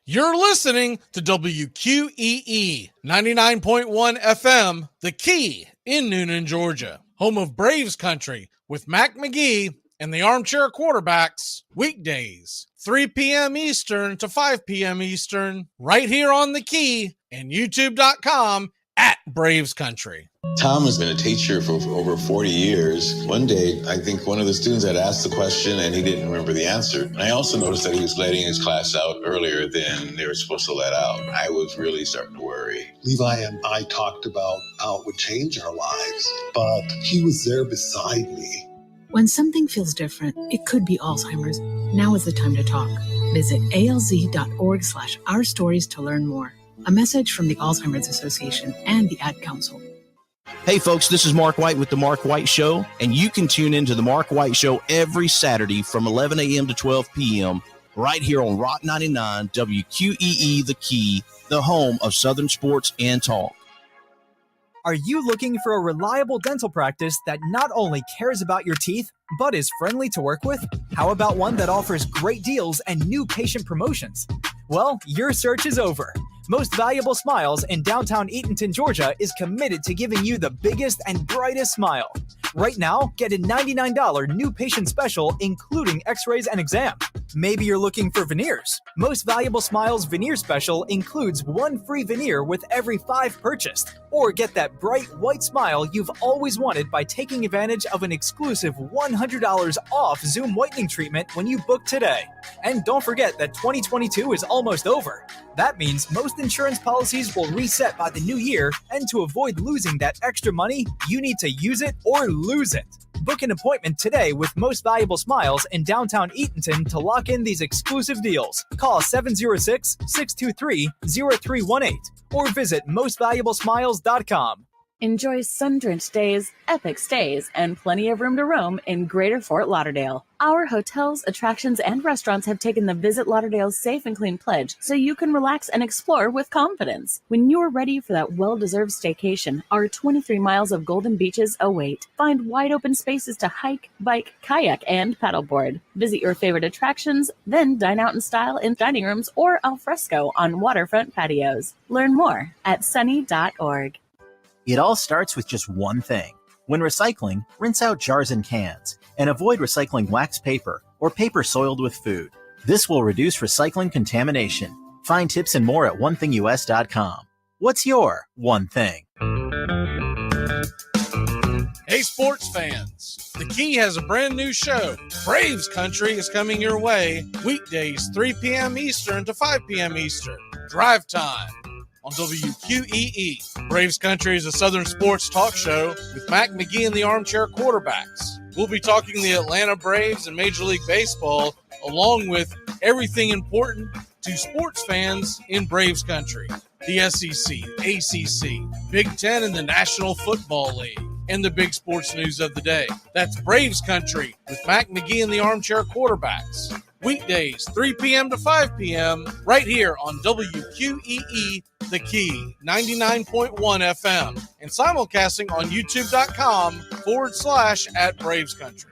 You're listening to WQEE 99.1 FM, The Key in Noonan, Georgia, home of Braves Country with Mac McGee and the Armchair Quarterbacks, weekdays, 3 p.m. Eastern to 5 p.m. Eastern, right here on The Key and YouTube.com at Braves Country. Tom has been a teacher for over 40 years. One day, I think one of the students had asked the question and he didn't remember the answer. And I also noticed that he was letting his class out earlier than they were supposed to let out. I was really starting to worry. Levi and I talked about how it would change our lives, but he was there beside me. When something feels different, it could be Alzheimer's. Now is the time to talk. Visit alz.org/ourstories to learn more. A message from the Alzheimer's Association and the Ad Council. Hey folks, this is Mark White with The Mark White Show, and you can tune into The Mark White Show every Saturday from 11 a.m. to 12 p.m. right here on Rock 99 WQEE The Key, the home of Southern sports and talk. Are you looking for a reliable dental practice that not only cares about your teeth, but is friendly to work with? How about one that offers great deals and new patient promotions? Well, your search is over. Most Valuable Smiles in downtown Eatonton, Georgia is committed to giving you the biggest and brightest smile. Right now, get a $99 new patient special, including x-rays and exam. Maybe you're looking for veneers. Most Valuable Smiles veneer special includes one free veneer with every 5 purchased. Or get that bright white smile you've always wanted by taking advantage of an exclusive $100 off Zoom whitening treatment when you book today. And don't forget that 2022 is almost over. That means most insurance policies will reset by the new year, and to avoid losing that extra money, you need to use it or lose it. Book an appointment today with Most Valuable Smiles in downtown Eatonton to lock in these exclusive deals. Call 706-623-0318 or visit mostvaluablesmiles.com. Enjoy sun-drenched days, epic stays, and plenty of room to roam in Greater Fort Lauderdale. Our hotels, attractions, and restaurants have taken the Visit Lauderdale's Safe and Clean pledge so you can relax and explore with confidence. When you're ready for that well-deserved staycation, our 23 miles of golden beaches await. Find wide-open spaces to hike, bike, kayak, and paddleboard. Visit your favorite attractions, then dine out in style in dining rooms or al fresco on waterfront patios. Learn more at sunny.org. It all starts with just one thing. When recycling, rinse out jars and cans, and avoid recycling wax paper or paper soiled with food. This will reduce recycling contamination. Find tips and more at onethingus.com. What's your one thing? Hey sports fans, The Key has a brand new show. Braves Country is coming your way weekdays 3 p.m. Eastern to 5 p.m. Eastern. Drive time on WQEE. Braves Country is a Southern sports talk show with Mac McGee and the Armchair Quarterbacks. We'll be talking the Atlanta Braves and Major League Baseball, along with everything important to sports fans in Braves Country. The SEC, ACC, Big Ten, and the National Football League, and the big sports news of the day. That's Braves Country with Mac McGee and the Armchair Quarterbacks. Weekdays, 3 p.m. to 5 p.m. right here on WQEE The Key, 99.1 FM, and simulcasting on youtube.com/at Braves Country.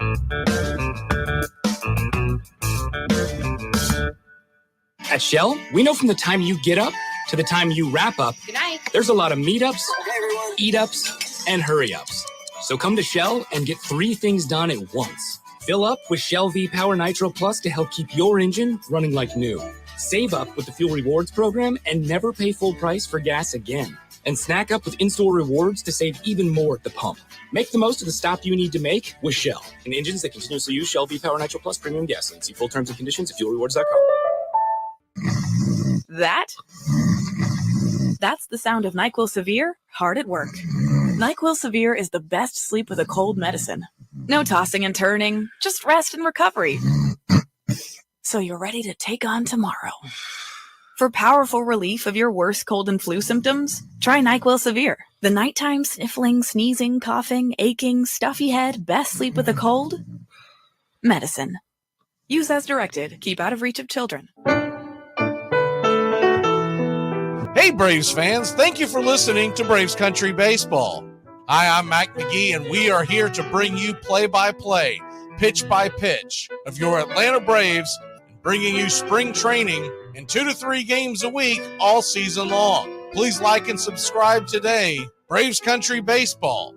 At Shell, we know from the time you get up to the time you wrap up, good night, there's a lot of meetups, eat-ups, and hurry-ups. So come to Shell and get 3 things done at once. Fill up with Shell V-Power Nitro Plus to help keep your engine running like new. Save up with the Fuel Rewards program and never pay full price for gas again. And snack up with in-store rewards to save even more at the pump. Make the most of the stop you need to make with Shell and engines that continuously use Shell V-Power Nitro Plus premium gasoline. See full terms and conditions at fuelrewards.com. That's the sound of NyQuil Severe hard at work. NyQuil Severe is the best sleep with a cold medicine. No tossing and turning, just rest and recovery. So you're ready to take on tomorrow. For powerful relief of your worst cold and flu symptoms, try NyQuil Severe. The nighttime sniffling, sneezing, coughing, aching, stuffy head, best sleep with a cold medicine. Use as directed. Keep out of reach of children. Hey Braves fans, thank you for listening to Braves Country Baseball. Hi, I'm Mac McGee, and we are here to bring you play-by-play, pitch-by-pitch of your Atlanta Braves, and bringing you spring training and 2 to 3 games a week all season long. Please like and subscribe today. Braves Country Baseball.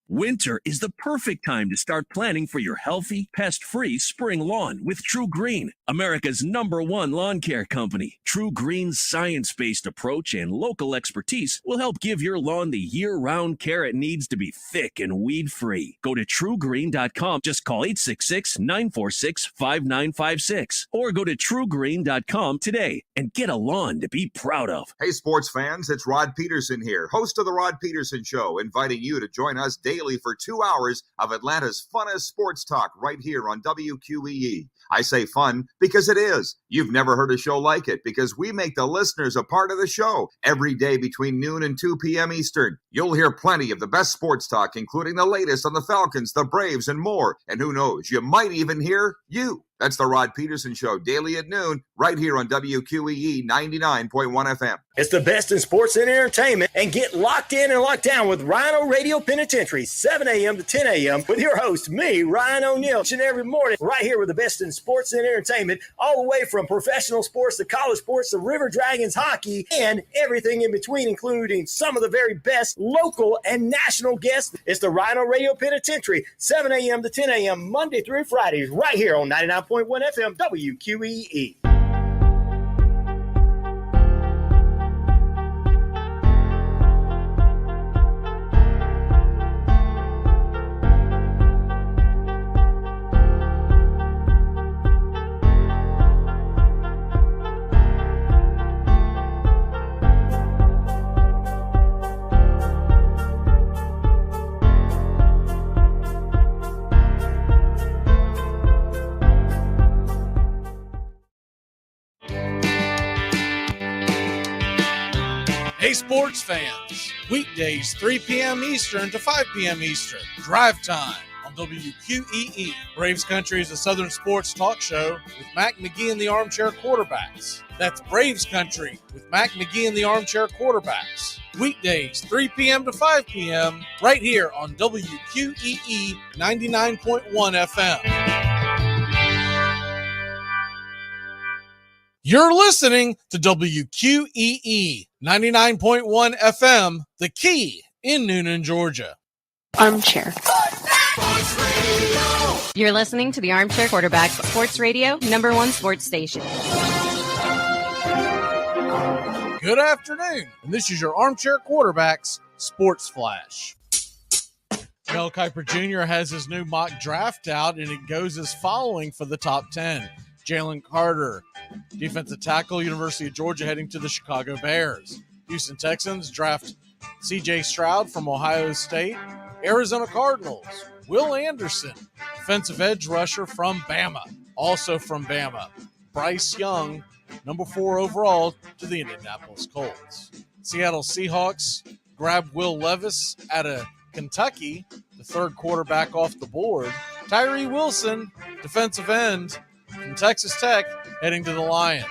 Winter is the perfect time to start planning for your healthy, pest-free spring lawn with True Green, America's #1 lawn care company. True Green's science-based approach and local expertise will help give your lawn the year-round care it needs to be thick and weed-free. Go to truegreen.com. Just call 866-946-5956 or go to truegreen.com today and get a lawn to be proud of. Hey, sports fans, it's Rod Peterson here, host of The Rod Peterson Show, inviting you to join us daily for 2 hours of Atlanta's funnest sports talk right here on WQEE. I say fun because it is. You've never heard a show like it because we make the listeners a part of the show every day between noon and 2 p.m. Eastern. You'll hear plenty of the best sports talk, including the latest on the Falcons, the Braves, and more. And who knows, you might even hear you. That's the Rod Peterson Show, daily at noon, right here on WQEE 99.1 FM. It's the best in sports and entertainment, and get locked in and locked down with Rhino Radio Penitentiary, 7 a.m. to 10 a.m. with your host, me, Ryan O'Neill, each and every morning, right here with the best in sports and entertainment, all the way from professional sports to college sports to River Dragons hockey and everything in between, including some of the very best local and national guests. It's the Rhino Radio Penitentiary, 7 a.m. to 10 a.m. Monday through Fridays, right here on 99.1 FM WQEE. Hey, sports fans, weekdays 3 p.m. Eastern to 5 p.m. Eastern, drive time on WQEE. Braves Country is a Southern sports talk show with Mac McGee and the Armchair Quarterbacks. That's Braves Country with Mac McGee and the Armchair Quarterbacks. Weekdays 3 p.m. to 5 p.m. right here on WQEE 99.1 FM. You're listening to WQEE 99.1 FM, The Key in Noonan, Georgia. Armchair. You're listening to the Armchair Quarterbacks Sports Radio, #1 sports station. Good afternoon, and this is your Armchair Quarterbacks Sports Flash. Mel Kiper Jr. has his new mock draft out, and it goes as following for the top 10. Jalen Carter, defensive tackle, University of Georgia, heading to the Chicago Bears. Houston Texans draft C.J. Stroud from Ohio State. Arizona Cardinals, Will Anderson, defensive edge rusher from Bama. Also from Bama, Bryce Young, number 4 overall, to the Indianapolis Colts. Seattle Seahawks grab Will Levis out of Kentucky, the third quarterback off the board. Tyree Wilson, defensive end from Texas Tech, heading to the Lions.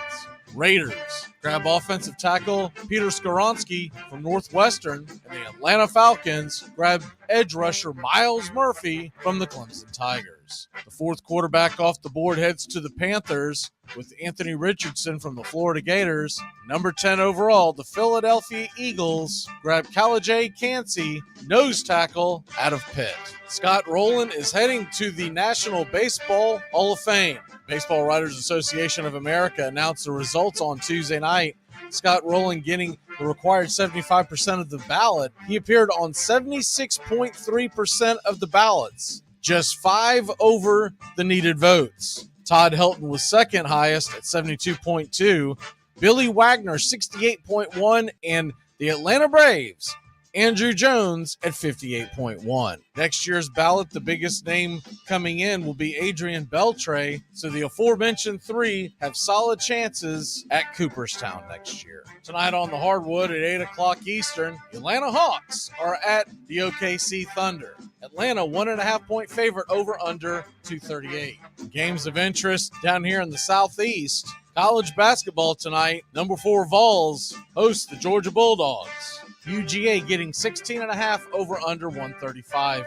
Raiders grab offensive tackle Peter Skoronski from Northwestern, and the Atlanta Falcons grab edge rusher Miles Murphy from the Clemson Tigers. The fourth quarterback off the board heads to the Panthers with Anthony Richardson from the Florida Gators. Number 10 overall, the Philadelphia Eagles grab Kalajay Cansey, nose tackle, out of Pitt. Scott Rowland is heading to the National Baseball Hall of Fame. Baseball Writers Association of America announced the results on Tuesday night. Scott Rowland getting the required 75% of the ballot. He appeared on 76.3% of the ballots, just 5 over the needed votes. Todd Helton was second highest at 72.2, Billy Wagner 68.1, and the Atlanta Braves, Andrew Jones at 58.1. Next year's ballot, the biggest name coming in will be Adrian Beltre, so the aforementioned 3 have solid chances at Cooperstown next year. Tonight on the hardwood at 8 o'clock Eastern, the Atlanta Hawks are at the OKC Thunder. Atlanta 1.5-point favorite over under 238. Games of interest down here in the Southeast. College basketball tonight. Number 4 Vols host the Georgia Bulldogs. UGA getting 16.5 over under 135.5.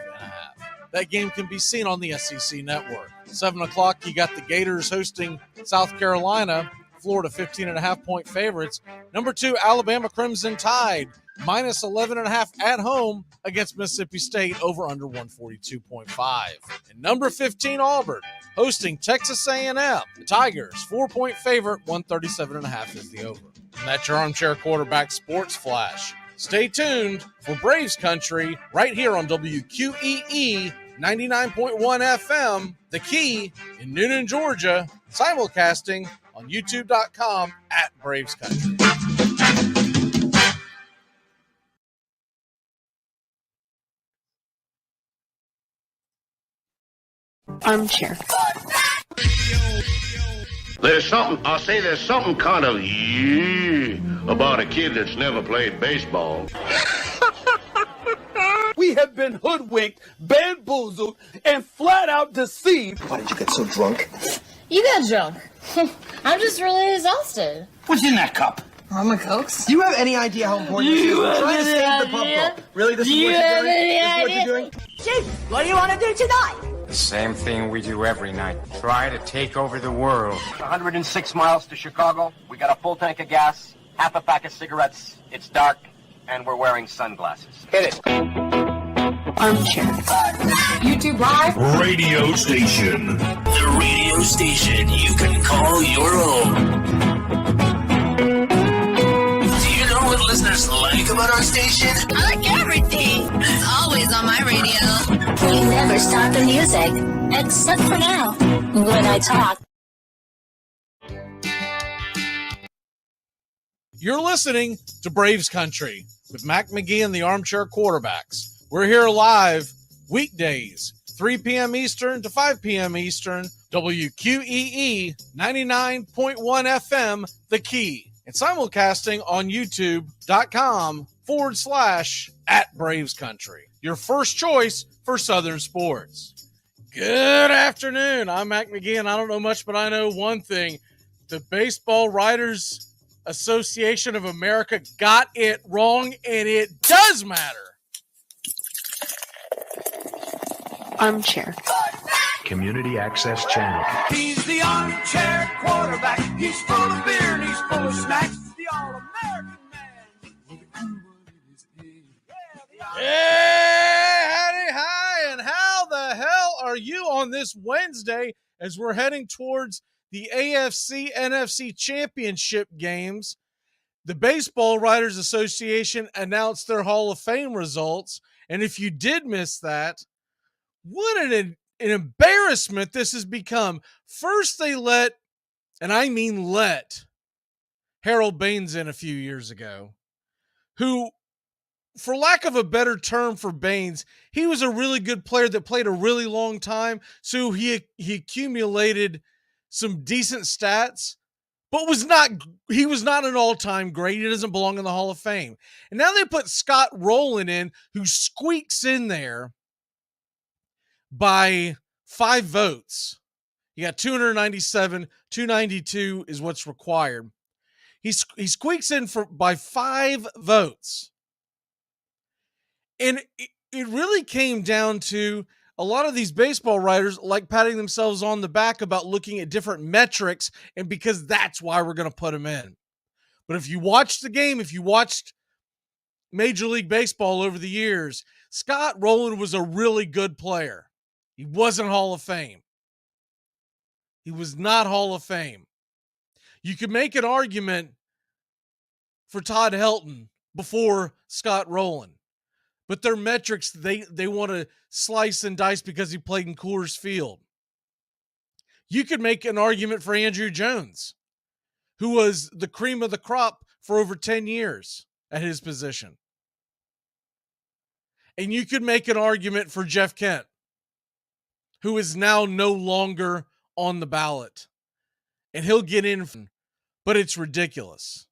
That game can be seen on the SEC network. 7 o'clock, you got the Gators hosting South Carolina. Florida 15.5 point favorites. Number 2, Alabama Crimson Tide minus 11.5 at home against Mississippi State over under 142.5. And number 15, Auburn hosting Texas A&M. The Tigers 4-point favorite, 137.5 is the over. And that's your Armchair Quarterback Sports Flash. Stay tuned for Braves Country right here on WQEE 99.1 FM, The Key in Noonan, Georgia, simulcasting on youtube.com at Braves Country. Armchair. There's something kind of about a kid that's never played baseball. We have been hoodwinked, bamboozled, and flat out deceived. Why did you get so drunk? You got drunk. I'm just really exhausted. What's in that cup? I'm a Cokes. Do you have any idea how important this is? We're trying to save the pub cup. Really? This is what you're doing? This is what you're doing? Chief, what do you want to do tonight? The same thing we do every night. Try to take over the world. 106 miles to Chicago. We got a full tank of gas, half a pack of cigarettes. It's dark, and we're wearing sunglasses. Hit it. Armchair. YouTube Live. Radio station. The radio station you can call your own. Do you know what listeners like about our station? I like everything. It's always on my radio. We never stop the music, except for now, when I talk. You're listening to Braves Country with Mac McGee and the Armchair Quarterbacks. We're here live weekdays, 3 p.m. Eastern to 5 p.m. Eastern, WQEE 99.1 FM, The Key, and simulcasting on youtube.com/@BravesCountry. Your first choice for Southern sports. Good afternoon. I'm Mac McGee, and I don't know much, but I know one thing. The Baseball Writers Association of America got it wrong, and it does matter. Armchair. Community Access Channel. He's the armchair quarterback. He's full of beer and he's full of snacks. The all-American man. Hey, howdy, hi, and how the hell are you on this Wednesday as we're heading towards the AFC NFC Championship games? The Baseball Writers Association announced their Hall of Fame results, and if you did miss that, what an embarrassment this has become. First they let, and I mean let, Harold Baines in a few years ago, who, for lack of a better term for Baines, he was a really good player that played a really long time, so he accumulated some decent stats, but he was not an all-time great. He doesn't belong in the Hall of Fame. And now they put Scott Rowland in, who squeaks in there by 5 votes. You got 297, 292 is what's required. He squeaks in by 5 votes. And it really came down to a lot of these baseball writers like patting themselves on the back about looking at different metrics, and because that's why we're going to put him in. But if you watched the game, if you watched Major League Baseball over the years, Scott Rowland was a really good player. He wasn't Hall of Fame. He was not Hall of Fame. You could make an argument for Todd Helton before Scott Rowland, but their metrics, they want to slice and dice because he played in Coors Field. You could make an argument for Andrew Jones, who was the cream of the crop for over 10 years at his position. And you could make an argument for Jeff Kent, who is now no longer on the ballot. And he'll get in, but it's ridiculous.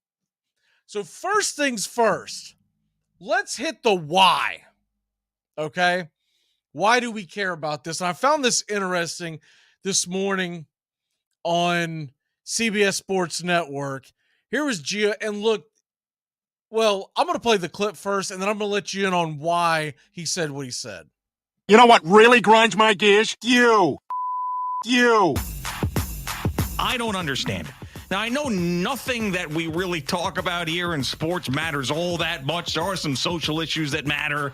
So first things first, let's hit the why. Okay? Why do we care about this? And I found this interesting this morning on CBS Sports Network. Here was Gio, and look, Well, I'm going to play the clip first, and then I'm going to let you in on why he said what he said. You know what really grinds my gears? You. I don't understand it. Now, I know nothing that we really talk about here in sports matters all that much. There are some social issues that matter.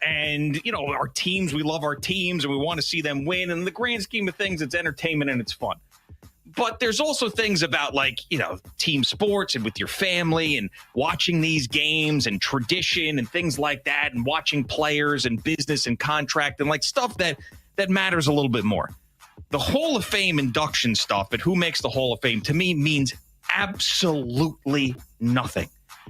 And, our teams, we love our teams and we want to see them win. And in the grand scheme of things, it's entertainment and it's fun. But there's also things about team sports and with your family and watching these games and tradition and things like that and watching players and business and contract and stuff that matters a little bit more. The Hall of Fame induction stuff and who makes the Hall of Fame to me means absolutely nothing.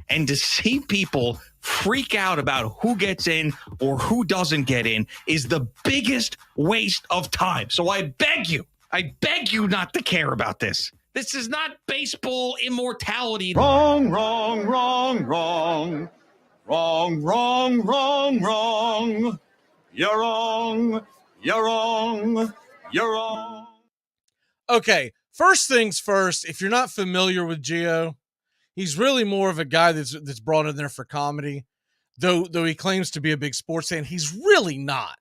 And to see people freak out about who gets in or who doesn't get in is the biggest waste of time. So I beg you not to care about this. This is not baseball immortality. Wrong. You're wrong. Okay, first things first, if you're not familiar with Gio, he's really more of a guy that's brought in there for comedy. Though he claims to be a big sports fan, he's really not.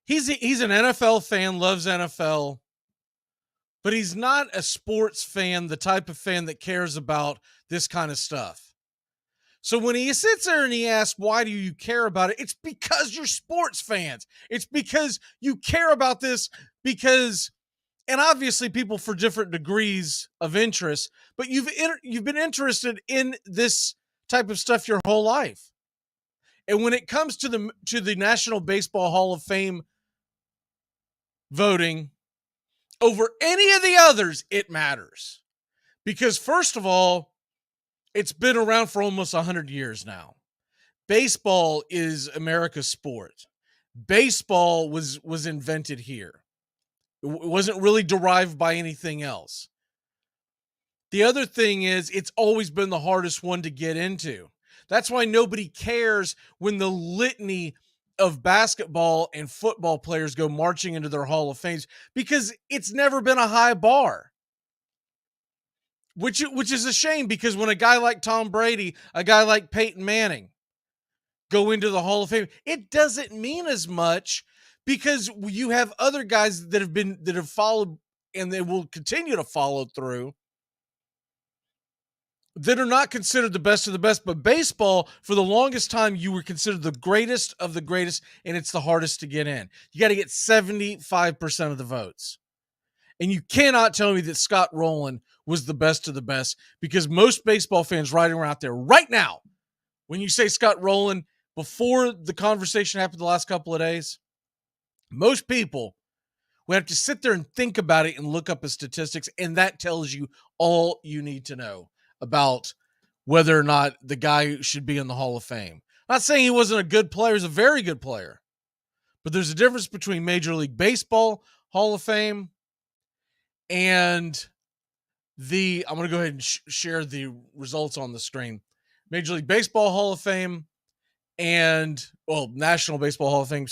He's an NFL fan, loves NFL, but he's not a sports fan, the type of fan that cares about this kind of stuff. So when he sits there and he asks, why do you care about it? It's because you're sports fans. It's because you care about this because, and obviously people for different degrees of interest, but you've been interested in this type of stuff your whole life. And when it comes to the National Baseball Hall of Fame voting over any of the others, it matters. Because first of all, it's been around for almost 100 years now. Baseball is America's sport. Baseball was invented here. It wasn't really derived by anything else. The other thing is, it's always been the hardest one to get into. That's why nobody cares when the litany of basketball and football players go marching into their Hall of Fames, because it's never been a high bar. Which is a shame, because when a guy like Tom Brady, a guy like Peyton Manning go into the Hall of Fame, it doesn't mean as much, because you have other guys that have followed and they will continue to follow through that are not considered the best of the best. But baseball, for the longest time, you were considered the greatest of the greatest, and it's the hardest to get in. You got to get 75% of the votes. And you cannot tell me that Scott Rowland was the best of the best, because most baseball fans riding around out there right now, when you say Scott Rowland, before the conversation happened the last couple of days, most people would have to sit there and think about it and look up the statistics, and that tells you all you need to know about whether or not the guy should be in the Hall of Fame. I'm not saying he wasn't a good player. He's a very good player. But there's a difference between Major League Baseball Hall of Fame and I'm going to go ahead and share the results on the screen. Major League Baseball Hall of Fame National Baseball Hall of Fame,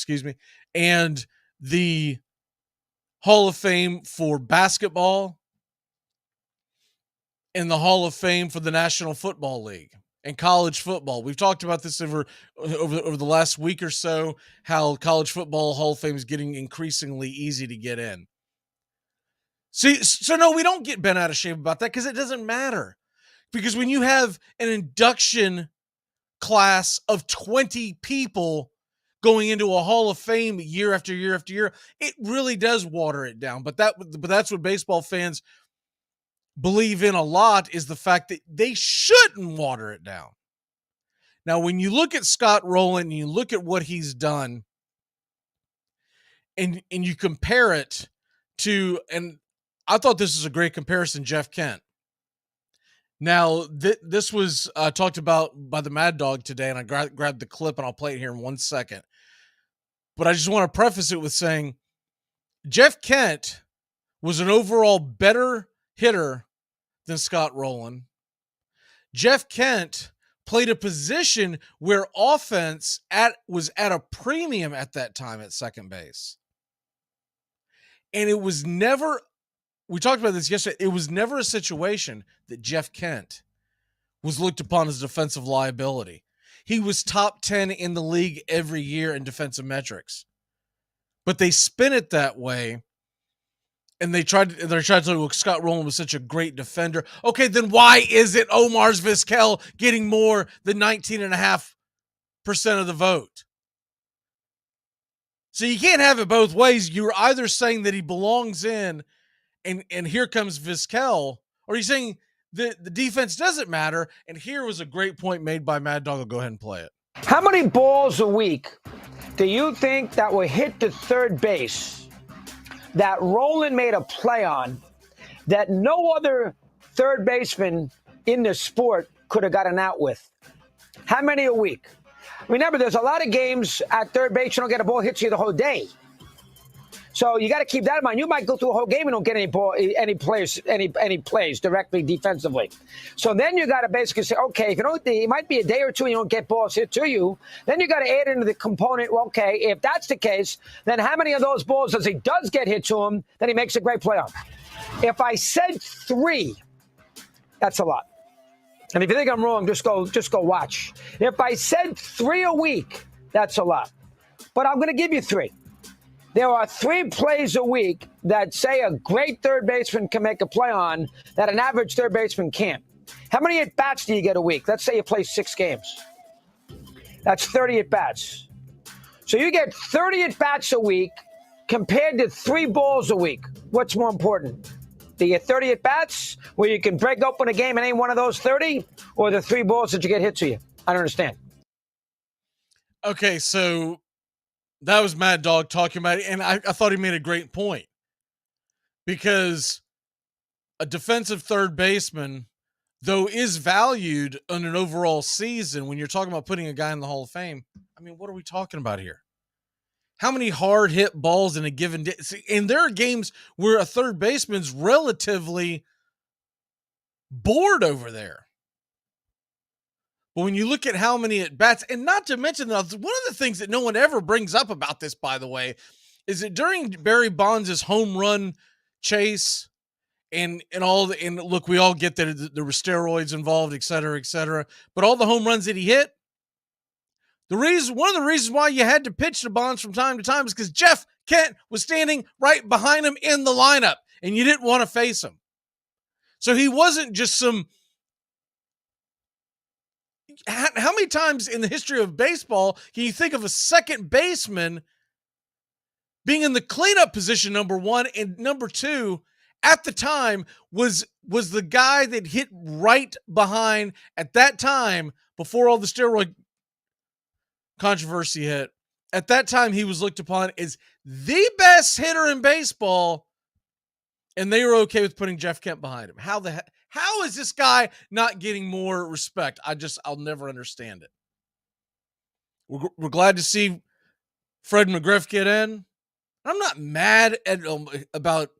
and the Hall of Fame for basketball and the Hall of Fame for the National Football League and college football. We've talked about this over the last week or so, how college football Hall of Fame is getting increasingly easy to get in. See, so no, we don't get bent out of shape about that, because it doesn't matter. Because when you have an induction class of 20 people going into a Hall of Fame year after year after year, it really does water it down. But that's what baseball fans believe in a lot, is the fact that they shouldn't water it down. Now, when you look at Scott Rowland and you look at what he's done, and you compare it to, and I thought this was a great comparison, Jeff Kent. Now, this was talked about by the Mad Dog today, and I grabbed the clip, and I'll play it here in 1 second. But I just want to preface it with saying Jeff Kent was an overall better hitter than Scott Rowland. Jeff Kent played a position where offense was at a premium at that time at second base. And it was never, we talked about this yesterday, it was never a situation that Jeff Kent was looked upon as a defensive liability. He was top 10 in the league every year in defensive metrics. But they spin it that way, and they're trying to say, well, Scott Rowland was such a great defender. Okay, then why isn't Omar's Vizquel getting more than 19.5% of the vote? So you can't have it both ways. You're either saying that he belongs in, and here comes Vizquel, or you're saying the defense doesn't matter, and here was a great point made by Mad Dog. I'll go ahead and play it. How many balls a week do you think that will hit the third base that Rowland made a play on that no other third baseman in the sport could have gotten out with? How many a week? Remember, there's a lot of games at third base you don't get a ball hits you the whole day. So you got to keep that in mind. You might go through a whole game and don't get any plays directly defensively. So then you got to basically say, okay, if you don't, it might be a day or two you don't get balls hit to you. Then you got to add into the component. Well, okay, if that's the case, then how many of those balls as he does get hit to him that he makes a great play on? If I said 3, that's a lot. And if you think I'm wrong, just go watch. If I said 3 a week, that's a lot. But I'm going to give you 3. There are 3 plays a week that, say, a great third baseman can make a play on that an average third baseman can't. How many at-bats do you get a week? Let's say you play 6 games. That's 30 at-bats. So you get 30 at-bats a week compared to 3 balls a week. What's more important? Do you get 30 at-bats where you can break open a game and ain't one of those 30, or the 3 balls that you get hit to you? I don't understand. Okay, so that was Mad Dog talking about it, and I thought he made a great point. Because a defensive third baseman, though, is valued on an overall season when you're talking about putting a guy in the Hall of Fame. I mean, what are we talking about here? How many hard hit balls in a given day? And there are games where a third baseman's relatively bored over there. But when you look at how many at bats, and not to mention, one of the things that no one ever brings up about this, by the way, is that during Barry Bonds' home run chase and look, we all get that there were steroids involved, et cetera, but all the home runs that he hit, one of the reasons why you had to pitch to Bonds from time to time is because Jeff Kent was standing right behind him in the lineup, and you didn't want to face him. So he wasn't just some. How many times in the history of baseball can you think of a second baseman being in the cleanup position, number 1, and number 2, at the time was the guy that hit right behind at that time before all the steroid controversy hit. At that time, he was looked upon as the best hitter in baseball, and they were okay with putting Jeff Kent behind him. How is this guy not getting more respect? I'll never understand it. We're glad to see Fred McGriff get in. I'm not mad about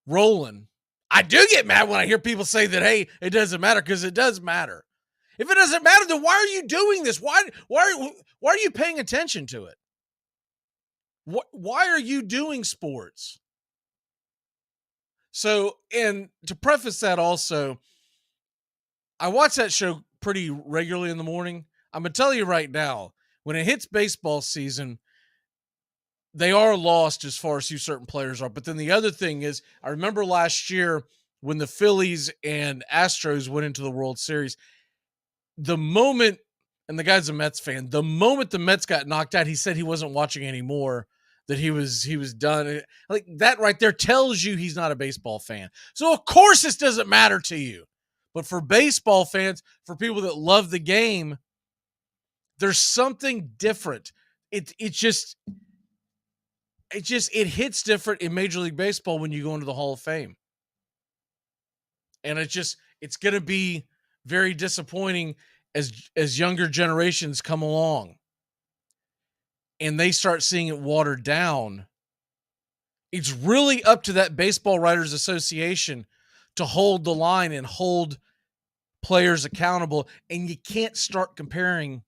Rowland. I do get mad when I hear people say that, hey, it doesn't matter, because it does matter. If it doesn't matter, then why are you doing this? Why are you paying attention to it? Why are you doing sports? So, and to preface that also, I watch that show pretty regularly in the morning. I'm going to tell you right now, when it hits baseball season, they are lost as far as who certain players are. But then the other thing is, I remember last year when the Phillies and Astros went into the World Series, the moment, and the guy's a Mets fan, the moment the Mets got knocked out, he said he wasn't watching anymore, that he was done. Like, that right there tells you he's not a baseball fan. So of course this doesn't matter to you. But for baseball fans, for people that love the game, there's something different. It hits different in Major League Baseball when you go into the Hall of Fame. And it's going to be very disappointing as younger generations come along and they start seeing it watered down. It's really up to that Baseball Writers Association to hold the line and hold players accountable. And you can't start comparing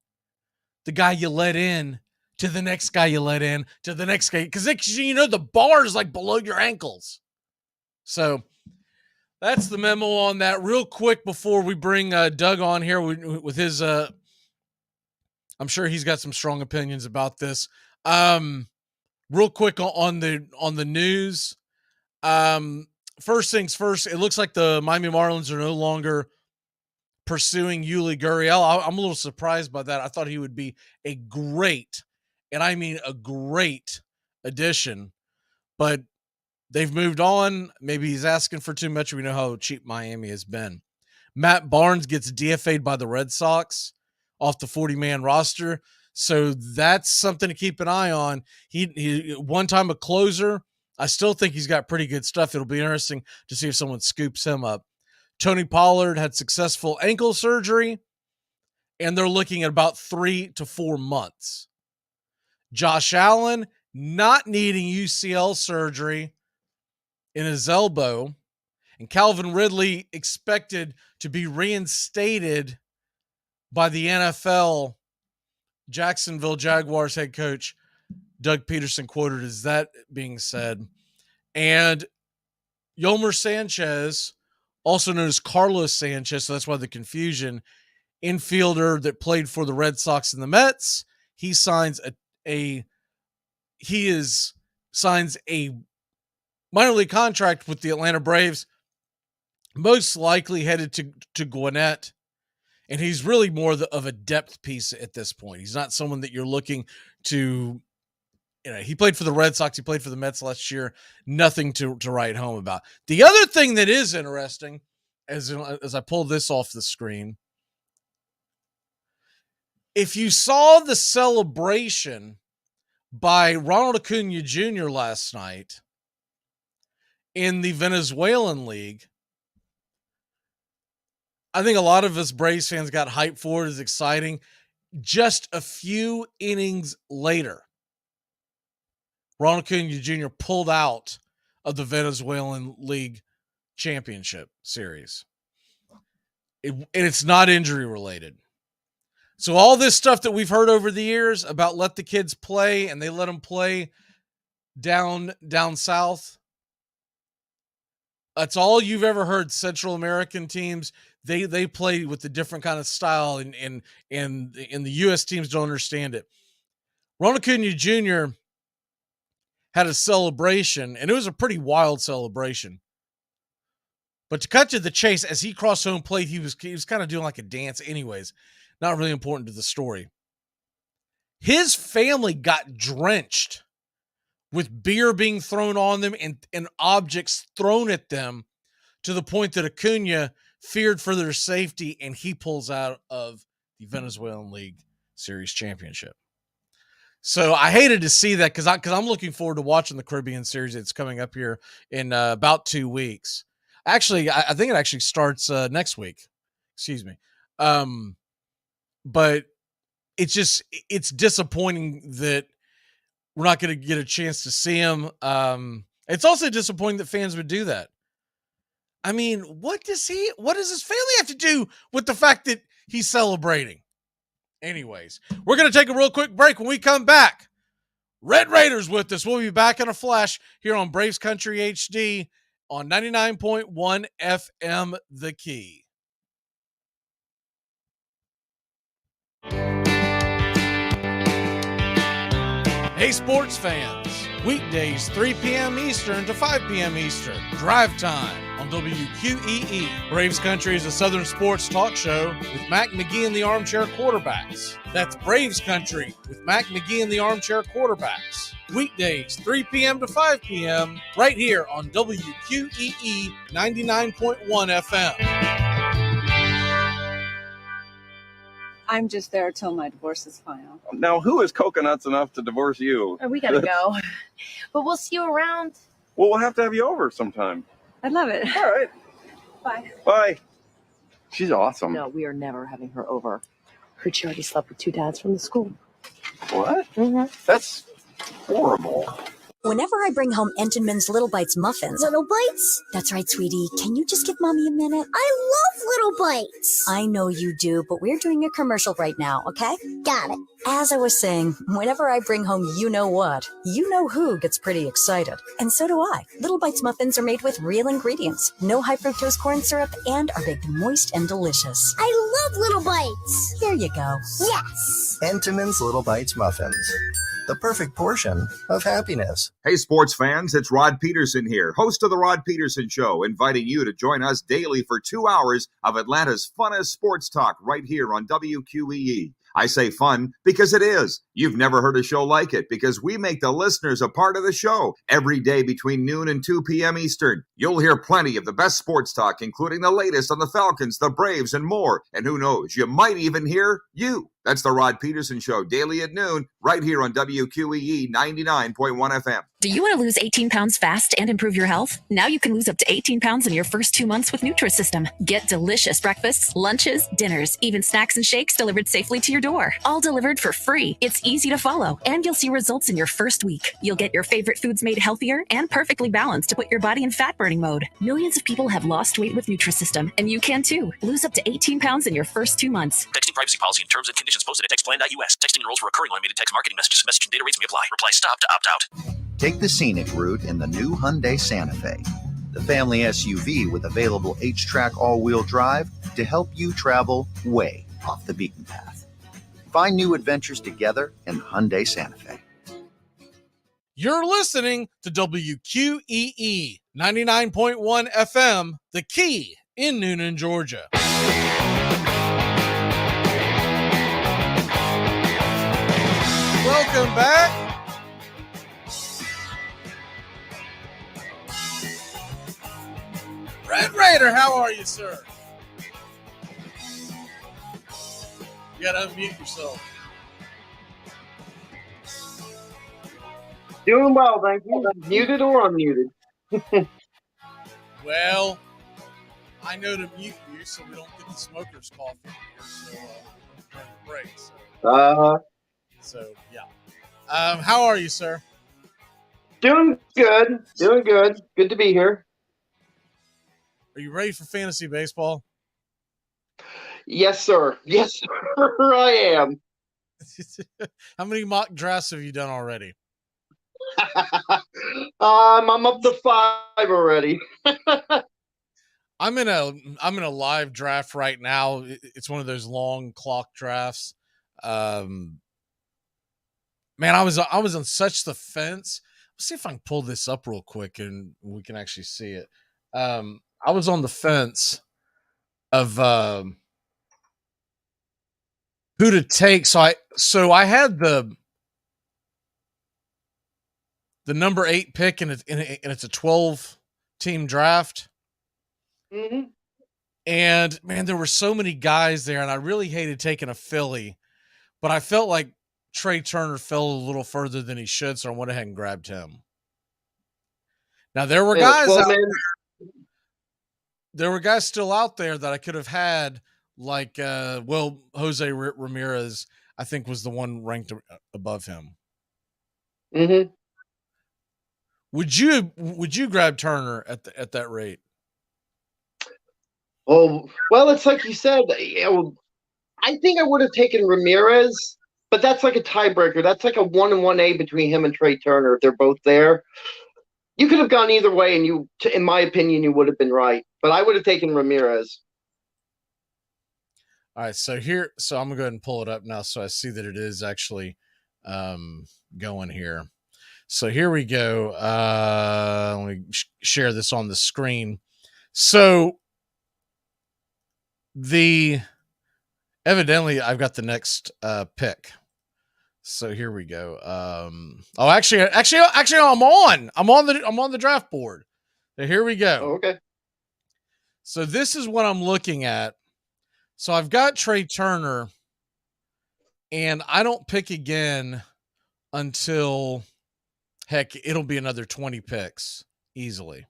the guy you let in to the next guy you let in to the next guy, because the bar is like below your ankles. So That's the memo on that. Real quick before we bring Doug on here with his, I'm sure he's got some strong opinions about this. Real quick on the news. First things first, it looks like the Miami Marlins are no longer pursuing Yuli Gurriel. I'm a little surprised by that. I thought he would be a great, and I mean a great addition, but they've moved on. Maybe he's asking for too much. We know how cheap Miami has been. Matt Barnes gets DFA'd by the Red Sox off the 40-man roster. So that's something to keep an eye on. He one time a closer. I still think he's got pretty good stuff. It'll be interesting to see if someone scoops him up. Tony Pollard had successful ankle surgery, and they're looking at about 3 to 4 months. Josh Allen not needing UCL surgery in his elbow, and Calvin Ridley expected to be reinstated by the NFL. Jacksonville Jaguars head coach Doug Peterson quoted as that being said. And Yomer Sanchez, also known as Carlos Sanchez, so that's why the confusion, infielder that played for the Red Sox and the Mets, he signs a minor league contract with the Atlanta Braves, most likely headed to Gwinnett. And he's really more of a depth piece at this point. He's not someone that you're looking to, he played for the Red Sox. He played for the Mets last year. Nothing to write home about. The other thing that is interesting, as I pull this off the screen, if you saw the celebration by Ronald Acuna Jr. last night in the Venezuelan League, I think a lot of us Braves fans got hyped for it. It's exciting. Just a few innings later, Ronald Acuna Jr. pulled out of the Venezuelan League Championship Series. And it's not injury related. So all this stuff that we've heard over the years about let the kids play and they let them play down south, that's all you've ever heard. Central American teams, they play with a different kind of style, and the U.S. teams don't understand it. Ronald Acuna Jr. had a celebration, and it was a pretty wild celebration. But to cut to the chase, as he crossed home plate, he was kind of doing like a dance anyways. Not really important to the story. His family got drenched with beer being thrown on them and objects thrown at them, to the point that Acuna feared for their safety, and he pulls out of the Venezuelan League Series Championship. So I hated to see that because I'm looking forward to watching the Caribbean Series that's coming up here in about 2 weeks. Actually, I think it actually starts next week. Excuse me. But it's disappointing that we're not going to get a chance to see him. It's also disappointing that fans would do that. I mean, what does his family have to do with the fact that he's celebrating? Anyways, we're going to take a real quick break. When we come back, Red Raiders with us. We'll be back in a flash here on Braves Country HD on 99.1 FM, The Key. Hey, sports fans. Weekdays, 3 p.m. Eastern to 5 p.m. Eastern. Drive Time on WQEE. Braves Country is a Southern sports talk show with Mac McGee and the Armchair Quarterbacks. That's Braves Country with Mac McGee and the Armchair Quarterbacks. Weekdays, 3 p.m. to 5 p.m. right here on WQEE 99.1 FM. I'm just there till my divorce is final. Now, who is coconuts enough to divorce you? Oh, we gotta go. But we'll see you around. Well, we'll have to have you over sometime. I'd love it. All right. Bye. Bye. She's awesome. No, we are never having her over. Heard she already slept with 2 dads from the school. What? Mm-hmm. That's horrible. Whenever I bring home Entenmann's Little Bites muffins. Little Bites? That's right, sweetie. Can you just give Mommy a minute? I love Little Bites. I know you do, but we're doing a commercial right now, okay? Got it. As I was saying, whenever I bring home you know what, you know who gets pretty excited. And so do I. Little Bites muffins are made with real ingredients, no high fructose corn syrup, and are baked moist and delicious. I love Little Bites. Here you go. Yes. Entenmann's Little Bites muffins. The perfect portion of happiness. Hey, sports fans, it's Rod Peterson here, host of The Rod Peterson Show, inviting you to join us daily for 2 hours of Atlanta's funnest sports talk right here on WQEE. I say fun because it is. You've never heard a show like it because we make the listeners a part of the show every day between noon and 2 p.m. Eastern. You'll hear plenty of the best sports talk, including the latest on the Falcons, the Braves, and more. And who knows, you might even hear you. That's the Rod Peterson Show, daily at noon, right here on WQEE 99.1 FM. Do you want to lose 18 pounds fast and improve your health? Now you can lose up to 18 pounds in your first 2 months with Nutrisystem. Get delicious breakfasts, lunches, dinners, even snacks and shakes delivered safely to your door. All delivered for free. It's easy to follow, and you'll see results in your first week. You'll get your favorite foods made healthier and perfectly balanced to put your body in fat-burning mode. Millions of people have lost weight with Nutrisystem, and you can too. Lose up to 18 pounds in your first 2 months. Texting privacy policy and terms and conditions posted at textplan.us. Texting enrolls for recurring automated text marketing messages. Message and data rates may apply. Reply stop to opt out. Take the scenic route in the new Hyundai Santa Fe, the family SUV with available H-Track all-wheel drive to help you travel way off the beaten path. Find new adventures together in Hyundai Santa Fe. You're listening to WQEE 99.1 FM, The Key in Noonan, Georgia. Welcome back. Red Raider, how are you, sir? You gotta unmute yourself. Doing well, thank you. Muted or unmuted? Well, I know to mute you so we don't get the smoker's cough in here. So during the break. So yeah. How are you, sir? Doing good. Doing good. Good to be here. Are you ready for fantasy baseball? Yes, sir. Yes, sir, I am. How many mock drafts have you done already? I'm up to 5 already. I'm in a live draft right now. It's one of those long clock drafts. Man, I was on such the fence. Let's see if I can pull this up real quick and we can actually see it. I was on the fence of who to take. So I had the number 8 pick, and it's a 12-team draft. Mm-hmm. And man, there were so many guys there, and I really hated taking a Philly, but I felt like Trey Turner fell a little further than he should, so I went ahead and grabbed him. Now there were guys out there. There were guys still out there that I could have had, like, Jose Ramirez, I think, was the one ranked above him. Mm-hmm. Would you grab Turner at that rate? Oh, well, it's like you said. I think I would have taken Ramirez, but that's like a tiebreaker. That's like a 1 and 1A between him and Trey Turner if they're both there. You could have gone either way, and in my opinion, you would have been right. But I would have taken Ramirez. All right, so I'm gonna go ahead and pull it up now, so I see that it is actually going here. So here we go. Let me share this on the screen. So evidently I've got the next pick. So here we go. Actually, I'm on the draft board. So here we go. Oh, okay. So this is what I'm looking at. So I've got Trey Turner, and I don't pick again until, heck, it'll be another 20 picks easily.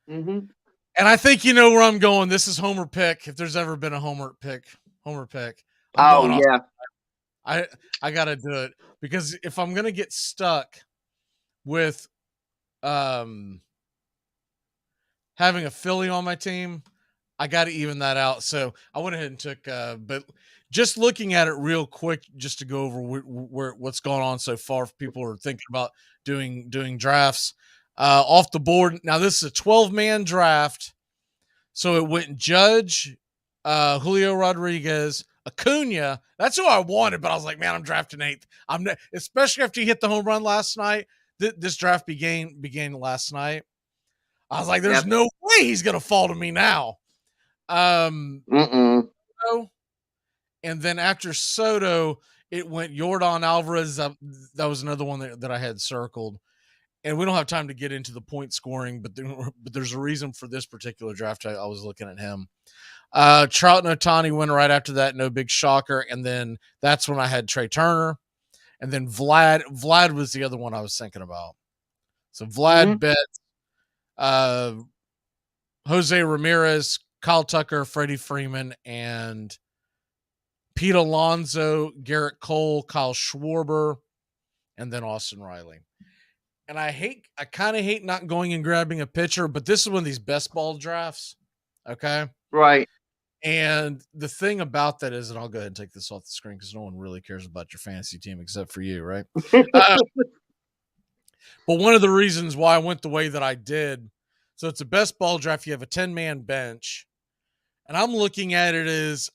Mm-hmm. And I think you know where I'm going. This is Homer pick. If there's ever been a Homer pick. I got to do it, because if I'm going to get stuck, with having a Philly on my team. I got to even that out. So I went ahead and took, but just looking at it real quick, just to go over what's going on so far. If people are thinking about doing drafts off the board. Now this is a 12-man draft. So it went Judge, Julio Rodriguez, Acuna. That's who I wanted, but I was like, man, I'm drafting 8th. Especially after he hit the home run last night. This draft began last night. I was like, there's no way he's going to fall to me now. And then after Soto, it went Yordan Alvarez. That was another one that I had circled. And we don't have time to get into the point scoring, but there's a reason for this particular draft. I was looking at him. Trout and Ohtani went right after that. No big shocker. And then that's when I had Trey Turner. And then Vlad was the other one I was thinking about. So Vlad, Betts, Jose Ramirez, Kyle Tucker, Freddie Freeman, and Pete Alonso, Garrett Cole, Kyle Schwarber, and then Austin Riley. And I kind of hate not going and grabbing a pitcher, but this is one of these best ball drafts. Okay. Right. And the thing about that is, and I'll go ahead and take this off the screen because no one really cares about your fantasy team except for you, right? But one of the reasons why I went the way that I did, so it's a best ball draft. You have a 10-man bench, and I'm looking at it as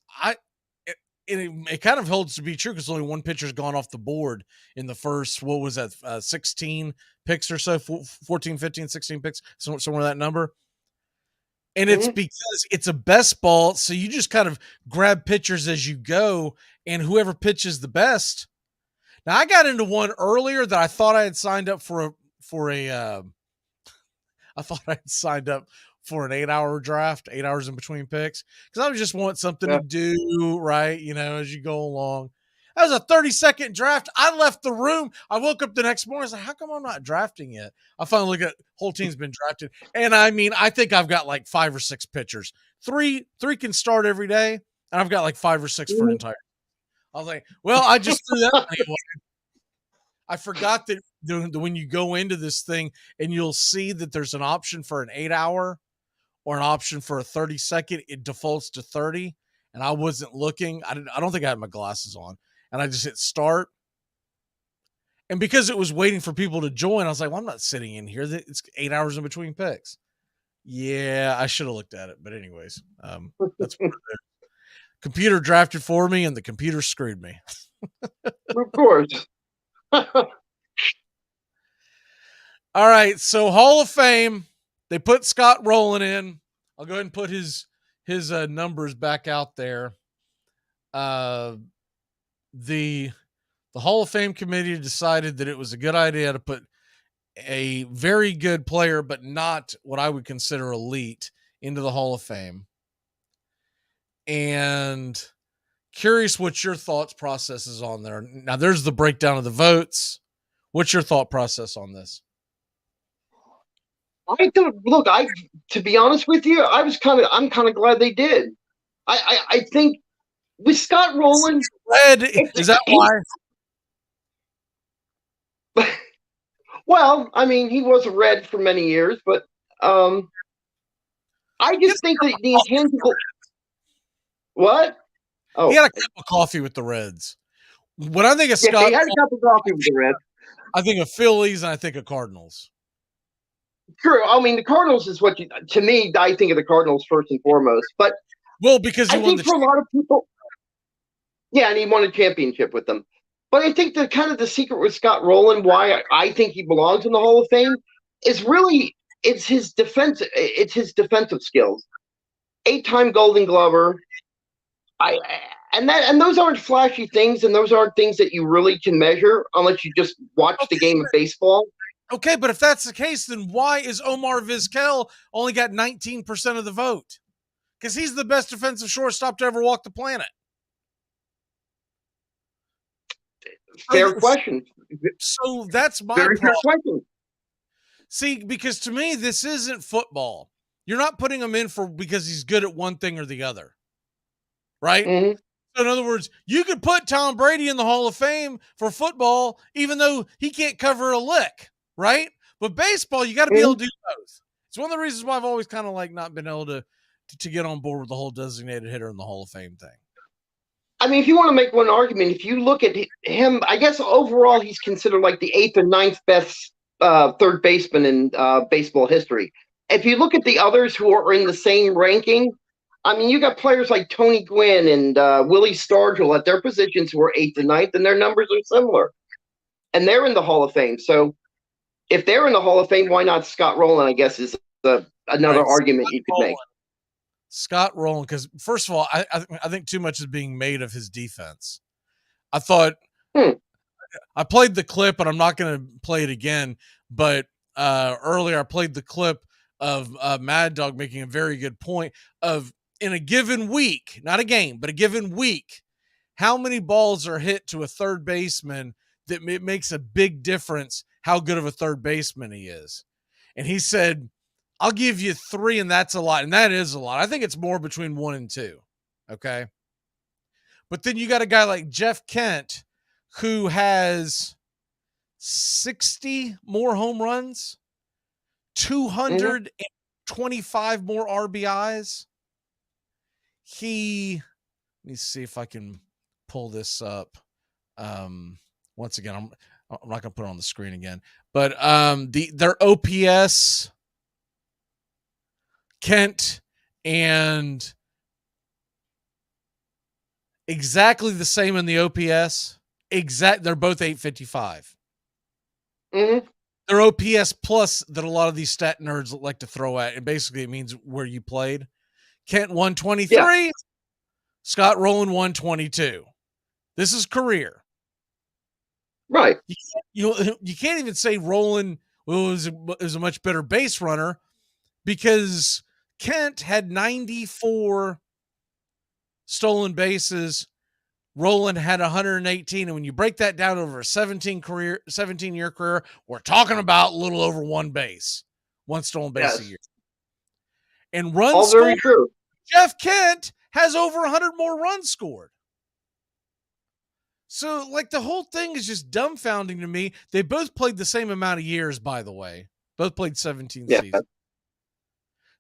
it kind of holds to be true because only one pitcher's gone off the board in the first, 16 picks or so, 14, 15, 16 picks, somewhere that number. And it's because it's a best ball, so you just kind of grab pitchers as you go, and whoever pitches the best. Now, I got into one earlier that I thought I had signed up for an 8-hour draft, 8 hours in between picks, because I would just want something to do, right? As you go along. That was a 30-second draft. I left the room. I woke up the next morning. I was like, how come I'm not drafting yet? I finally look at whole team's been drafted. And I mean, I think I've got like 5 or 6 pitchers. Three can start every day, and I've got like 5 or 6 for an entire. I was like, well, I just threw that money away. I forgot that when you go into this thing and you'll see that there's an option for an 8-hour or an option for a 30-second, it defaults to 30. And I wasn't looking. I don't think I had my glasses on. And I just hit start. And because it was waiting for people to join, I was like, well, I'm not sitting in here. It's 8 hours in between picks. Yeah, I should have looked at it. But anyways, that's what it is. Computer drafted for me, and the computer screwed me. Of course. All right, so Hall of Fame. They put Scott Rowland in. I'll go ahead and put his numbers back out there. The Hall of Fame committee decided that it was a good idea to put a very good player, but not what I would consider elite, into the Hall of Fame. And curious what your thoughts process is on there. Now, there's the breakdown of the votes. What's your thought process on this? To be honest with you, I'm kind of glad they did. I think with Scott Rowland, red, is that why? Well, I mean, he was a Red for many years, but I just think that the intangible. What? Oh, he had a cup of coffee with the Reds. When I think of Scott, he had a cup of coffee with the Reds. I think of Phillies and I think of Cardinals. True. I mean, the Cardinals is to me, I think of the Cardinals first and foremost. But because I think for a lot of people, yeah, and he won a championship with them. But I think the secret with Scott Rowland, why I think he belongs in the Hall of Fame, is really it's his defense. It's his defensive skills. 8-time Golden Glover. And those aren't flashy things, and those aren't things that you really can measure unless you just watch the game of baseball. Okay, but if that's the case, then why is Omar Vizquel only got 19% of the vote? Because he's the best defensive shortstop to ever walk the planet. Fair question. So that's my very fair question. See, because to me, this isn't football. You're not putting him in because he's good at one thing or the other. Right? Mm-hmm. So in other words, you could put Tom Brady in the Hall of Fame for football, even though he can't cover a lick. right? But baseball, you got to be able to do both. It's one of the reasons why I've always kind of like not been able to get on board with the whole designated hitter in the Hall of Fame thing. I mean, if you want to make one argument, if you look at him, I guess overall he's considered like the 8th and 9th best third baseman in baseball history. If you look at the others who are in the same ranking, I mean, you got players like Tony Gwynn and Willie Stargell at their positions who are 8th and 9th, and their numbers are similar. And they're in the Hall of Fame. So if they're in the Hall of Fame, why not Scott Rowland, I guess, is another argument you could make. Scott Rowland, because first of all, I think too much is being made of his defense. I thought I played the clip, and I'm not going to play it again. But earlier, I played the clip of Mad Dog making a very good point of in a given week, not a game, but a given week, how many balls are hit to a third baseman that it makes a big difference how good of a third baseman he is. And he said, I'll give you 3, and that's a lot. And that is a lot. I think it's more between 1 and 2. Okay. But then you got a guy like Jeff Kent who has 60 more home runs, 225 more RBIs. Let me see if I can pull this up. Once again, I'm not going to put it on the screen again, but their OPS, Kent and exactly the same in the OPS. They're both 855. Their OPS plus that a lot of these stat nerds like to throw at, and basically it means where you played. Kent 123, Scott Rowland 122. This is career. Right. You can't even say Rowland was a much better base runner because Kent had 94 stolen bases. Rowland had 118. And when you break that down over a 17-year career, we're talking about a little over one stolen base a year. And runs scored, very true. Jeff Kent has over 100 more runs scored. So, like, the whole thing is just dumbfounding to me. They both played the same amount of years, by the way. Both played 17 seasons.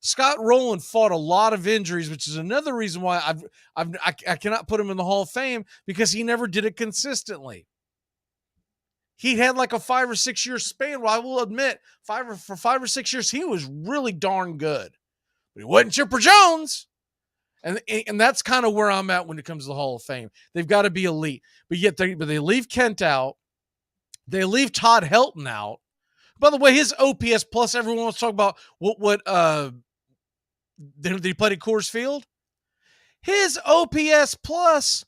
Scott Rowland fought a lot of injuries, which is another reason why I cannot put him in the Hall of Fame, because he never did it consistently. He had like a 5 or 6 year span. Well, I will admit, for 5 or 6 years, he was really darn good. But he wasn't Chipper Jones. And that's kind of where I'm at when it comes to the Hall of Fame. They've got to be elite. But yet they leave Kent out. They leave Todd Helton out. By the way, his OPS plus, everyone wants to talk about what he played at Coors Field. His OPS plus,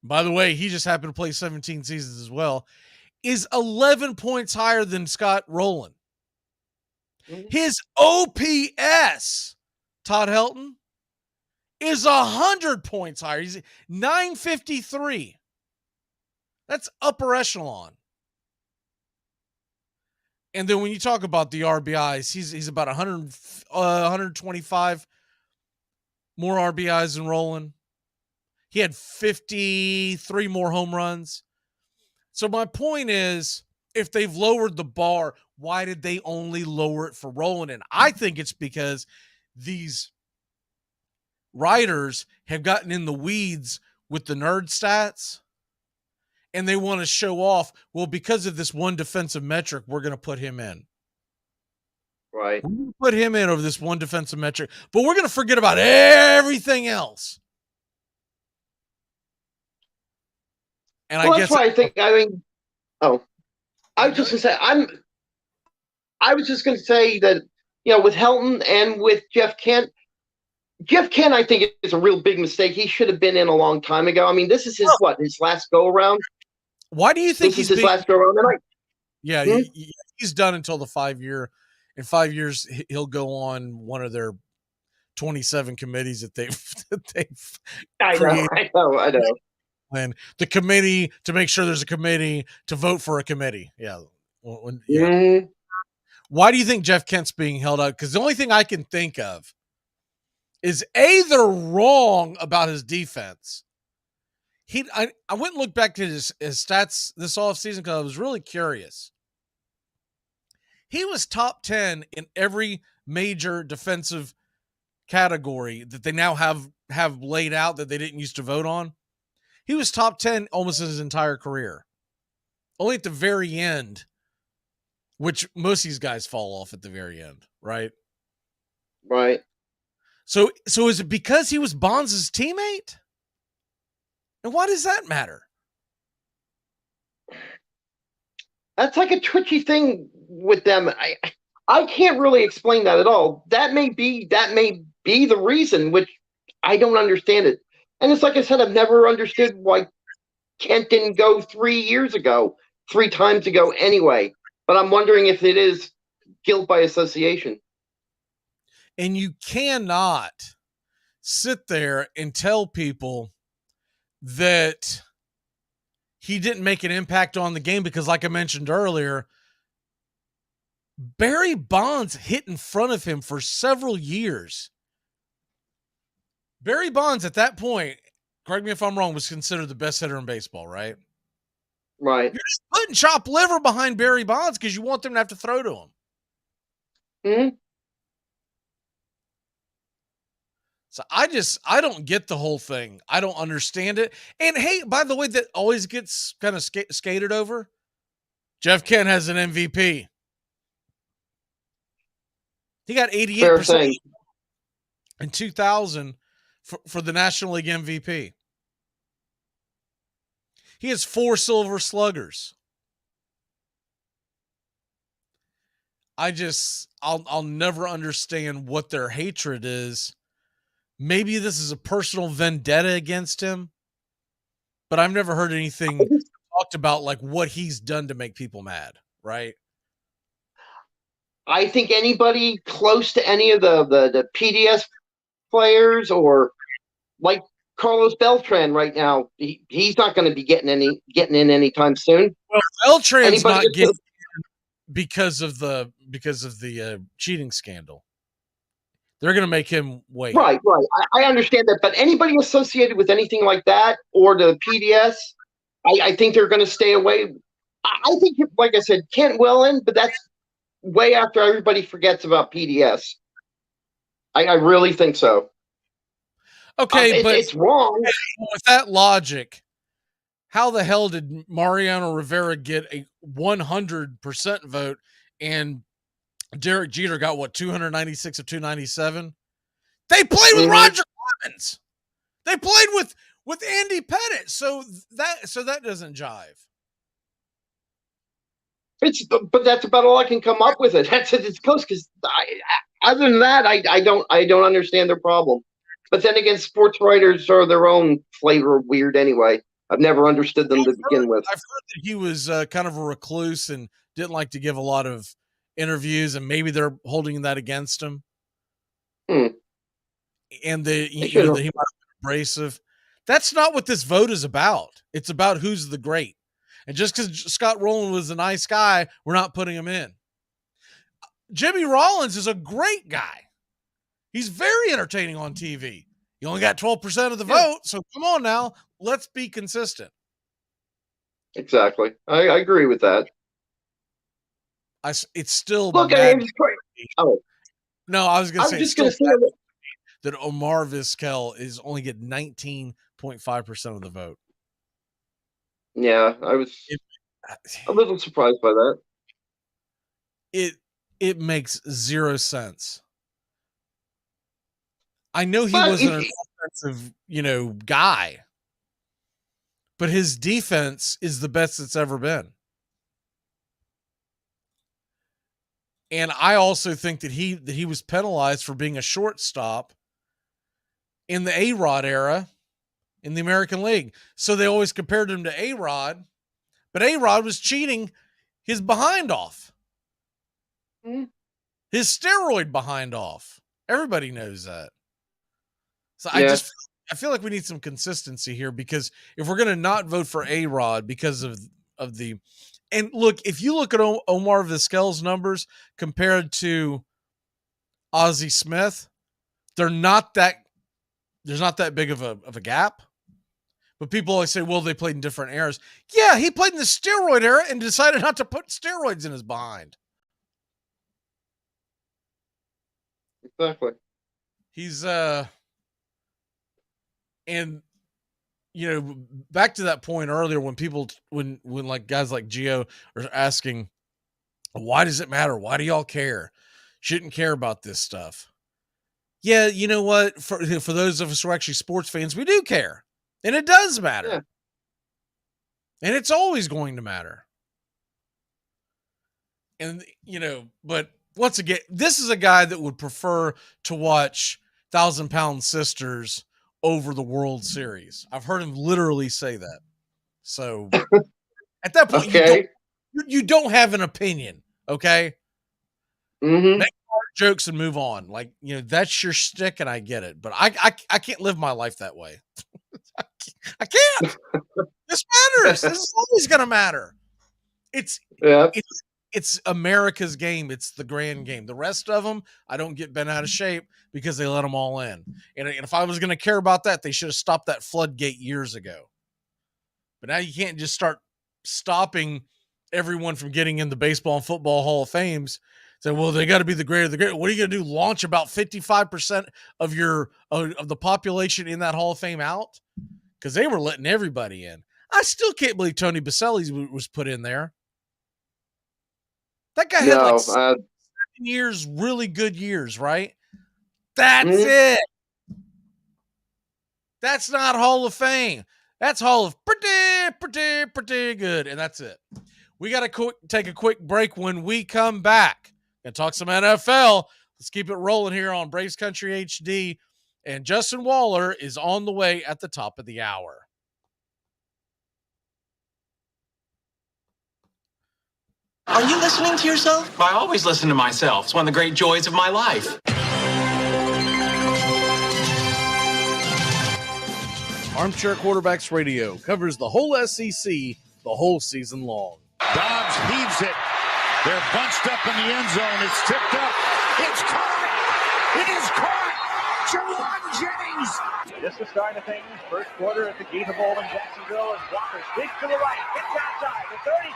by the way, he just happened to play 17 seasons as well, is 11 points higher than Scott Rowland. His OPS, Todd Helton, is 100 points higher. He's 953. That's upper echelon. And then when you talk about the RBIs, he's about 125 more RBIs than Rowland. He had 53 more home runs. So my point is, if they've lowered the bar, why did they only lower it for Rowland? And I think it's because these writers have gotten in the weeds with the nerd stats, and they want to show off, well, because of this one defensive metric, we're going to put him in. Right. We're going to put him in over this one defensive metric, but we're going to forget about everything else. And well, I guess that's why I was just going to say that, with Helton and with Jeff Kent, I think is a real big mistake. He should have been in a long time ago. I mean, this is his last go around. Why do you think this is his last go around? He's done until the 5 year. In 5 years, he'll go on one of their 27 committees that they've created. I know. And the committee to make sure there's a committee to vote for a committee. Yeah. Why do you think Jeff Kent's being held out? Because the only thing I can think of is they're wrong about his defense. I went and looked back to his stats this offseason because I was really curious. He was top 10 in every major defensive category that they now have laid out that they didn't used to vote on. He was top 10 almost his entire career. Only at the very end, which most of these guys fall off at the very end, right? Right. So is it because he was Bonds' teammate? And why does that matter? That's like a twitchy thing with them. I can't really explain that at all. That may be the reason, which I don't understand it. And it's like I said, I've never understood why Kent didn't go 3 years ago, 3 times ago anyway. But I'm wondering if it is guilt by association. And you cannot sit there and tell people that he didn't make an impact on the game because, like I mentioned earlier, Barry Bonds hit in front of him for several years. Barry Bonds at that point, correct me if I'm wrong, was considered the best hitter in baseball, right? Right. You're just putting chopped liver behind Barry Bonds because you want them to have to throw to him. Mm-hmm. So I don't get the whole thing. I don't understand it. And hey, by the way, that always gets kind of skated over. Jeff Kent has an MVP. He got 88% in 2000 for the National League MVP. He has 4 Silver Sluggers. I'll never understand what their hatred is. Maybe this is a personal vendetta against him, but I've never heard anything talked about like what he's done to make people mad, right? I think anybody close to any of the PDS players or like Carlos Beltran right now, he's not going to be getting in anytime soon. Well, Beltran's Anybody not getting because of the cheating scandal. They're going to make him wait. Right. I understand that, but anybody associated with anything like that or the PDS, I think they're going to stay away. I think, like I said, Kent will in, but that's way after everybody forgets about PDS. I really think so. Okay, but it's wrong. With that logic, how the hell did Mariano Rivera get a 100% vote and Derek Jeter got what, 296 of 297? They played with Roger Clemens. They played with Andy Pettitte. So that doesn't jive. But that's about all I can come up with. It's close because other than that, I don't understand their problem. But then again, sports writers are their own flavor of weird anyway. I've never understood them to begin with. I've heard that he was kind of a recluse and didn't like to give a lot of interviews, and maybe they're holding that against him. And that he might have been abrasive. That's not what this vote is about. It's about who's the great. And just because Scott Rowland was a nice guy, we're not putting him in. Jimmy Rollins is a great guy. He's very entertaining on TV. He only got 12% of the vote, so come on now. Let's be consistent. Exactly. I agree with that. It's still look. No, I was going to say that Omar Vizquel is only getting 19.5% of the vote. Yeah, I was a little surprised by that. It makes zero sense. I know he wasn't an offensive, guy, but his defense is the best it's ever been. And I also think that he was penalized for being a shortstop in the A-Rod era in the American League. So they always compared him to A-Rod, but A-Rod was cheating his behind off. His steroid behind off. Everybody knows that. So I feel like we need some consistency here, because if we're going to not vote for A-Rod because of the, and look, if you look at Omar Vizquel's numbers compared to Ozzie Smith, there's not that big of a gap. But people always say, well, they played in different eras. Yeah, he played in the steroid era and decided not to put steroids in his behind. Exactly. He's and back to that point earlier when people when like guys like Gio are asking, why does it matter? Why do y'all care? Shouldn't care about this stuff. Yeah, you know what? For those of us who are actually sports fans, we do care. And it does matter. Yeah. And it's always going to matter. And, but once again, this is a guy that would prefer to watch 1,000-Pound Sisters over the World Series. I've heard him literally say that. So at that point, you don't have an opinion, okay? Mm-hmm. Make jokes and move on. Like, that's your shtick, and I get it. But I can't live my life that way. I can't. This matters. This is always going to matter. It's America's game. It's the grand game. The rest of them, I don't get bent out of shape because they let them all in. And if I was going to care about that, they should have stopped that floodgate years ago. But now you can't just start stopping everyone from getting in the baseball and football Hall of Fames. Say, well, they got to be the great of the great. What are you going to do? Launch about 55% of of the population in that Hall of Fame out? Because they were letting everybody in. I still can't believe Tony Baselli was put in there. That guy had like 7 years, really good years, right? That's it. That's not Hall of Fame. That's Hall of pretty good. And that's it. We got to take a quick break. When we come back and talk some NFL, let's keep it rolling here on Braves Country HD. And Justin Waller is on the way at the top of the hour. Are you listening to yourself? I always listen to myself. It's one of the great joys of my life. Armchair Quarterbacks Radio covers the whole SEC the whole season long. Dobbs heaves it. They're bunched up in the end zone. It's tipped up. It's caught. It is caught. Jawan Jennings. Just the start of things. First quarter at the Gator Bowl in Jacksonville as Walker sneaks to the right. Gets outside. The 35.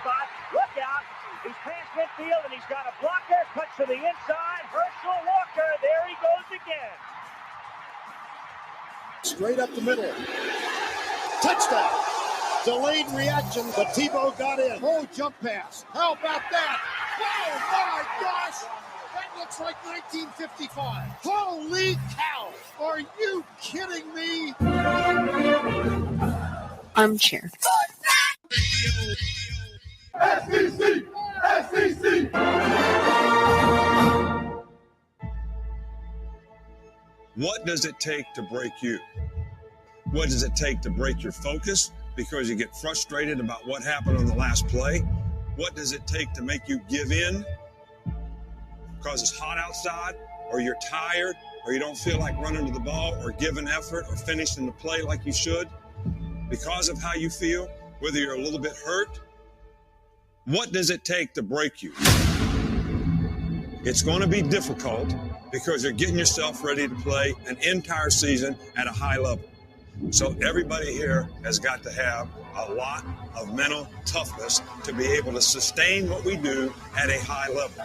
Look out. He's past midfield and he's got a blocker. Cuts to the inside. Herschel Walker. There he goes again. Straight up the middle. Touchdown. Delayed reaction, but Tebow got in. Oh, jump pass. How about that? Oh, my gosh. That looks like 1955. Holy cow. Are you kidding me? Armchair. SEC! SEC! What does it take to break you? What does it take to break your focus because you get frustrated about what happened on the last play? What does it take to make you give in because it's hot outside, or you're tired, or you don't feel like running to the ball or giving effort or finishing the play like you should because of how you feel, whether you're a little bit hurt? What does it take to break you? It's going to be difficult because you're getting yourself ready to play an entire season at a high level. So everybody here has got to have a lot of mental toughness to be able to sustain what we do at a high level.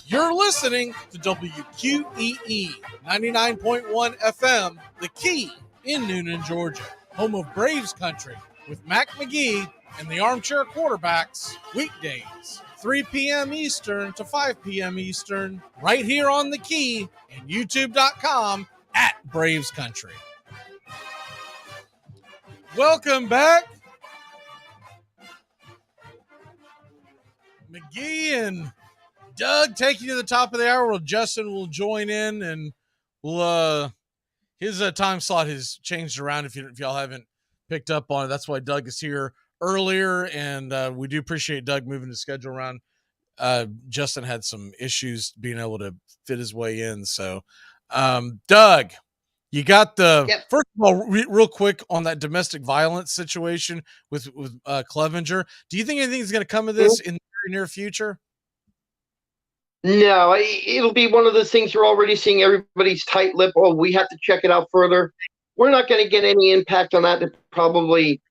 You're listening to WQEE 99.1 FM, The Key in Noonan, Georgia, home of Braves Country with Mac McGee and the Armchair Quarterbacks, weekdays, 3 p.m. Eastern to 5 p.m. Eastern, right here on The Key and YouTube.com at Braves Country. Welcome back. McGee and Doug take you to the top of the hour. Well, Justin will join in, and we'll his time slot has changed around if y'all haven't picked up on it. That's why Doug is here earlier, and we do appreciate Doug moving the schedule around. Justin had some issues being able to fit his way in. So, Doug, you got first of all, real quick on that domestic violence situation with Clevenger. Do you think anything's going to come of this in the very near future? No, it'll be one of those things you're already seeing everybody's tight lip. Oh, we have to check it out further. We're not going to get any impact on that. Probably,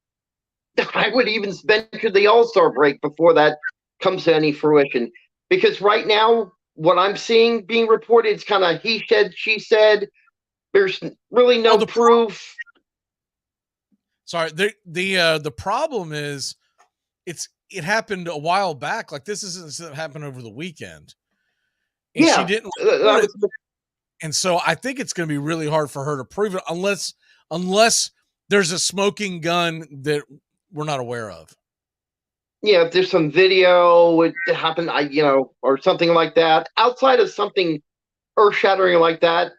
I would even venture the All-Star break before that comes to any fruition. Because right now, what I'm seeing being reported is kind of he said, she said. There's really no proof. Sorry, the problem is it happened a while back. Like this isn't happened over the weekend, and she didn't report it. And so I think it's going to be really hard for her to prove it unless there's a smoking gun that we're not aware of. Yeah, if there's some video it happened, or something like that. Outside of something earth-shattering like that,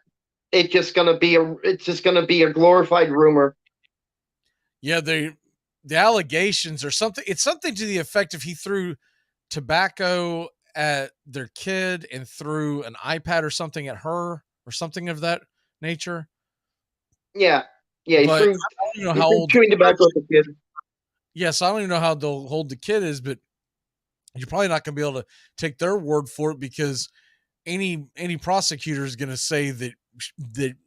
it's just going to be a glorified rumor. Yeah, the allegations or something. It's something to the effect of he threw tobacco at their kid and threw an iPad or something at her or something of that nature. Yeah, he but threw, I don't even know how old chewing tobacco at the kid. Yes, I don't even know how they'll hold the kid is, but you're probably not going to be able to take their word for it because any prosecutor is going to say that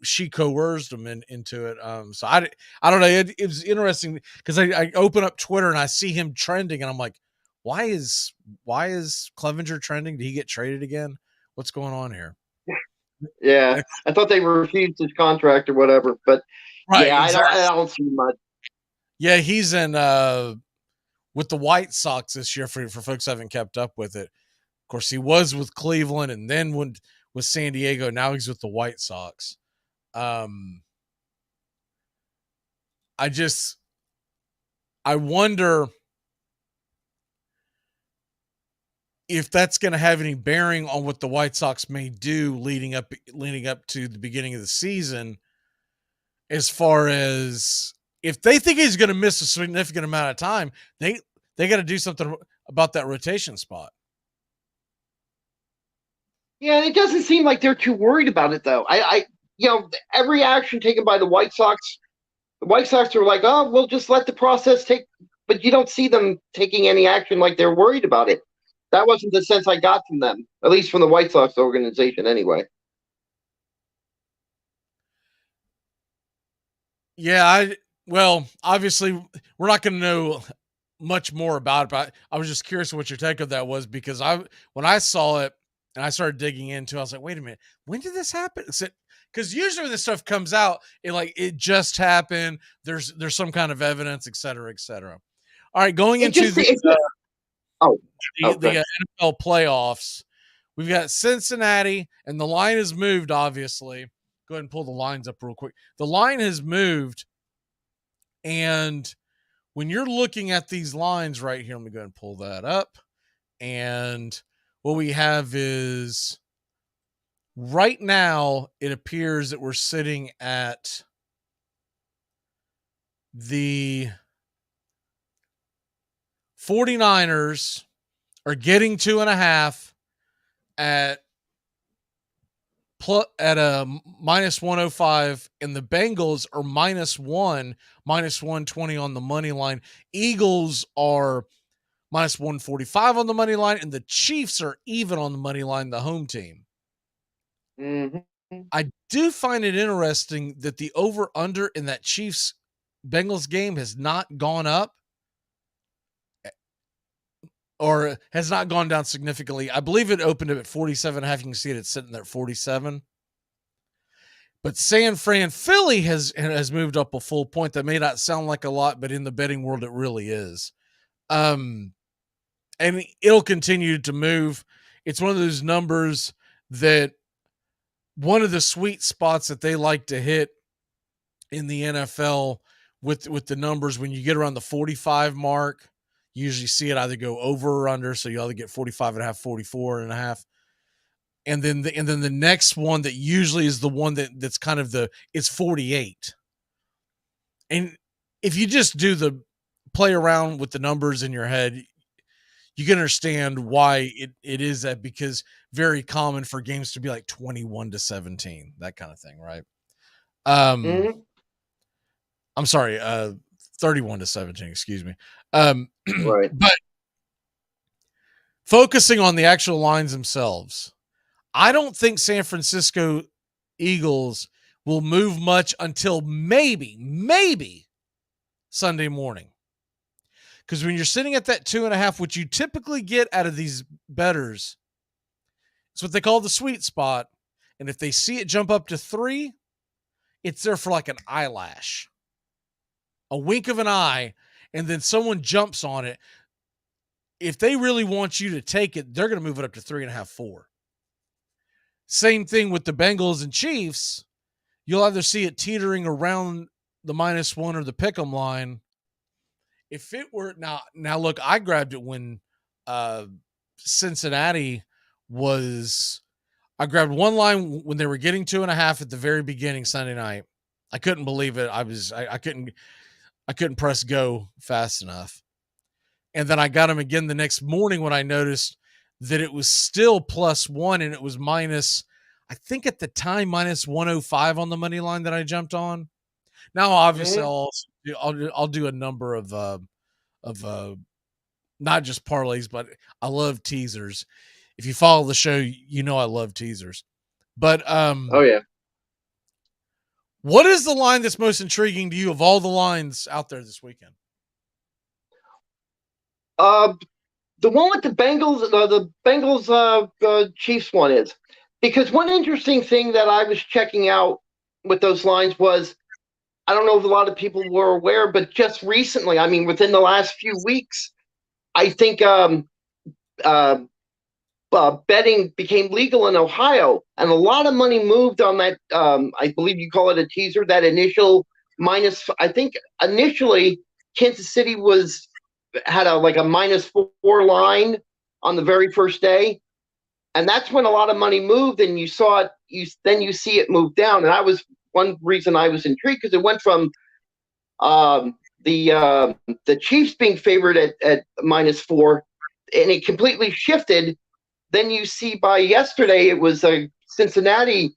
she coerced him into it. So I don't know. It was interesting because I open up Twitter and I see him trending and I'm like, why is Clevenger trending? Did he get traded again? What's going on here? Yeah, I thought they refused his contract or whatever, but right, yeah, exactly. I don't see much. Yeah, he's in with the White Sox this year for folks who haven't kept up with it. Of course, he was with Cleveland and then with San Diego. Now he's with the White Sox. I wonder if that's going to have any bearing on what the White Sox may do leading up to the beginning of the season, as far as if they think he's going to miss a significant amount of time, they got to do something about that rotation spot. Yeah, it doesn't seem like they're too worried about it, though. Every action taken by the White Sox are like, oh, we'll just let the process take. But you don't see them taking any action like they're worried about it. That wasn't the sense I got from them, at least from the White Sox organization, anyway. Yeah, well, obviously, we're not going to know much more about it, but I was just curious what your take of that was because when I saw it and I started digging into it, I was like, wait a minute, when did this happen? Because usually when this stuff comes out, it just happened. There's some kind of evidence, et cetera, et cetera. All right, going into the NFL playoffs, we've got Cincinnati, and the line has moved, obviously. Go ahead and pull the lines up real quick. The line has moved, and when you're looking at these lines right here, let me go ahead and pull that up. And what we have is right now, it appears that we're sitting at the 49ers are getting 2.5 at a minus 105, and the Bengals are minus 120 on the money line. Eagles are minus 145 on the money line, and the Chiefs are even on the money line, the home team. Mm-hmm. I do find it interesting that the over-under in that Chiefs-Bengals game has not gone up or has not gone down significantly. I believe it opened up at 47.5. You can see it's sitting there at 47. But San Fran Philly has moved up a full point. That may not sound like a lot, but in the betting world, it really is. And it'll continue to move. It's one of those numbers that one of the sweet spots that they like to hit in the NFL with the numbers when you get around the 45 mark, you usually see it either go over or under. So you either get 45.5, 44.5. And then the next one that usually is the one that's kind of it's 48. And if you just do the play around with the numbers in your head, you can understand why it is that, because very common for games to be like 21-17, that kind of thing, right? I'm sorry, 31-17, excuse me. Right. But focusing on the actual lines themselves, I don't think San Francisco Eagles will move much until maybe Sunday morning. Because when you're sitting at that 2.5, which you typically get out of these bettors It's what they call the sweet spot. And if they see it jump up to 3, it's there for like an eyelash, a wink of an eye, and then someone jumps on it. If they really want you to take it, they're going to move it up to 3.5, 4. Same thing with the Bengals and Chiefs. You'll either see it teetering around the -1 or the pick'em line. If it were now look, I grabbed it when Cincinnati I grabbed one line when they were getting 2.5 at the very beginning Sunday night. I couldn't believe it. I couldn't press go fast enough. And then I got them again the next morning when I noticed that it was still +1 and it was I think at the time -105 on the money line that I jumped on. Now, obviously, I'll do a number of not just parlays, but I love teasers. If you follow the show, you know I love teasers. But oh yeah, what is the line that's most intriguing to you of all the lines out there this weekend? The one with the Bengals Chiefs one is, because one interesting thing that I was checking out with those lines was, I don't know if a lot of people were aware, but just recently, I mean, within the last few weeks, I think betting became legal in Ohio, and a lot of money moved on that. I believe you call it a teaser. That initial minus, I think initially Kansas City had a -4 line on the very first day, and that's when a lot of money moved, and you saw it. You see it move down, and that was one reason I was intrigued, because it went from the Chiefs being favored at -4, and it completely shifted. Then you see by yesterday it was Cincinnati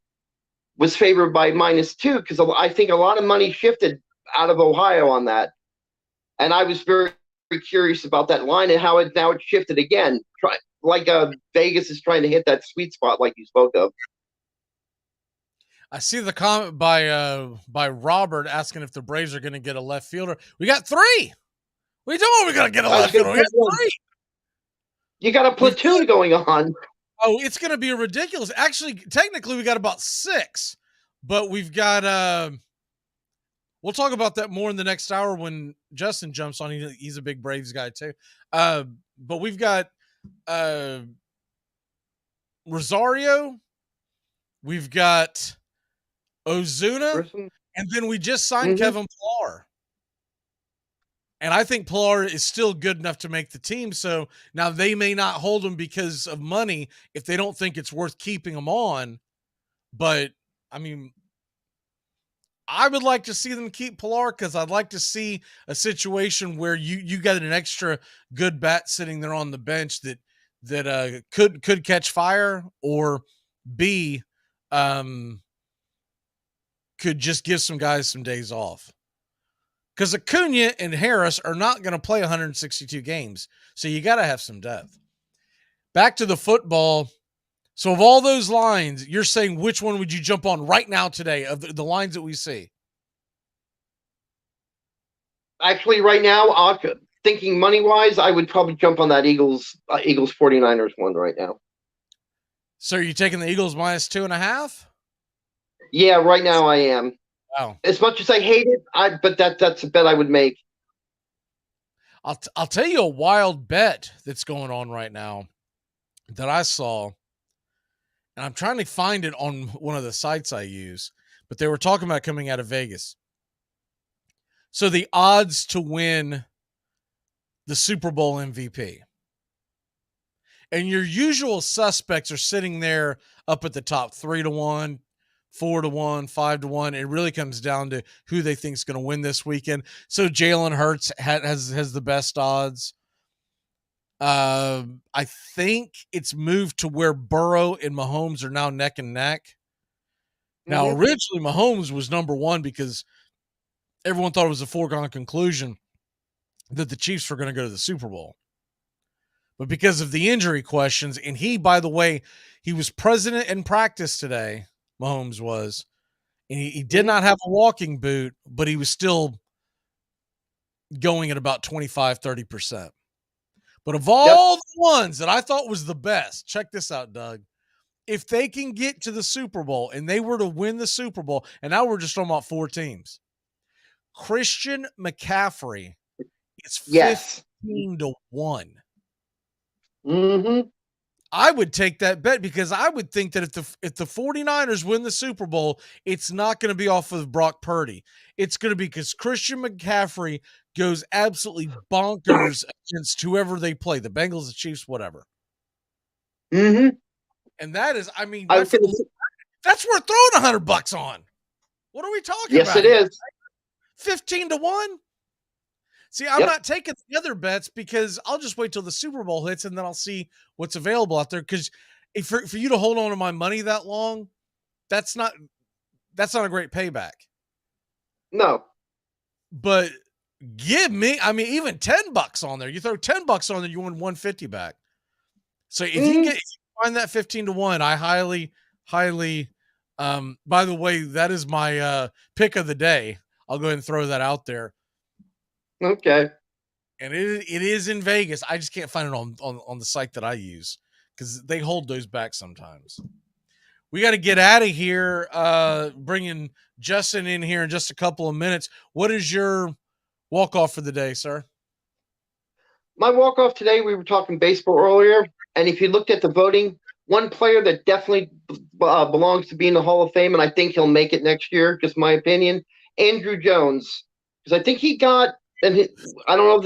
was favored by -2, because I think a lot of money shifted out of Ohio on that, and I was very, very curious about that line and how it shifted again. Vegas is trying to hit that sweet spot like you spoke of. I see the comment by Robert asking if the Braves are going to get a left fielder. We got 3. What are you talking about? We're going to get a left fielder. We got 3. You got a platoon going on. Oh, it's going to be ridiculous. Actually, technically, we got about 6, but we've got. We'll talk about that more in the next hour when Justin jumps on. He's a big Braves guy too. But we've got Rosario. We've got Ozuna, and then we just signed Kevin Pillar. And I think Pillar is still good enough to make the team. So now they may not hold him because of money if they don't think it's worth keeping him on. But, I mean, I would like to see them keep Pillar, because I'd like to see a situation where you got an extra good bat sitting there on the bench that could catch fire, or B, could just give some guys some days off. Because Acuna and Harris are not going to play 162 games. So you got to have some depth. Back to the football. So of all those lines, you're saying which one would you jump on right now today of the lines that we see? Actually, right now, thinking money-wise, I would probably jump on that Eagles 49ers one right now. So are you taking the Eagles -2.5? Yeah, right now I am. Wow. As much as I hate it, but that's a bet I would make. I'll tell you a wild bet that's going on right now that I saw, and I'm trying to find it on one of the sites I use, but they were talking about coming out of Vegas. So the odds to win the Super Bowl MVP. And your usual suspects are sitting there up at the top, 3-1, 4-1, 5-1. It really comes down to who they think is going to win this weekend. So Jalen Hurts has the best odds. I think it's moved to where Burrow and Mahomes are now neck and neck. Now, originally Mahomes was number 1 because everyone thought it was a foregone conclusion that the Chiefs were going to go to the Super Bowl. But because of the injury questions, and he, by the way, he was present in practice today, Mahomes was, and he did not have a walking boot, but he was still going at about 25-30%. But of all the ones that I thought was the best, check this out, Doug. if they can get to the Super Bowl and they were to win the Super Bowl, and now we're just talking about 4 teams, Christian McCaffrey is 15-1. Mm-hmm. I would take that bet because I would think that if the 49ers win the Super Bowl, it's not going to be off of Brock Purdy. It's going to be because Christian McCaffrey goes absolutely bonkers against whoever they play, the Bengals, the Chiefs, whatever. Mm-hmm. And that is, I mean, that's worth throwing $100 on. What are we talking about? Yes, it is. 15-1. See, I'm not taking the other bets because I'll just wait till the Super Bowl hits and then I'll see what's available out there. Because for you to hold on to my money that long, that's not a great payback. No. But give me, I mean, even $10 on there. You throw $10 on there, you win $150 back. So if you find that 15-1, I highly, by the way, that is my pick of the day. I'll go ahead and throw that out there. Okay. And it is in Vegas. I just can't find it on the site that I use because they hold those back sometimes. We got to get out of here. Bringing Justin in here in just a couple of minutes. What is your walk-off for the day, sir? My walk-off today, we were talking baseball earlier, and if you looked at the voting, one player that definitely belongs to be in the Hall of Fame, and I think he'll make it next year, just my opinion, Andrew Jones. Because I think he got, I don't know if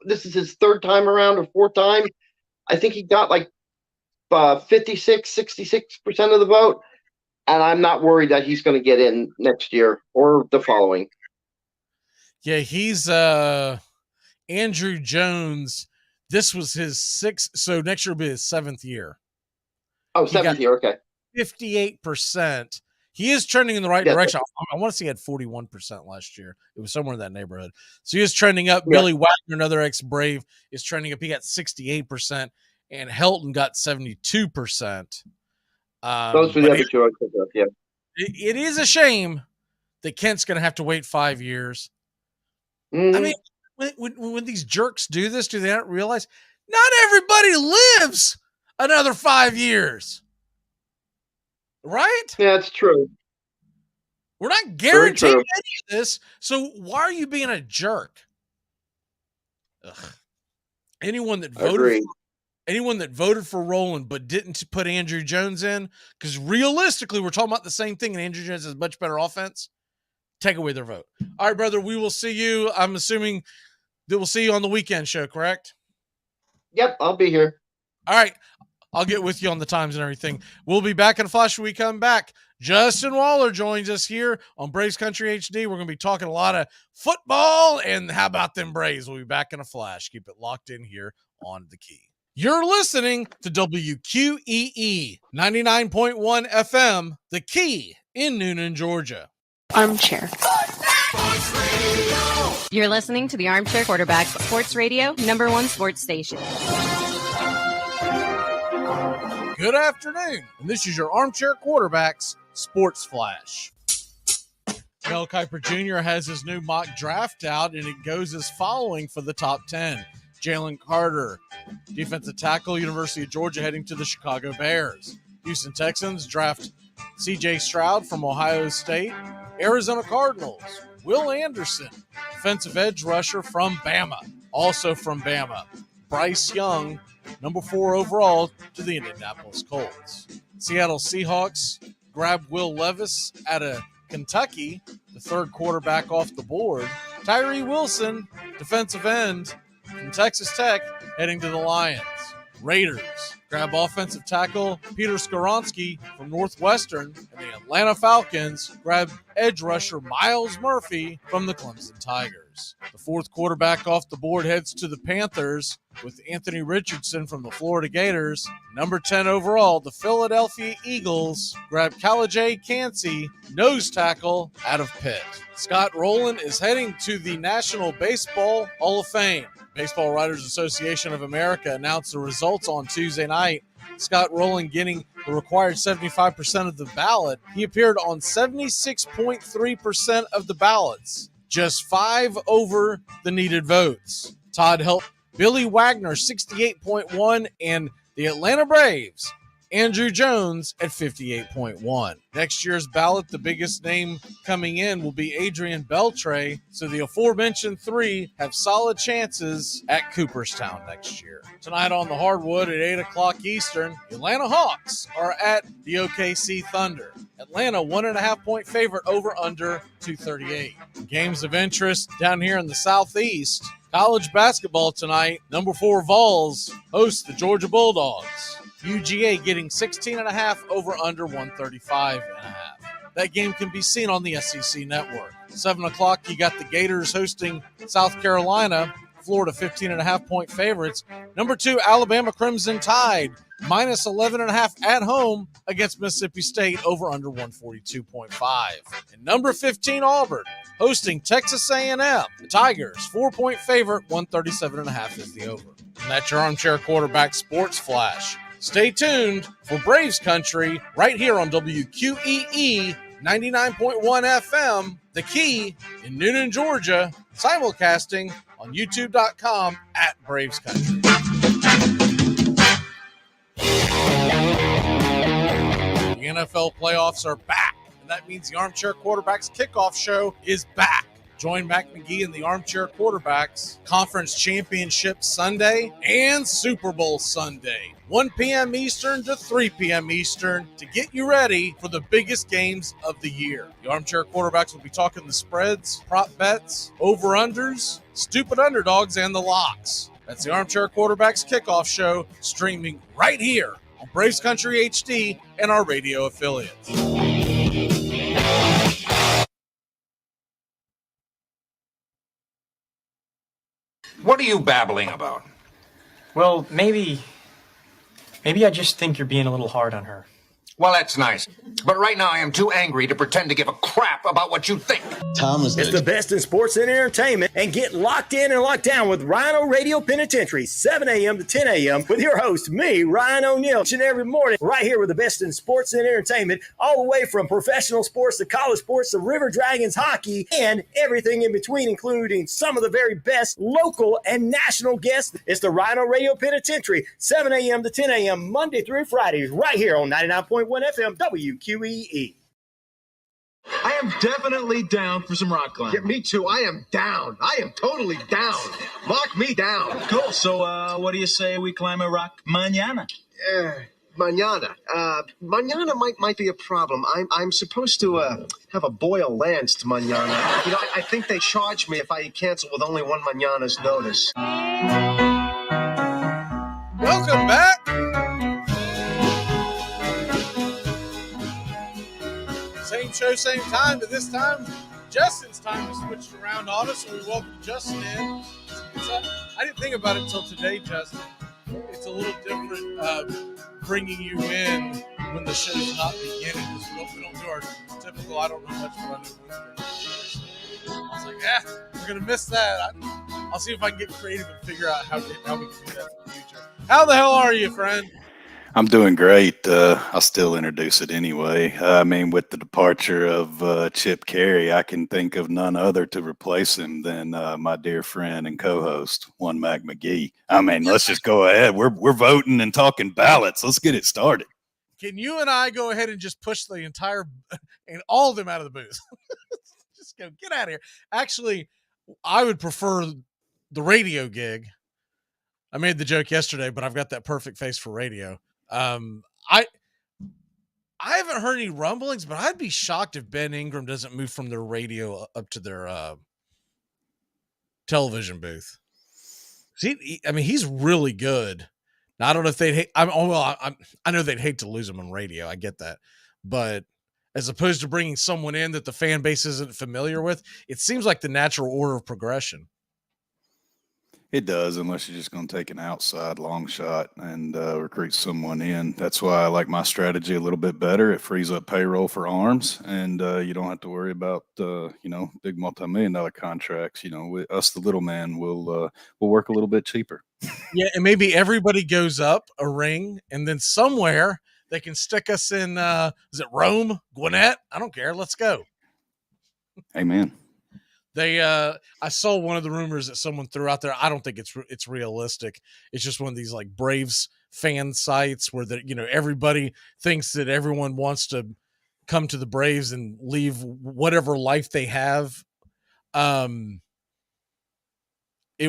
this is his third time around or fourth time. I think he got like 66% of the vote, and I'm not worried that he's going to get in next year or the following. Yeah, he's Andrew Jones. This was his 6th, so next year will be his 7th year. Oh, 7th year, okay. 58%. He is trending in the right direction. I want to say he had 41% last year. It was somewhere in that neighborhood. So he is trending up. Yeah. Billy Wagner, another ex-Brave, is trending up. He got 68%, and Helton got 72%. Those were the other two I picked up, yeah. It is a shame that Kent's going to have to wait 5 years. Mm-hmm. I mean, when these jerks do this, do they not realize not everybody lives another 5 years? Right? Yeah, it's true. We're not guaranteeing any of this, so why are you being a jerk? Ugh. Anyone that voted for Roland but didn't put Andrew Jones in, because realistically, we're talking about the same thing, and Andrew Jones has much better offense. Take away their vote. All right, brother, we will see you. I'm assuming that we'll see you on the weekend show, correct? Yep, I'll be here. All right. I'll get with you on the times and everything. We'll be back in a flash when we come back. Justin Waller joins us here on Braves Country HD. We're going to be talking a lot of football, and how about them Braves? We'll be back in a flash. Keep it locked in here on The Key. You're listening to WQEE 99.1 FM, The Key in Noonan, Georgia. Armchair. You're listening to the Armchair Quarterback Sports Radio, #1 sports station. Good afternoon, and this is your Armchair Quarterbacks Sports Flash. Mel Kiper Jr. has his new mock draft out, and it goes as following for the top 10. Jalen Carter, defensive tackle, University of Georgia, heading to the Chicago Bears. Houston Texans draft C.J. Stroud from Ohio State. Arizona Cardinals, Will Anderson, defensive edge rusher from Bama. Also from Bama, Bryce Young, number 4 overall, to the Indianapolis Colts. Seattle Seahawks grab Will Levis out of Kentucky, the 3rd quarterback off the board. Tyree Wilson, defensive end from Texas Tech, heading to the Lions. Raiders grab offensive tackle Peter Skoronski from Northwestern, and the Atlanta Falcons grab edge rusher Miles Murphy from the Clemson Tigers. The 4th quarterback off the board heads to the Panthers with Anthony Richardson from the Florida Gators. Number 10 overall, the Philadelphia Eagles grab Kalajay Cansey, nose tackle, out of Pitt. Scott Rowland is heading to the National Baseball Hall of Fame. Baseball Writers Association of America announced the results on Tuesday night. Scott Rowland getting the required 75% of the ballot. He appeared on 76.3% of the ballots, just 5 over the needed votes. Todd helped Billy Wagner 68.1, and the Atlanta Braves Andrew Jones at 58.1. Next year's ballot, the biggest name coming in will be Adrian Beltre, so the aforementioned three have solid chances at Cooperstown next year. Tonight on the hardwood at 8 o'clock Eastern, the Atlanta Hawks are at the OKC Thunder. Atlanta 1.5 point favorite over under 238. Games of interest down here in the Southeast. College basketball tonight. Number 4 Vols hosts the Georgia Bulldogs. UGA getting 16.5 over under 135.5. That game can be seen on the SEC Network. 7 o'clock, you got the Gators hosting South Carolina. Florida 15.5 point favorites. Number 2 Alabama Crimson Tide minus 11.5 at home against Mississippi State over under 142.5. And number 15 Auburn hosting Texas A&M. The Tigers 4-point favorite, 137.5 is the over. And that's your Armchair Quarterback Sports Flash. Stay tuned for Braves Country right here on WQEE 99.1 FM, The Key in Noonan, Georgia, simulcasting on youtube.com at Braves Country. The NFL playoffs are back, and that means the Armchair Quarterbacks Kickoff Show is back. Join Mac McGee and the Armchair Quarterbacks Conference Championship Sunday and Super Bowl Sunday, 1 p.m. Eastern to 3 p.m. Eastern, to get you ready for the biggest games of the year. The Armchair Quarterbacks will be talking the spreads, prop bets, over-unders, stupid underdogs, and the locks. That's the Armchair Quarterbacks Kickoff Show, streaming right here on Braves Country HD and our radio affiliates. What are you babbling about? Well, maybe I just think you're being a little hard on her. Well, that's nice. But right now I am too angry to pretend to give a crap about what you think. It's the best in sports and entertainment, and get locked in and locked down with Rhino Radio Penitentiary, 7 a.m. to 10 a.m. with your host, me, Ryan O'Neill, each and every morning, right here with the best in sports and entertainment, all the way from professional sports to college sports to River Dragons hockey and everything in between, including some of the very best local and national guests. It's the Rhino Radio Penitentiary, 7 a.m. to 10 a.m. Monday through Fridays, right here on 99.1 FM WQEE. I am definitely down for some rock climbing. Yeah, me too. I am down. I am totally down. Lock me down. Cool. So, what do you say we climb a rock mañana? Mañana. Mañana might be a problem. I'm supposed to have a boil lanced mañana. You know, I think they charge me if I cancel with only one mañana's notice. Welcome back. Same show, same time, but this time Justin's time is switched around on us, so we welcome Justin in. I didn't think about it until today, Justin. It's a little different bringing you in when the show's not beginning, because we don't do our typical I don't know much, but I know Wednesday. I was like, we're going to miss that. I'll see if I can get creative and figure out how we can do that in the future. How the hell are you, friend? I'm doing great. I'll still introduce it anyway. I mean, with the departure of Chip Carey, I can think of none other to replace him than my dear friend and co-host, one Mac McGee. I mean, let's just go ahead. We're voting and talking ballots. Let's get it started. Can you and I go ahead and just push the entire and all of them out of the booth? Just go get out of here. Actually, I would prefer the radio gig. I made the joke yesterday, but I've got that perfect face for radio. I haven't heard any rumblings, but I'd be shocked if Ben Ingram doesn't move from their radio up to their television booth. He's really good. Now, I don't know if they'd hate. I know they'd hate to lose him on radio. I get that, but as opposed to bringing someone in that the fan base isn't familiar with, it seems like the natural order of progression. It does, unless you're just going to take an outside long shot and recruit someone in. That's why I like my strategy a little bit better. It frees up payroll for arms, and you don't have to worry about big multi-million-dollar contracts. Us, the little man, will work a little bit cheaper. Yeah, and maybe everybody goes up a ring, and then somewhere they can stick us in. Is it Rome, Gwinnett? I don't care. Let's go. Amen. I saw one of the rumors that someone threw out there. I don't think it's realistic. It's just one of these like Braves fan sites where everybody thinks that everyone wants to come to the Braves and leave whatever life they have. It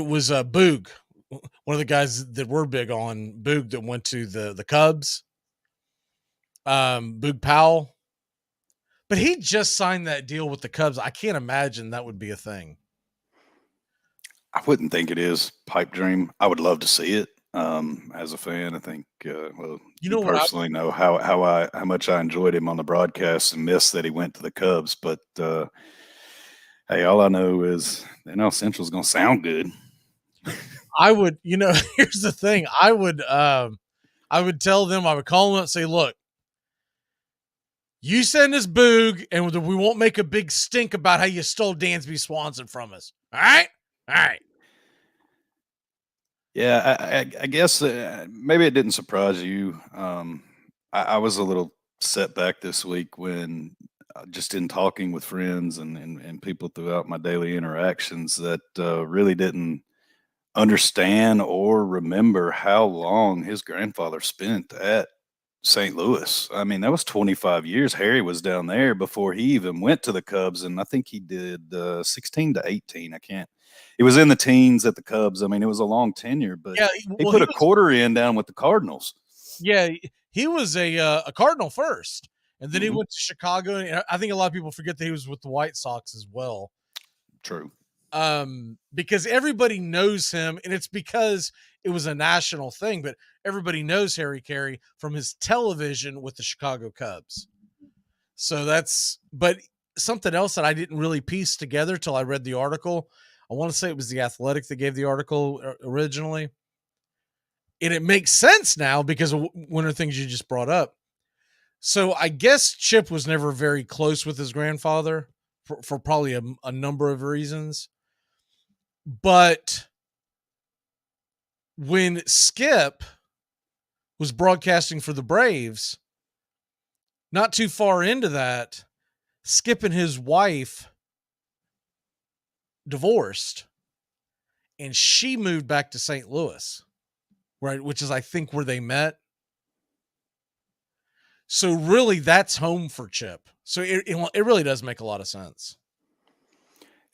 was Boog, one of the guys that we're big on, Boog, that went to the Cubs. Boog Powell. But he just signed that deal with the Cubs. I can't imagine that would be a thing. I wouldn't think it is pipe dream. I would love to see it. As a fan, I think, well, you personally know how much I enjoyed him on the broadcast and miss that he went to the Cubs. But hey, all I know is NL Central's going to sound good. I would, here's the thing. I would tell them, I would call them up and say, look, you send us Boog, and we won't make a big stink about how you stole Dansby Swanson from us. All right? All right. Yeah, I guess maybe it didn't surprise you. I was a little set back this week when just in talking with friends and people throughout my daily interactions that really didn't understand or remember how long his grandfather spent at St. Louis. I mean, that was 25 years. Harry was down there before he even went to the Cubs, and I think he did 16 to 18. It was in the teens at the Cubs. I mean, it was a long tenure, but yeah, he put a quarter in down with the Cardinals. Yeah, he was a Cardinal first, and then he went to Chicago. And I think a lot of people forget that he was with the White Sox as well. True. Because everybody knows him, and it's because it was a national thing, but everybody knows Harry Carey from his television with the Chicago Cubs. So but something else that I didn't really piece together till I read the article. I want to say it was The Athletic that gave the article originally. And it makes sense now because of one of the things you just brought up. So I guess Chip was never very close with his grandfather for probably a number of reasons. But when Skip was broadcasting for the Braves, not too far into that, Skip and his wife divorced, and she moved back to St. Louis, right? Which is, I think, where they met. So really, that's home for Chip. So it really does make a lot of sense.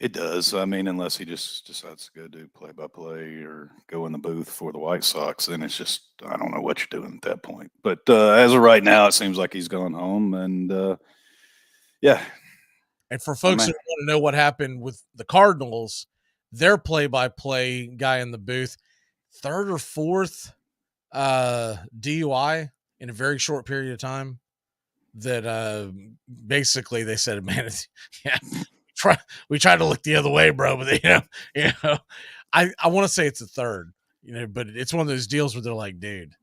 It does. I mean, unless he just decides to go do play-by-play or go in the booth for the White Sox, then it's just, I don't know what you're doing at that point. But as of right now, it seems like he's gone home. And, yeah. And for folks that want to know what happened with the Cardinals, their play-by-play guy in the booth, third or fourth DUI in a very short period of time that basically they said, man, we tried to look the other way, bro, but I want to say it's a third, but it's one of those deals where they're like, dude,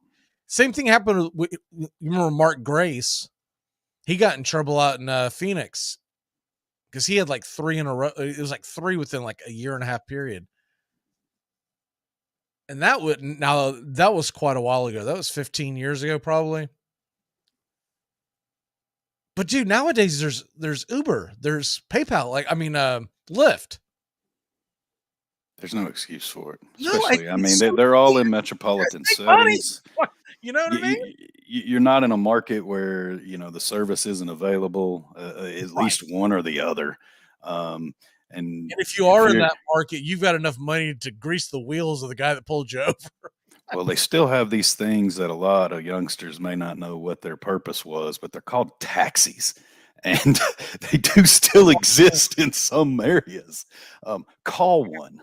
same thing happened with, you remember Mark Grace? He got in trouble out in Phoenix because he had like 3 in a row. It was like 3 within like a year and a half period. And that was quite a while ago. That was 15 years ago, probably. But dude, nowadays there's Uber, there's PayPal, Lyft. There's no excuse for it. Especially, they're all in metropolitan settings. You know what I mean? You're not in a market where the service isn't available. At least one or the other. And if you are in that market, you've got enough money to grease the wheels of the guy that pulled you over. Well, they still have these things that a lot of youngsters may not know what their purpose was, but they're called taxis. And they do still exist in some areas. Call one.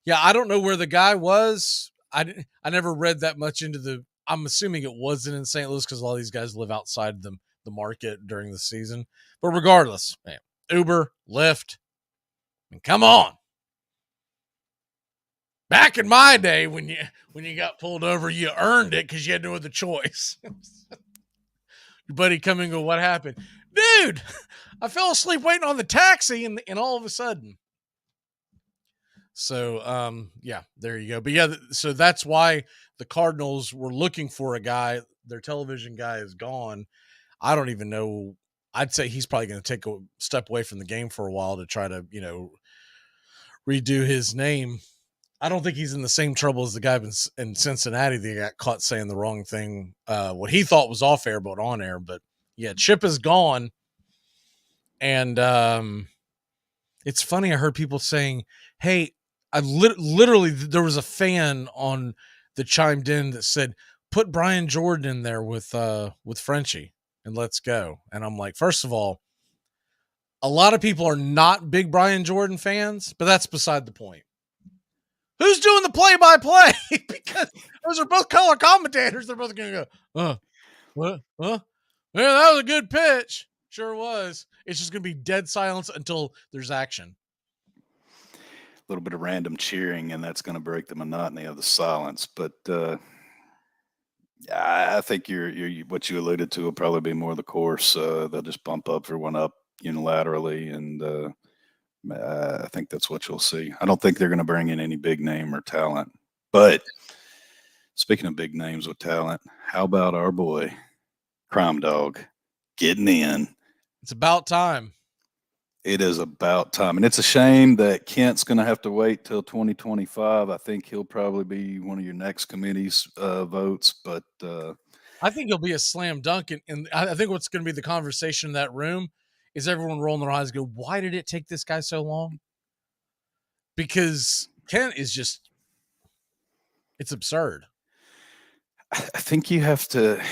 Yeah, I don't know where the guy was. I never read that much into I'm assuming it wasn't in St. Louis because a lot of these guys live outside the market during the season. But regardless, man, Uber, Lyft, and come on. Back in my day, when you got pulled over, you earned it because you had no other choice. Your buddy come and go, what happened? Dude, I fell asleep waiting on the taxi, and all of a sudden. So, yeah, there you go. But yeah, so that's why the Cardinals were looking for a guy. Their television guy is gone. I don't even know. I'd say he's probably going to take a step away from the game for a while to try to, redo his name. I don't think he's in the same trouble as the guy in Cincinnati that got caught saying the wrong thing, what he thought was off air, but on air. But yeah, Chip is gone. And it's funny. I heard people saying, hey, literally, there was a fan on that chimed in that said, put Brian Jordan in there with Frenchie and let's go. And I'm like, first of all, a lot of people are not big Brian Jordan fans, but that's beside the point. Who's doing the play-by-play? Because those are both color commentators. They're both going to go, what? Huh? Man, that was a good pitch. Sure was. It's just going to be dead silence until there's action. A little bit of random cheering, and that's going to break the monotony of the silence. But I think you're what you alluded to will probably be more the course. They'll just bump everyone up unilaterally, and I think that's what you'll see. I don't think they're going to bring in any big name or talent. But speaking of big names with talent, how about our boy Crime Dog getting in? It's about time. It is about time. And it's a shame that Kent's going to have to wait till 2025. I think he'll probably be one of your next committee's votes. But I think he'll be a slam dunk. And I think what's going to be the conversation in that room is everyone rolling their eyes and go, why did it take this guy so long? Because Kent is just, it's absurd. I think you have to,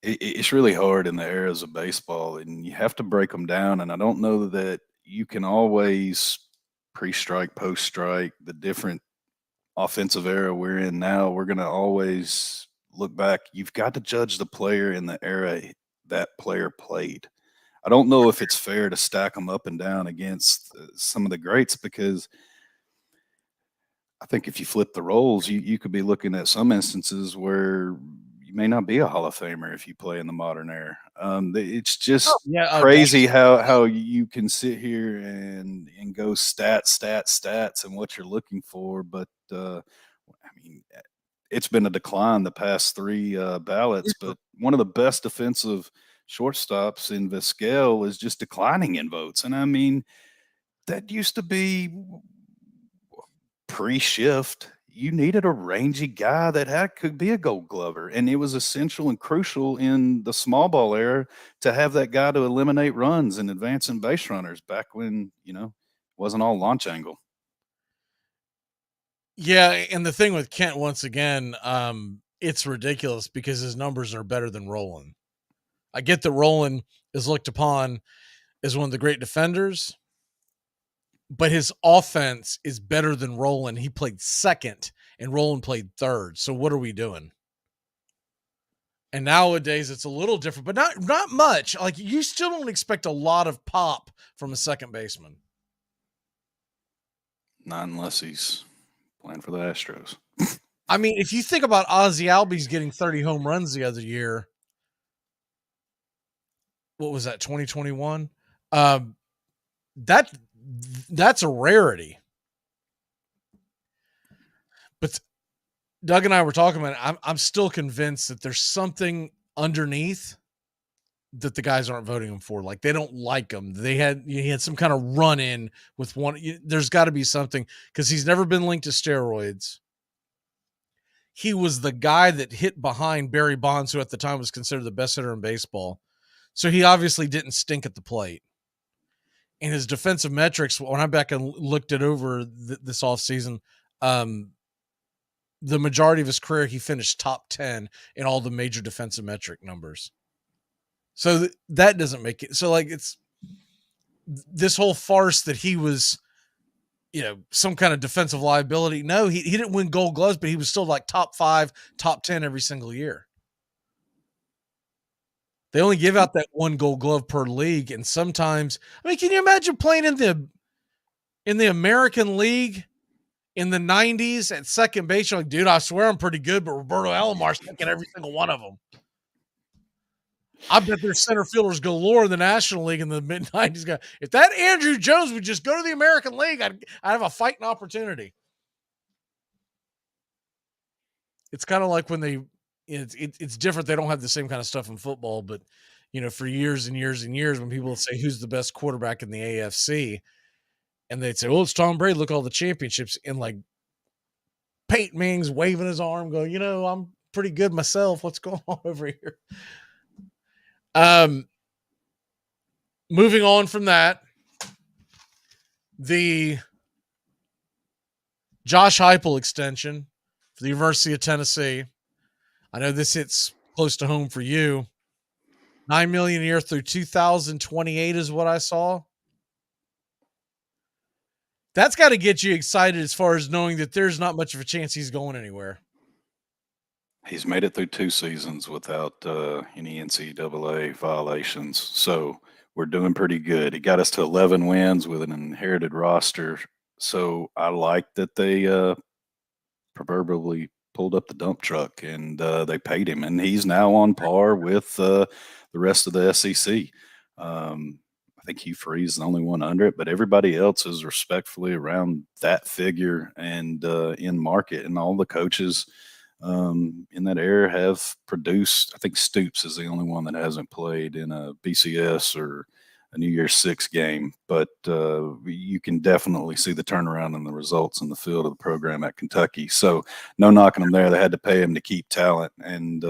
it's really hard in the eras of baseball, and you have to break them down. And I don't know that you can always pre-strike, post-strike, the different offensive era we're in now. We're going to always look back. You've got to judge the player in the era that player played. I don't know if it's fair to stack them up and down against some of the greats, because I think if you flip the roles, you could be looking at some instances where you may not be a Hall of Famer if you play in the modern era. It's just crazy how you can sit here and go stats and what you're looking for. But I mean, it's been a decline the past three ballots. But one of the best defensive shortstops in Vizquel is just declining in votes. And I mean, that used to be pre-shift. You needed a rangy guy that could be a Gold Glover, and it was essential and crucial in the small ball era to have that guy to eliminate runs and advancing base runners back when, it wasn't all launch angle. Yeah, and the thing with Kent, once again, it's ridiculous because his numbers are better than Roland. I get that Roland is looked upon as one of the great defenders, but his offense is better than Roland. He played second and Roland played third. So what are we doing? And nowadays it's a little different, but not much. Like, you still don't expect a lot of pop from a second baseman. Not unless he's playing for the Astros. I mean, if you think about Ozzie Albies getting 30 home runs the other year, what was that, 2021? That's a rarity. But Doug and I were talking about it. I'm still convinced that there's something underneath that the guys aren't voting him for. Like, they don't like him. He had some kind of run in with one. There's got to be something, because he's never been linked to steroids. He was the guy that hit behind Barry Bonds, who at the time was considered the best hitter in baseball. So he obviously didn't stink at the plate. And his defensive metrics, when I back and looked it over this offseason, the majority of his career, he finished top 10 in all the major defensive metric numbers. So that doesn't make it. So, like, it's this whole farce that he was, some kind of defensive liability. No, he didn't win Gold Gloves, but he was still like top 5, top 10 every single year. They only give out that one Gold Glove per league, and sometimes, I mean, can you imagine playing in the American League in the 90s at second base? You're like, dude, I swear I'm pretty good, but Roberto Alomar's taking every single one of them. I bet there's center fielders galore in the National League in the mid-90s. If that Andrew Jones would just go to the American League, I'd have a fighting opportunity. It's kind of like when it's different. They don't have the same kind of stuff in football, but for years and years and years, when people would say who's the best quarterback in the AFC, and they'd say, "Well, it's Tom Brady. Look at all the championships." And like Peyton Manning's waving his arm, going, I'm pretty good myself. What's going on over here? Moving on from that, the Josh Heupel extension for the University of Tennessee. I know this hits close to home for you. $9 million a year through 2028 is what I saw. That's got to get you excited as far as knowing that there's not much of a chance he's going anywhere. He's made it through 2 seasons without any NCAA violations, so we're doing pretty good. He got us to 11 wins with an inherited roster, so I like that they proverbially pulled up the dump truck and they paid him, and he's now on par with the rest of the SEC. I think Hugh Freeze is the only one under it, but everybody else is respectfully around that figure and in market, and all the coaches in that era have produced. I think Stoops is the only one that hasn't played in a BCS or a New Year's Six game, but you can definitely see the turnaround in the results in the field of the program at Kentucky. So no knocking them there. They had to pay him to keep talent, and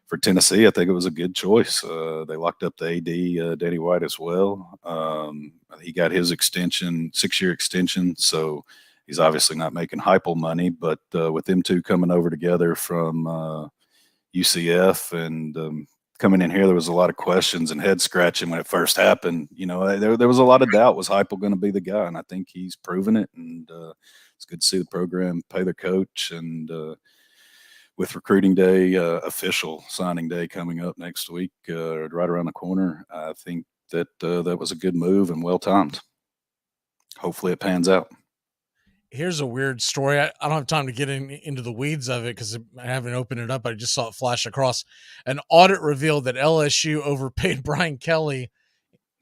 for Tennessee, I think it was a good choice. They locked up the AD, Danny White, as well. He got his extension, 6-year extension, so he's obviously not making Heupel money, but with them two coming over together from UCF and coming in here, there was a lot of questions and head scratching when it first happened. There was a lot of doubt. Was Heupel going to be the guy? And I think he's proven it, and it's good to see the program pay their coach. And with recruiting day, official signing day coming up next week, right around the corner, I think that that was a good move and well timed. Hopefully it pans out. Here's a weird story. I don't have time to get into the weeds of it because I haven't opened it up. I just saw it flash across. An audit revealed that LSU overpaid Brian Kelly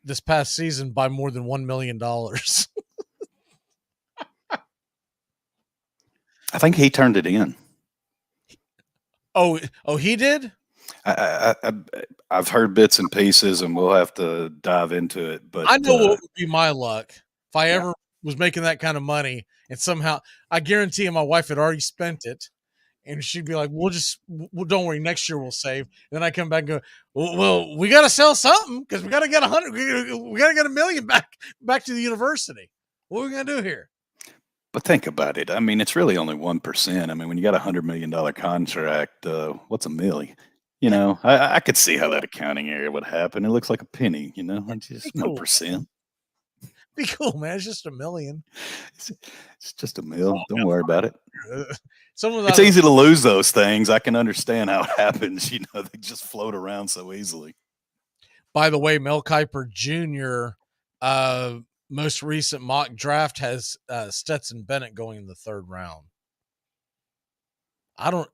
this past season by more than $1 million. I think he turned it in. Oh, he did? I've heard bits and pieces, and we'll have to dive into it. But I know what would be my luck if I ever was making that kind of money, and somehow I guarantee you my wife had already spent it, and she'd be like, "Well, don't worry, next year we'll save." And then I come back and go, "Well, we got to sell something because we got to get 100. We got to get $1 million back to the university. What are we gonna do here?" But think about it. I mean, it's really only 1%. I mean, when you got $100 million contract, what's $1 million? I could see how that accounting area would happen. It looks like a penny. It's just 1%. Be cool, man. It's just $1 million. It's just $1 million. Don't worry about it. It's easy to lose those things. I can understand how it happens. They just float around so easily. By the way, Mel Kiper Jr. Most recent mock draft has Stetson Bennett going in the 3rd round.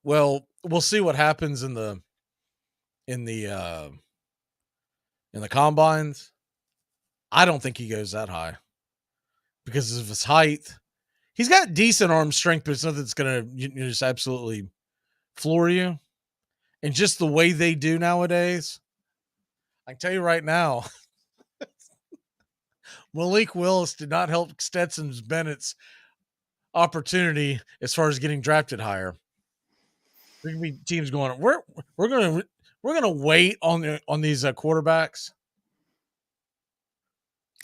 We'll see what happens in the combines. I don't think he goes that high because of his height. He's got decent arm strength, but it's nothing that's going to just absolutely floor you. And just the way they do nowadays, I can tell you right now, Malik Willis did not help Stetson Bennett's opportunity as far as getting drafted higher. There can be teams going, we're gonna wait on these quarterbacks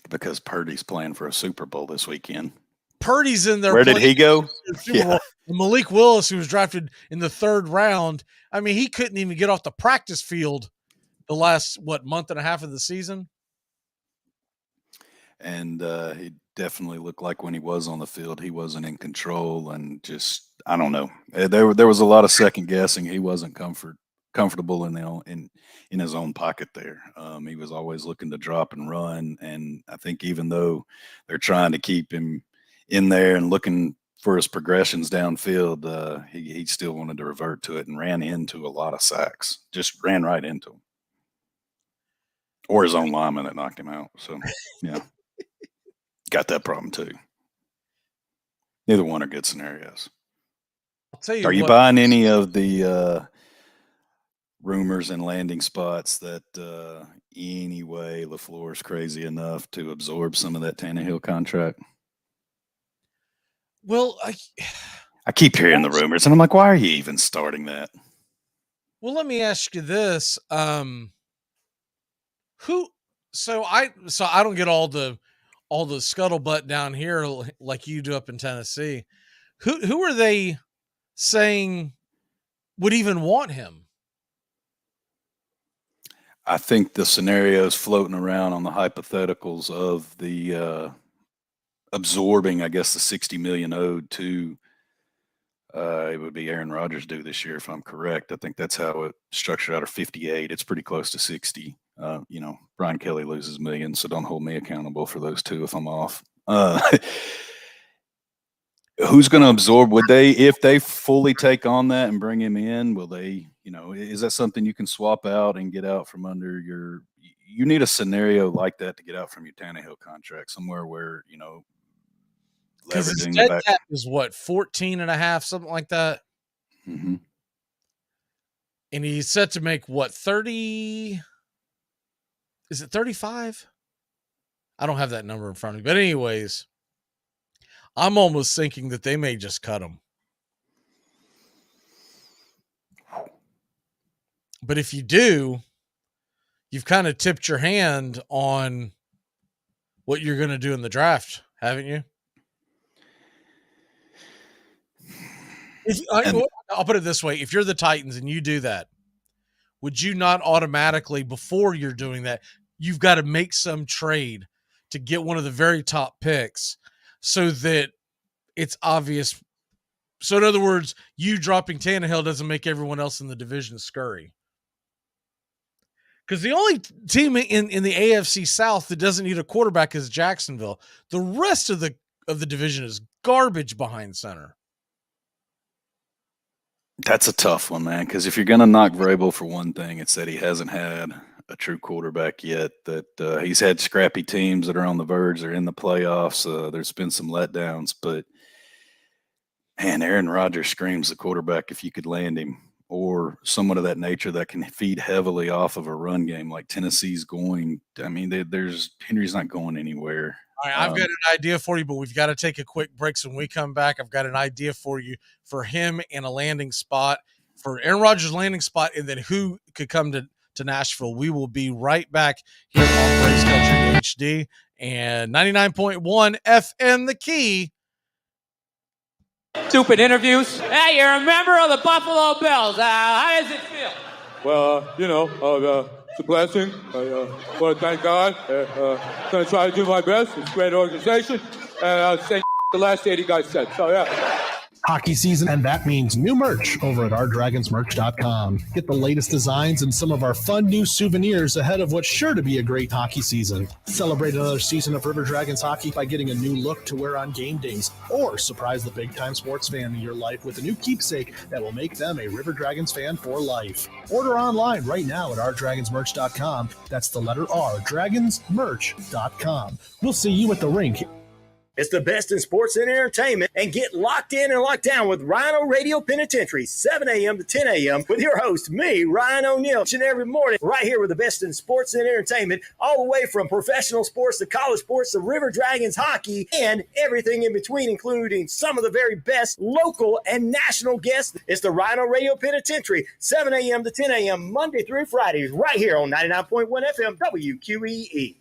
because Purdy's playing for a Super Bowl this weekend. Purdy's in there. Where did he go? Yeah. Malik Willis, who was drafted in the 3rd round, I mean, he couldn't even get off the practice field the last month and a half of the season. And he definitely looked like when he was on the field, he wasn't in control, and just I don't know. There was a lot of second guessing. He wasn't comfortable in his own pocket there. He was always looking to drop and run, and I think even though they're trying to keep him in there and looking for his progressions downfield, he still wanted to revert to it and ran into a lot of sacks. Just ran right into him, or his own lineman that knocked him out. So yeah. Got that problem too. Neither one are good scenarios. I'll tell you. Are you buying any of the rumors and landing spots that anyway LaFleur's crazy enough to absorb some of that Tannehill contract? Well, I keep hearing the rumors, and I'm like, why are you even starting that? Well, let me ask you this: So I don't get all the scuttlebutt down here like you do up in Tennessee. Who are they saying would even want him? I think the scenarios floating around on the hypotheticals of the absorbing, I guess, the $60 million owed to it would be Aaron Rodgers due this year, if I'm correct. I think that's how it structured out of 58. It's pretty close to 60. Brian Kelly loses millions, so don't hold me accountable for those two if I'm off. Who's going to absorb? Would they, if they fully take on that and bring him in, will they, is that something you can swap out and get out from under you need a scenario like that to get out from your Tannehill contract, somewhere where, Because his leveraging dead the back. cap is what, 14 and a half, something like that. Mm-hmm. And he's set to make what, 30? Is it 35? I don't have that number in front of me. But anyways, I'm almost thinking that they may just cut him. But if you do, you've kind of tipped your hand on what you're going to do in the draft, haven't you? I'll put it this way. If you're the Titans and you do that, would you not automatically, before you're doing that, you've got to make some trade to get one of the very top picks so that it's obvious? So in other words, you dropping Tannehill doesn't make everyone else in the division scurry. Because the only team in the AFC South that doesn't need a quarterback is Jacksonville. The rest of the division is garbage behind center. That's a tough one, man, because if you're going to knock Vrabel for one thing, it's that he hasn't had a true quarterback yet, that he's had scrappy teams that are on the verge. They're in the playoffs. There's been some letdowns, but, man, Aaron Rodgers screams the quarterback if you could land him, or someone of that nature that can feed heavily off of a run game like Tennessee's going. I mean, Henry's not going anywhere. All right, I've got an idea for you, but we've got to take a quick break. So when we come back, I've got an idea for you for him and a landing spot, for Aaron Rodgers' landing spot, and then who could come to Nashville. We will be right back here on Braves Country HD and 99.1 FM The Key. Stupid interviews. Hey, you're a member of the Buffalo Bills. How does it feel? Well, it's a blessing. I want to thank God. Going to try to do my best. It's a great organization. And I'll say the last 80 guys said. So, yeah. Hockey season, and that means new merch over at OurDragonsMerch.com. Get the latest designs and some of our fun new souvenirs ahead of what's sure to be a great hockey season. Celebrate another season of River Dragons hockey by getting a new look to wear on game days, or surprise the big-time sports fan in your life with a new keepsake that will make them a River Dragons fan for life. Order online right now at OurDragonsMerch.com. That's the letter R, DragonsMerch.com. We'll see you at the rink. It's the best in sports and entertainment, and get locked in and locked down with Rhino Radio Penitentiary, 7 a.m. to 10 a.m. with your host, me, Ryan O'Neill, each and every morning, right here with the best in sports and entertainment, all the way from professional sports to college sports to River Dragons hockey and everything in between, including some of the very best local and national guests. It's the Rhino Radio Penitentiary, 7 a.m. to 10 a.m. Monday through Fridays, right here on 99.1 FM WQEE.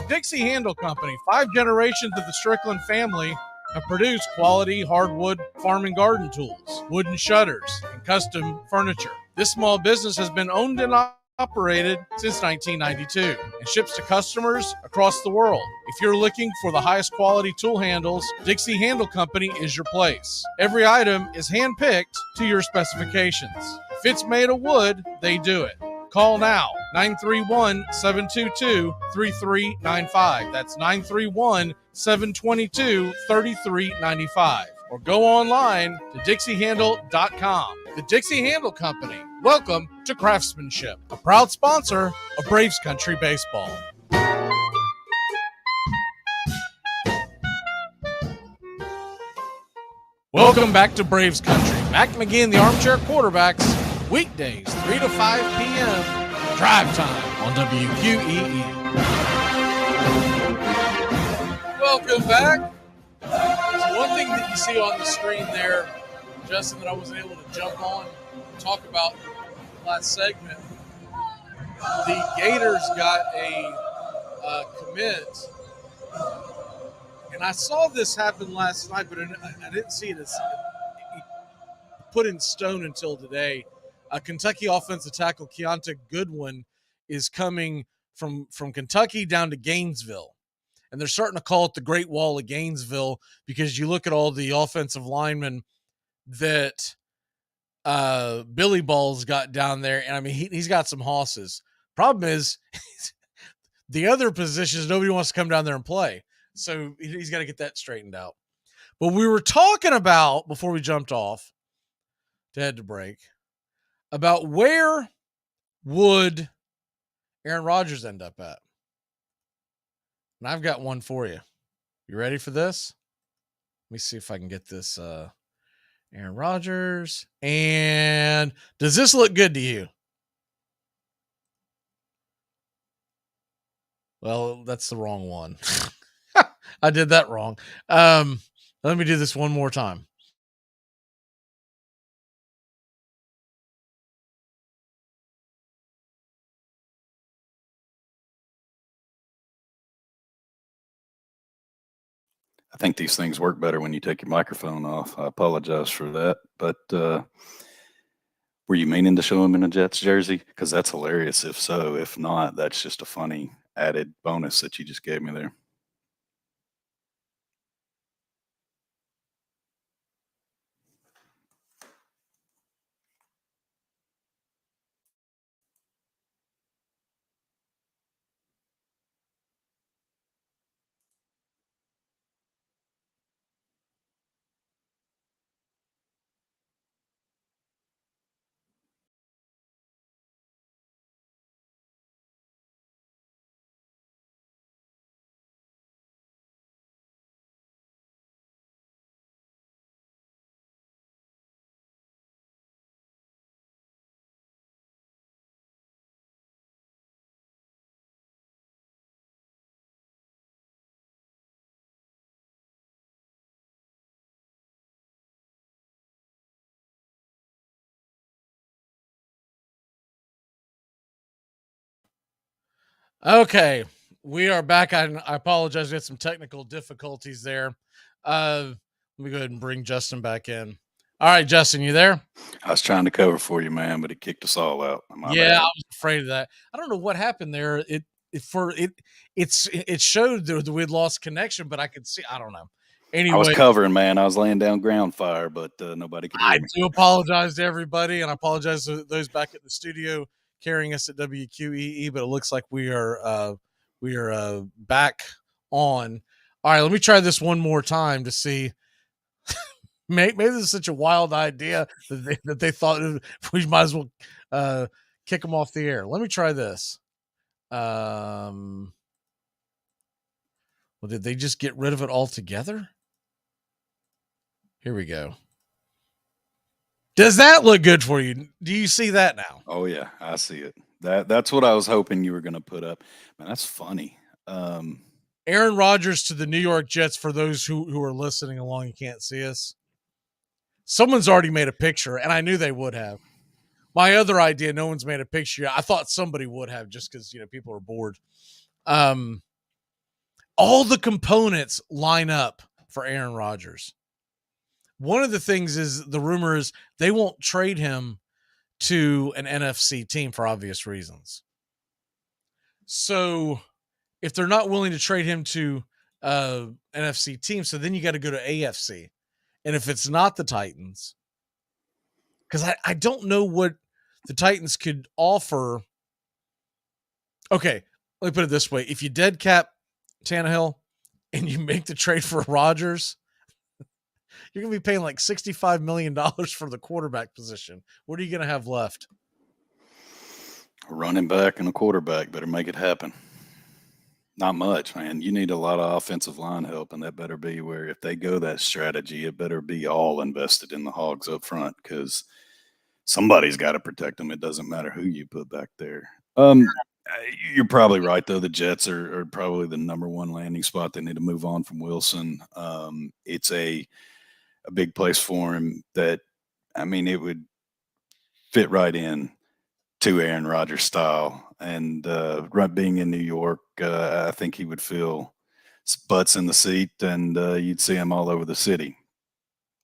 Dixie Handle Company, 5 generations of the Strickland family have produced quality hardwood farm and garden tools, wooden shutters, and custom furniture. This small business has been owned and operated since 1992 and ships to customers across the world. If you're looking for the highest quality tool handles, Dixie Handle Company is your place. Every item is hand-picked to your specifications. If it's made of wood, they do it. Call now, 931-722-3395. That's 931-722-3395. Or go online to DixieHandle.com. The Dixie Handle Company. Welcome to Craftsmanship, a proud sponsor of Braves Country Baseball. Welcome back to Braves Country. Mac McGee, the Armchair Quarterbacks. Weekdays, 3 to 5 p.m. Drive time on WQEE. Welcome back. So one thing that you see on the screen there, Justin, that I wasn't able to jump on and talk about last segment, the Gators got a commit, and I saw this happen last night, but I didn't see it as put in stone until today. Kentucky offensive tackle Keonta Goodwin is coming from Kentucky down to Gainesville. And they're starting to call it the Great Wall of Gainesville because you look at all the offensive linemen that Billy Ball's got down there. And I mean, he's got some hosses. Problem is, the other positions, nobody wants to come down there and play. So he's got to get that straightened out. But we were talking about, before we jumped off to head to break, about where would Aaron Rodgers end up at? And I've got one for you. You ready for this? Let me see if I can get this Aaron Rodgers. And does this look good to you? Well, that's the wrong one. I did that wrong. Let me do this one more time. I think these things work better when you take your microphone off. I apologize for that. But were you meaning to show him in a Jets jersey? Because that's hilarious if so. If not, that's just a funny added bonus that you just gave me there. Okay, we are back. I apologize. We had some technical difficulties there. Let me go ahead and bring Justin back in. All right, Justin, you there? I was trying to cover for you, man, but it kicked us all out. My Yeah, bad. I was afraid of that. I don't know what happened there. It showed that we had lost connection, but I could see. I don't know. Anyway, I was covering, man. I was laying down ground fire, but nobody could hear I me. do apologize to everybody, and I apologize to those back at the studio carrying us at WQEE. But it looks like we are back on. All right, let me try this one more time to see. Maybe this is such a wild idea that they thought we might as well kick them off the air. Let me try this. Well, did they just get rid of it altogether? Here we go. Does that look good for you? Do you see that now? Oh yeah, I see it. That's what I was hoping you were going to put up. Man, that's funny. Aaron Rodgers to the New York Jets. For those who are listening along and can't see us, someone's already made a picture, and I knew they would have. My other idea, no one's made a picture yet. I thought somebody would have, just because people are bored. All the components line up for Aaron Rodgers. One of the things is the rumor is they won't trade him to an NFC team for obvious reasons. So if they're not willing to trade him to NFC team, so then you got to go to AFC. And if it's not the Titans, because I don't know what the Titans could offer. Okay, let me put it this way. If you dead cap Tannehill and you make the trade for Rodgers, you're going to be paying like $65 million for the quarterback position. What are you going to have left? A running back and a quarterback. Better make it happen. Not much, man. You need a lot of offensive line help, and that better be where if they go that strategy, it better be all invested in the Hogs up front, because somebody's got to protect them. It doesn't matter who you put back there. You're probably right, though. The Jets are probably the number one landing spot. They need to move on from Wilson. It's a big place for him that, I mean, it would fit right in to Aaron Rodgers' style. And being in New York, I think he would feel butts in the seat, and you'd see him all over the city.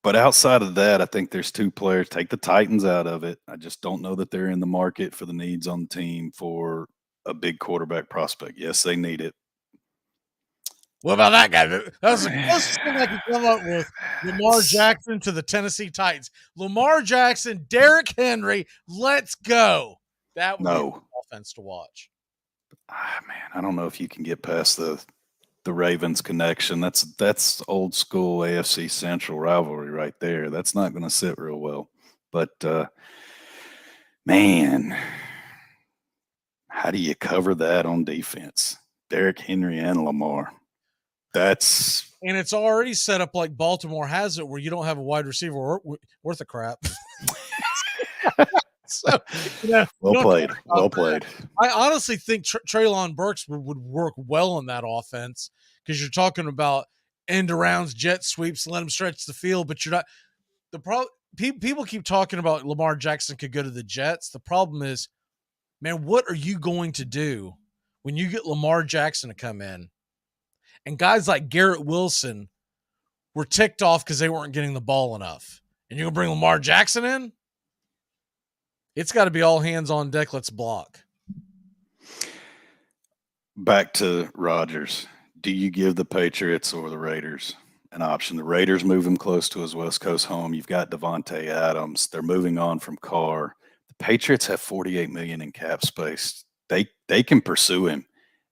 But outside of that, I think there's two players. Take the Titans out of it. I just don't know that they're in the market for the needs on the team for a big quarterback prospect. Yes, they need it. What about that guy? That was the closest thing I could come up with. Lamar Jackson to the Tennessee Titans. Lamar Jackson, Derrick Henry, let's go. That would be an offense to watch. Man, I don't know if you can get past the Ravens connection. That's old school AFC Central rivalry right there. That's not going to sit real well. But man, how do you cover that on defense? Derrick Henry and Lamar. And it's already set up like Baltimore has it, where you don't have a wide receiver worth a crap. So, well played. I honestly think Treylon Burks would work well in that offense, because you're talking about end arounds, jet sweeps, let him stretch the field, but you're not. People keep talking about Lamar Jackson could go to the Jets. The problem is, man, what are you going to do when you get Lamar Jackson to come in? And guys like Garrett Wilson were ticked off because they weren't getting the ball enough. And you're going to bring Lamar Jackson in? It's got to be all hands on deck. Let's block. Back to Rodgers. Do you give the Patriots or the Raiders an option? The Raiders move him close to his West Coast home. You've got Devontae Adams. They're moving on from Carr. The Patriots have $48 million in cap space. They can pursue him.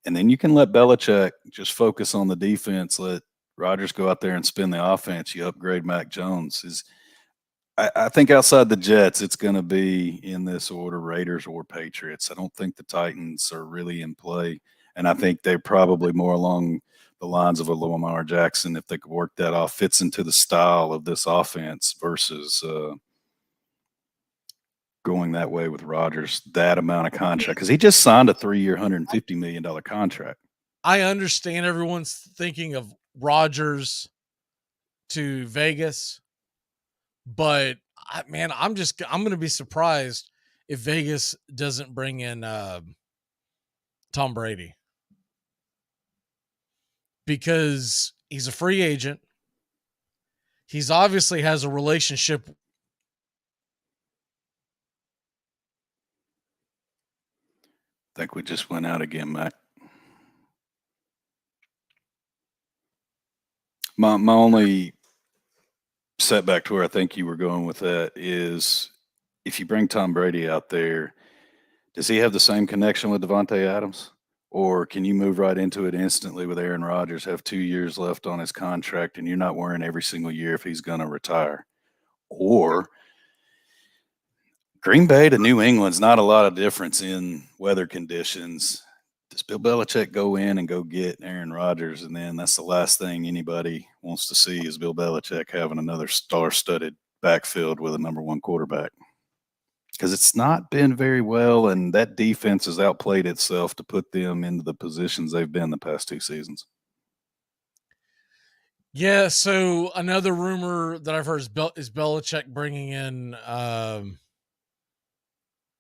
And then you can let Belichick just focus on the defense. Let Rodgers go out there and spin the offense. You upgrade Mac Jones. I think outside the Jets, it's going to be in this order: Raiders or Patriots. I don't think the Titans are really in play. And I think they're probably more along the lines of a Lamar Jackson, if they could work that off, fits into the style of this offense versus going that way with Rodgers, that amount of contract, because he just signed a 3-year, $150 million contract. I understand everyone's thinking of Rodgers to Vegas, but I'm going to be surprised if Vegas doesn't bring in Tom Brady, because he's a free agent. He's obviously has a relationship. I think we just went out again, Mac. My only setback to where I think you were going with that is, if you bring Tom Brady out there, does he have the same connection with Devontae Adams? Or can you move right into it instantly with Aaron Rodgers, have 2 years left on his contract, and you're not worrying every single year if he's going to retire? Or Green Bay to New England's not a lot of difference in weather conditions. Does Bill Belichick go in and go get Aaron Rodgers, and then that's the last thing anybody wants to see is Bill Belichick having another star-studded backfield with a number one quarterback? Because it's not been very well, and that defense has outplayed itself to put them into the positions they've been the past 2 seasons. Yeah, so another rumor that I've heard is Belichick bringing in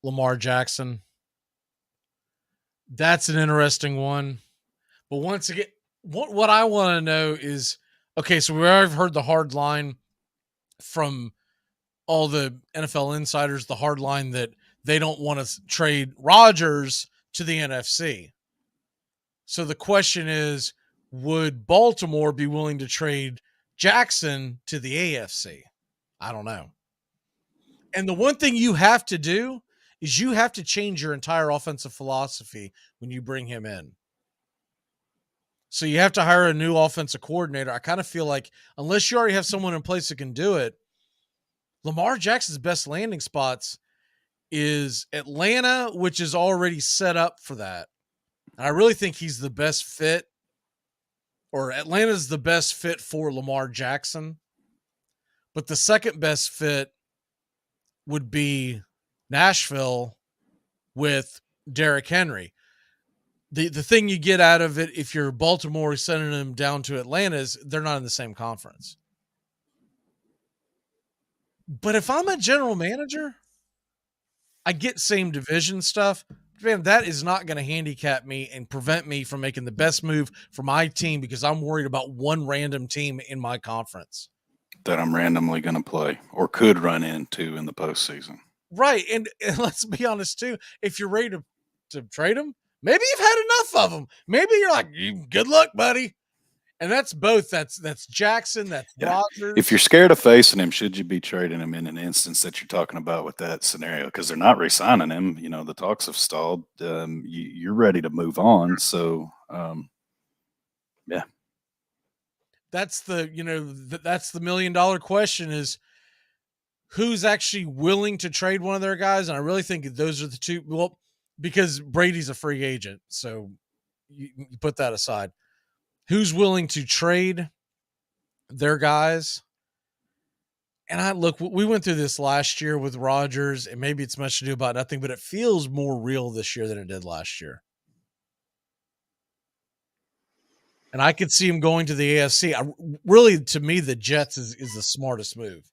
Lamar Jackson. That's an interesting one. But once again, what I want to know is, okay, so we've heard the hard line from all the NFL insiders, the hard line that they don't want to trade Rodgers to the NFC. So the question is, would Baltimore be willing to trade Jackson to the AFC? I don't know. And the one thing you have to do is you have to change your entire offensive philosophy when you bring him in. So you have to hire a new offensive coordinator. I kind of feel like unless you already have someone in place that can do it, Lamar Jackson's best landing spots is Atlanta, which is already set up for that. And I really think he's the best fit, or Atlanta's the best fit for Lamar Jackson. But the second best fit would be Nashville with Derrick Henry. the thing you get out of it if you're Baltimore sending them down to Atlanta is they're not in the same conference. But if I'm a general manager, I get same division stuff. Man, that is not going to handicap me and prevent me from making the best move for my team because I'm worried about one random team in my conference that I'm randomly going to play or could run into in the postseason. Right. And let's be honest too. If you're ready to trade them, maybe you've had enough of them. Maybe you're like, good luck, buddy. And that's both. That's Jackson. That's Rodgers. If you're scared of facing him, should you be trading him in an instance that you're talking about with that scenario? Because they're not re-signing him. You know, the talks have stalled. You're ready to move on. So, yeah. That's the, that's the $1 million question is who's actually willing to trade one of their guys. And I really think those are the two. Well, because Brady's a free agent. So you put that aside. Who's willing to trade their guys? And we went through this last year with Rodgers, and maybe it's much to do about nothing, but it feels more real this year than it did last year. And I could see him going to the AFC. Really, to me, the Jets is the smartest move.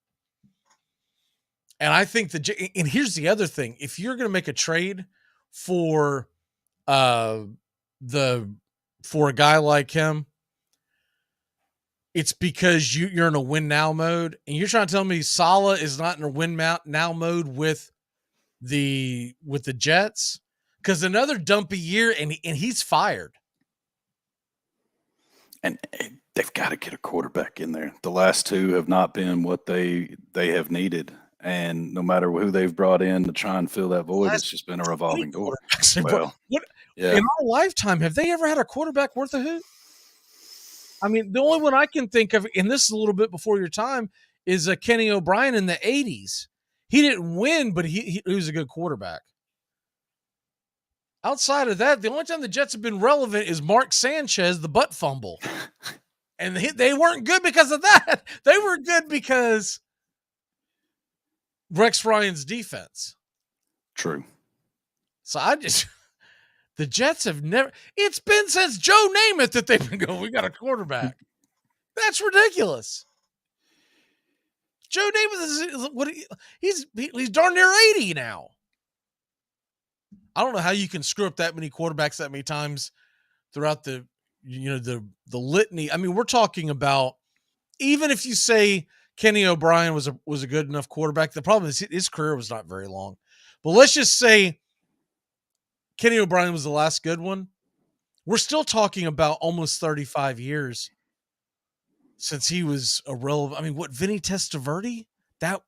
And I think and here's the other thing. If you're going to make a trade for a guy like him, it's because you're in a win now mode, and you're trying to tell me Saleh is not in a win now mode with the Jets because another dumpy year and he's fired. And they've got to get a quarterback in there. The last two have not been what they have needed, and no matter who they've brought in to try and fill that void, it's just been a revolving door. Well, in our lifetime, have they ever had a quarterback worth a hoot? I mean, the only one I can think of, and this is a little bit before your time, is Kenny O'Brien in the 80s. He didn't win, but he was a good quarterback. Outside of that, the only time the Jets have been relevant is Mark Sanchez, the butt fumble. And they weren't good because of that. They were good because Rex Ryan's defense. True. So the Jets have never, it's been since Joe Namath that they've been going, we got a quarterback. That's ridiculous. Joe Namath he's darn near 80 now. I don't know how you can screw up that many quarterbacks that many times throughout the litany. I mean, we're talking about, even if you say Kenny O'Brien was a good enough quarterback, the problem is his career was not very long. But let's just say Kenny O'Brien was the last good one. We're still talking about almost 35 years since he was a relevant. I mean, Vinny Testaverde? That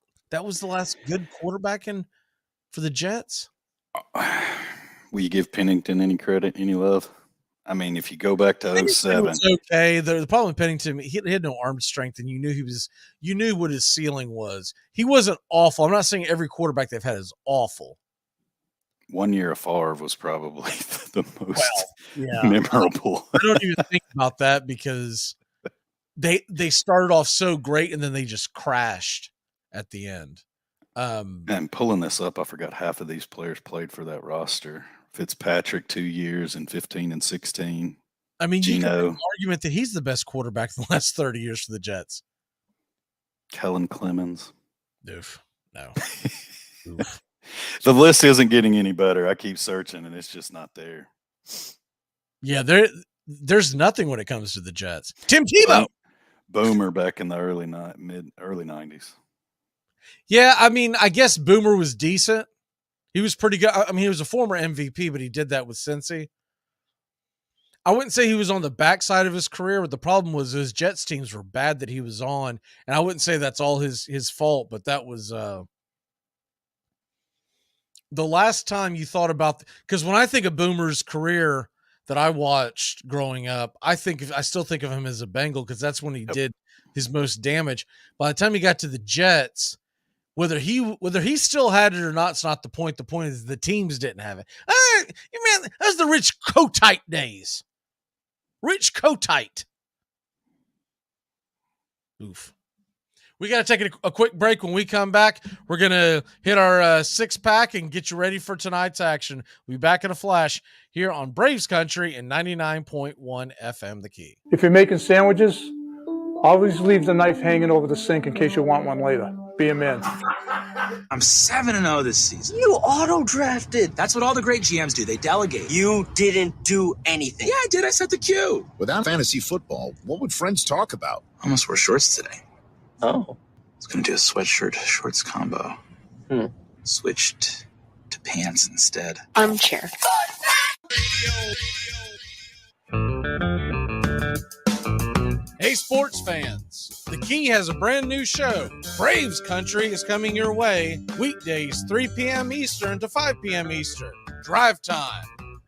was the last good quarterback for the Jets. Will you give Pennington any credit, any love? I mean, if you go back to 07, okay. The problem with Pennington, he had no arm strength, and you knew what his ceiling was. He wasn't awful. I'm not saying every quarterback they've had is awful. 1 year of Favre was probably the most memorable. I don't even think about that because they started off so great and then they just crashed at the end. And pulling this up, I forgot half of these players played for that roster. Fitzpatrick 2 years in 15 and 16. I mean, Gino, you can make an argument that he's the best quarterback in the last 30 years for the Jets. Kellen Clemens. Oof. No. Oof. The list isn't getting any better. I keep searching, and it's just not there. Yeah, there's nothing when it comes to the Jets. Tim Tebow. Boomer back in the early 90s. Yeah, I mean, I guess Boomer was decent. He was pretty good. I mean, he was a former MVP, but he did that with Cincy. I wouldn't say he was on the backside of his career, but the problem was his Jets teams were bad that he was on, and I wouldn't say that's all his fault, but that was the last time you thought about, because when I think of Boomer's career that I watched growing up, I still think of him as a Bengal because that's when he did his most damage. By the time he got to the Jets, whether he still had it or not, it's not the point. The point is the teams didn't have it. Man, that's the Rich Kotite days. Rich Kotite. Oof. We got to take a quick break. When we come back, we're going to hit our six-pack and get you ready for tonight's action. We'll be back in a flash here on Braves Country and 99.1 FM The Key. If you're making sandwiches, always leave the knife hanging over the sink in case you want one later. Be a man. I'm 7-0 this season. You auto-drafted. That's what all the great GMs do. They delegate. You didn't do anything. Yeah, I did. I set the cue. Without fantasy football, what would friends talk about? I almost wore shorts today. Oh. I was going to do a sweatshirt shorts combo. Switched to pants instead. Armchair. Hey, sports fans. The Key has a brand new show. Braves Country is coming your way weekdays 3 p.m. Eastern to 5 p.m. Eastern. Drive time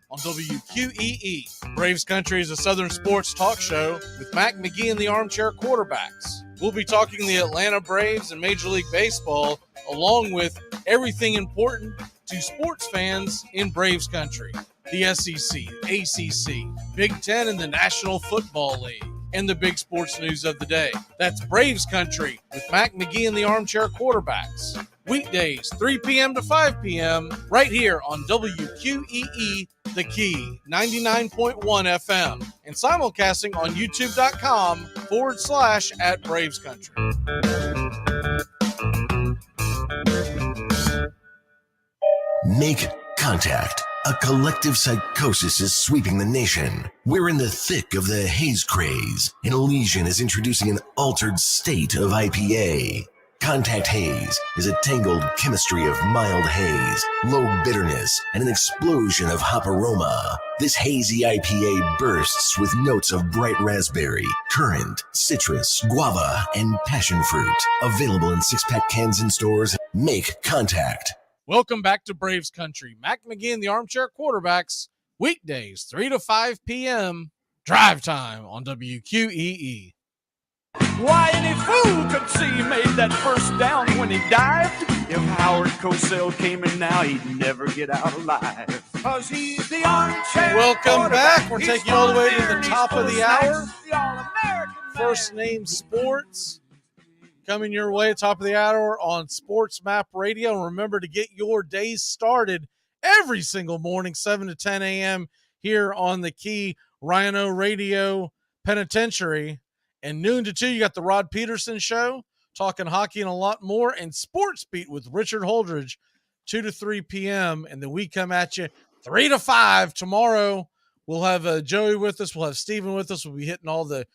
on WQEE. Braves Country is a Southern sports talk show with Mac McGee and the Armchair Quarterbacks. We'll be talking the Atlanta Braves and Major League Baseball, along with everything important to sports fans in Braves Country. The SEC, ACC, Big Ten, and the National Football League, and the big sports news of the day. That's Braves Country with Mac McGee and the Armchair Quarterbacks. Weekdays, 3 p.m. to 5 p.m. right here on WQEE The Key, 99.1 FM, and simulcasting on youtube.com/@Braves Country. Make contact. A collective psychosis is sweeping the nation. We're in the thick of the haze craze, and Elysian is introducing an altered state of IPA. Contact Haze is a tangled chemistry of mild haze, low bitterness, and an explosion of hop aroma. This hazy IPA bursts with notes of bright raspberry, currant, citrus, guava, and passion fruit. Available in six-pack cans in stores. Make contact. Welcome back to Braves Country. Mac McGee and the Armchair Quarterbacks, weekdays 3 to 5 p.m. Drive time on WQEE. Why, any fool could see he made that first down when he dived. If Howard Cosell came in now, he'd never get out alive. 'Cause he's the armchair. Welcome back. We're taking you all the way to the He's top of the full hour. snacks, the All-American First Name Sports coming your way, top of the hour on Sports Map Radio. And remember to get your days started every single morning, 7 to 10 a.m. here on the Key Rhino Radio Penitentiary. And noon to 2, you got the Rod Peterson Show, talking hockey and a lot more, and Sports Beat with Richard Holdridge, 2 to 3 p.m. And then we come at you 3 to 5 tomorrow. We'll have Joey with us. We'll have Steven with us. We'll be hitting all the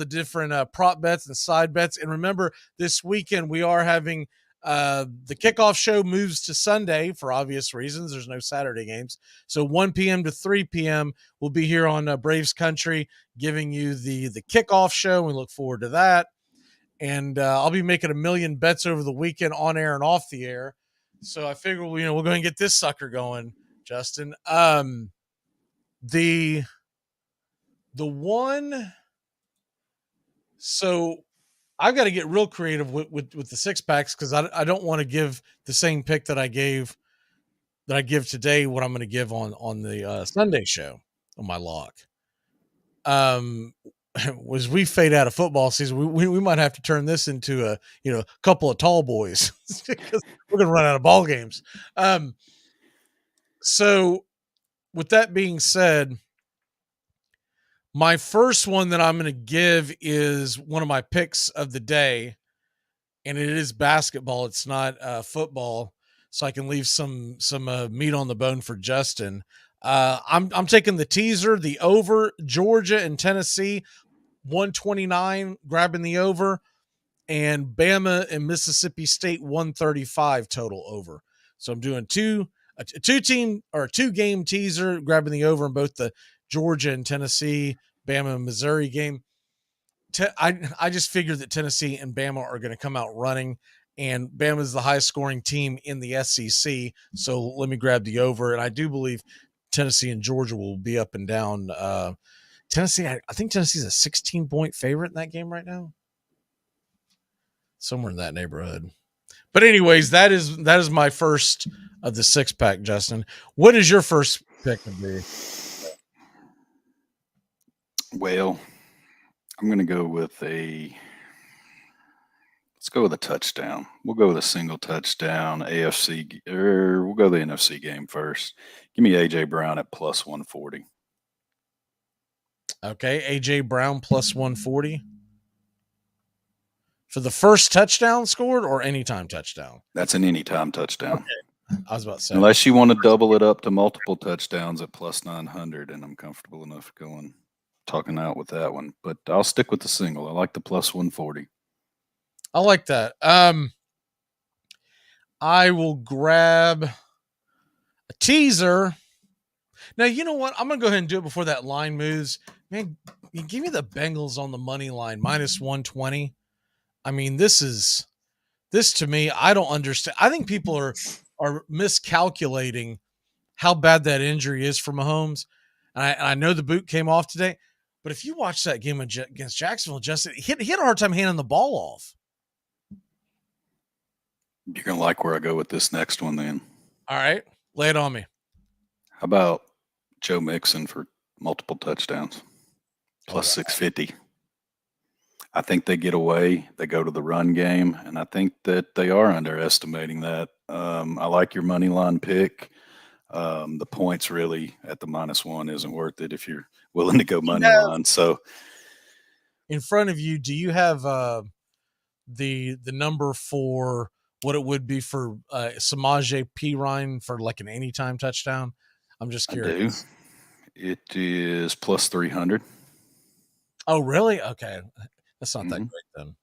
different prop bets and side bets. And remember, this weekend we are having the kickoff show moves to Sunday for obvious reasons. There's no Saturday games. So 1 p.m. to 3 p.m. we'll be here on Braves Country giving you the kickoff show. We look forward to that. And I'll be making 1 million bets over the weekend on air and off the air. So I figure, we're going to get this sucker going, Justin. The one, so I've got to get real creative with the six packs, because I don't want to give the same pick that I give today, what I'm going to give on the Sunday show on my lock. Was we fade out of football season, we might have to turn this into a couple of tall boys because we're going to run out of ball games. So with that being said, my first one that I'm going to give is one of my picks of the day, and it is basketball. It's not football, so I can leave some meat on the bone for Justin. I'm taking the teaser, the over, Georgia and Tennessee, 129, grabbing the over, and Bama and Mississippi State, 135 total over. So I'm doing two game teaser, grabbing the over in both the Georgia and Tennessee, Bama and Missouri game. I just figured that Tennessee and Bama are going to come out running, and Bama is the highest scoring team in the SEC. So let me grab the over. And I do believe Tennessee and Georgia will be up and down. Tennessee, I think Tennessee's a 16-point favorite in that game right now. Somewhere in that neighborhood. But anyways, that is my first of the six pack, Justin. What is your first pick to be? Well, I'm going to go with let's go with a touchdown. We'll go with a single touchdown. Or we'll go the NFC game first. Give me AJ Brown at plus 140. Okay, AJ Brown plus 140 for the first touchdown scored or anytime touchdown. That's an anytime touchdown. Okay. I was about to say. Unless you want to double it up to multiple touchdowns at plus 900, and I'm comfortable enough talking out with that one. But I'll stick with the single. I like the plus 140. I like that. I will grab a teaser. Now, you know what? I'm going to go ahead and do it before that line moves. Man, you give me the Bengals on the money line, minus 120. I mean, this to me, I don't understand. I think people are miscalculating how bad that injury is for Mahomes. And I know the boot came off today, but if you watch that game against Jacksonville, Justin, he had a hard time handing the ball off. You're going to like where I go with this next one then. All right. Lay it on me. How about Joe Mixon for multiple touchdowns? Plus 650. I think they get away. They go to the run game, and I think that they are underestimating that. I like your money line pick. The points really at the -1 isn't worth it if you're willing to go money line. So in front of you, do you have the number for what it would be for Samaje Perine for like an anytime touchdown? I'm just curious. I do. It is plus 300. Oh, really? Okay. That's not that great then.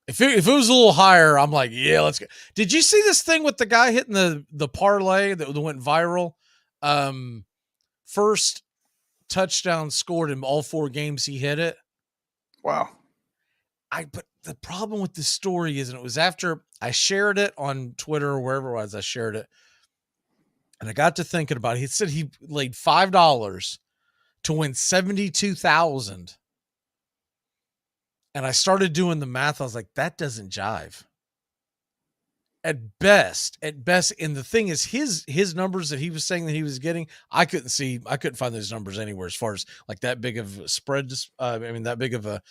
If it was a little higher, I'm like, yeah, let's go. Did you see this thing with the guy hitting the parlay that went viral? First touchdown scored in all 4 games he hit it. Wow. But the problem with this story is, and it was after I shared it on Twitter or wherever it was, I shared it. And I got to thinking about it. He said he laid $5 to win $72,000. And I started doing the math. I was like, that doesn't jive. At best. And the thing is, his numbers that he was saying that he was getting, I couldn't find those numbers anywhere as far as like that big of a spread. That big of a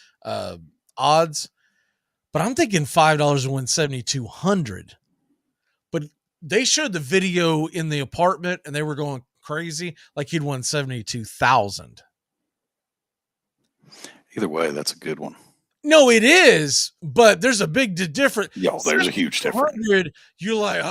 odds. But I'm thinking $5 to win $7,200. But they showed the video in the apartment and they were going crazy. Like he'd won $72,000. Either way, that's a good one. No, it is, but there's a big difference. Yo, there's a huge difference. You're like,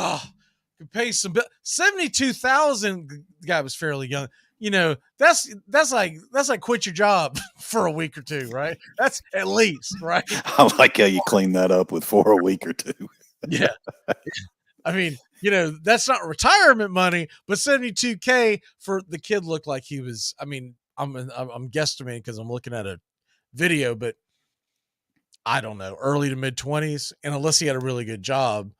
you pay some. 72,000. The guy was fairly young. You know, that's like quit your job for a week or two, right? That's at least, right? I like how you clean that up with for a week or two. Yeah. I mean, you know, that's not retirement money, but $72K for the kid looked like he was. I mean, I'm guesstimating because I'm looking at a video, but I don't know, early to mid 20s. And unless he had a really good job,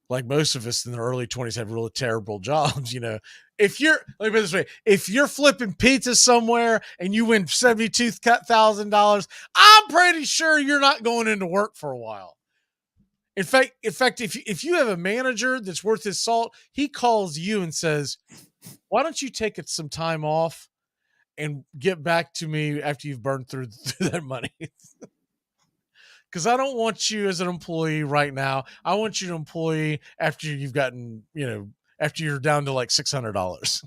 like most of us in the early 20s have really terrible jobs, you know. Let me put it this way, if you're flipping pizza somewhere and you win $72,000, I'm pretty sure you're not going into work for a while. In fact, if you have a manager that's worth his salt, he calls you and says, why don't you take some time off and get back to me after you've burned through that money? Because I don't want you as an employee right now. I want you to employee after you've gotten, you know, after you're down to like $600.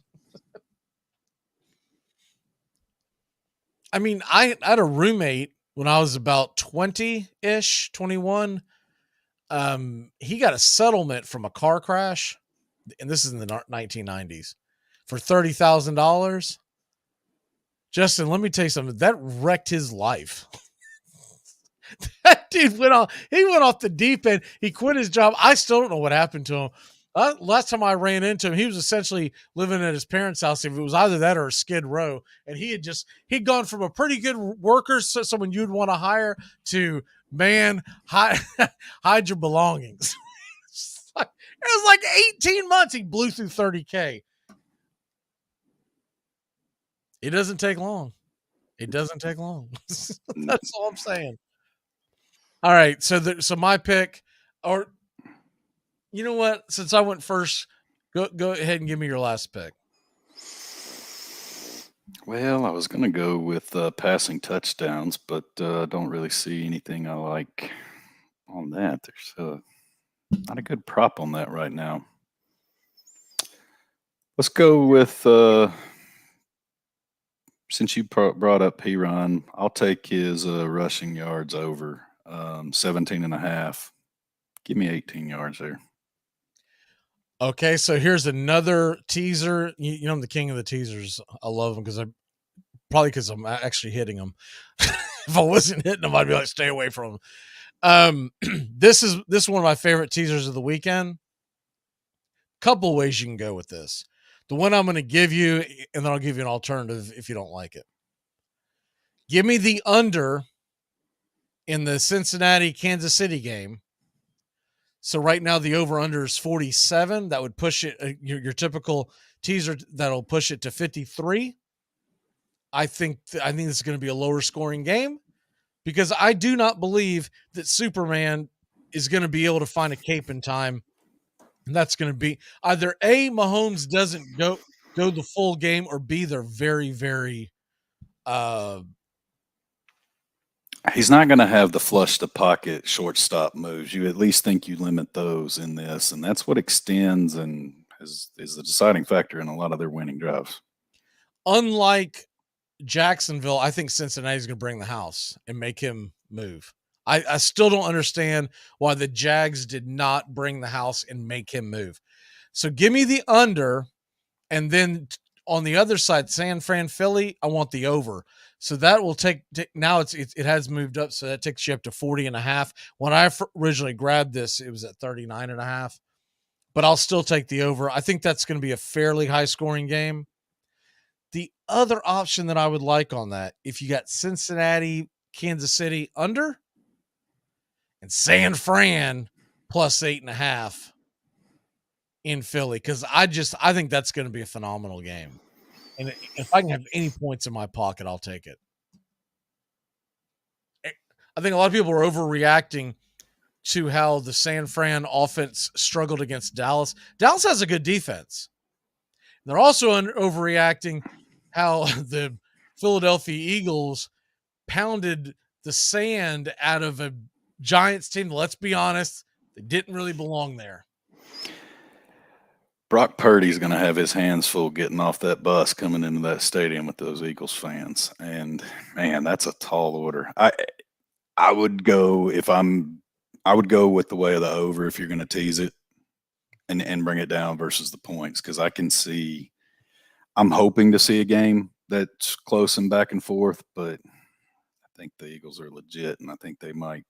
I mean, I had a roommate when I was about 20-ish, 21. He got a settlement from a car crash, and this is in the 1990s, for $30,000. Justin, let me tell you something. That wrecked his life. That dude went off the deep end. He quit his job. I still don't know what happened to him. Last time I ran into him, he was essentially living at his parents' house. If it was either that or a Skid Row, and he'd gone from a pretty good worker, someone you'd want to hire, to hide your belongings. It was like 18 months. He blew through 30K. It doesn't take long. That's all I'm saying. All right, so my pick, or you know what? Since I went first, go ahead and give me your last pick. Well, I was going to go with passing touchdowns, but don't really see anything I like on that. There's not a good prop on that right now. Let's go with since you brought up Piron, I'll take his rushing yards over 17.5. Give me 18 yards there. Okay, so here's another teaser. You know, I'm the king of the teasers. I love them because I'm actually hitting them. If I wasn't hitting them, I'd be like, stay away from them. This is one of my favorite teasers of the weekend. Couple ways you can go with this. The one I'm going to give you, and then I'll give you an alternative if you don't like it. Give me the under in the Cincinnati-Kansas City game. So right now the over-under is 47. That would push it, your typical teaser, that'll push it to 53. I think this is going to be a lower scoring game because I do not believe that Superman is going to be able to find a cape in time. And that's going to be either A, Mahomes doesn't go the full game, or B, they're very, very he's not going to have the flush the pocket shortstop moves. You at least think you limit those in this, and that's what extends and is the deciding factor in a lot of their winning drives. Unlike Jacksonville, I think Cincinnati's going to bring the house and make him move. I still don't understand why the Jags did not bring the house and make him move. So give me the under, and then on the other side, San Fran, Philly, I want the over. So that will take now it has moved up, so that takes you up to 40.5. When I originally grabbed this, it was at 39.5. But I'll still take the over. I think that's going to be a fairly high-scoring game. The other option that I would like on that, if you got Cincinnati, Kansas City under, and San Fran plus 8.5 in Philly, because I think that's going to be a phenomenal game. And if I can have any points in my pocket, I'll take it. I think a lot of people are overreacting to how the San Fran offense struggled against Dallas. Dallas has a good defense. They're also overreacting how the Philadelphia Eagles pounded the sand out of a Giants team. Let's be honest, they didn't really belong there. Brock Purdy's going to have his hands full getting off that bus coming into that stadium with those Eagles fans. And man, that's a tall order. I would go with the way of the over if you're going to tease it and bring it down versus the points. Cause I'm hoping to see a game that's close and back and forth, but I think the Eagles are legit, and I think they might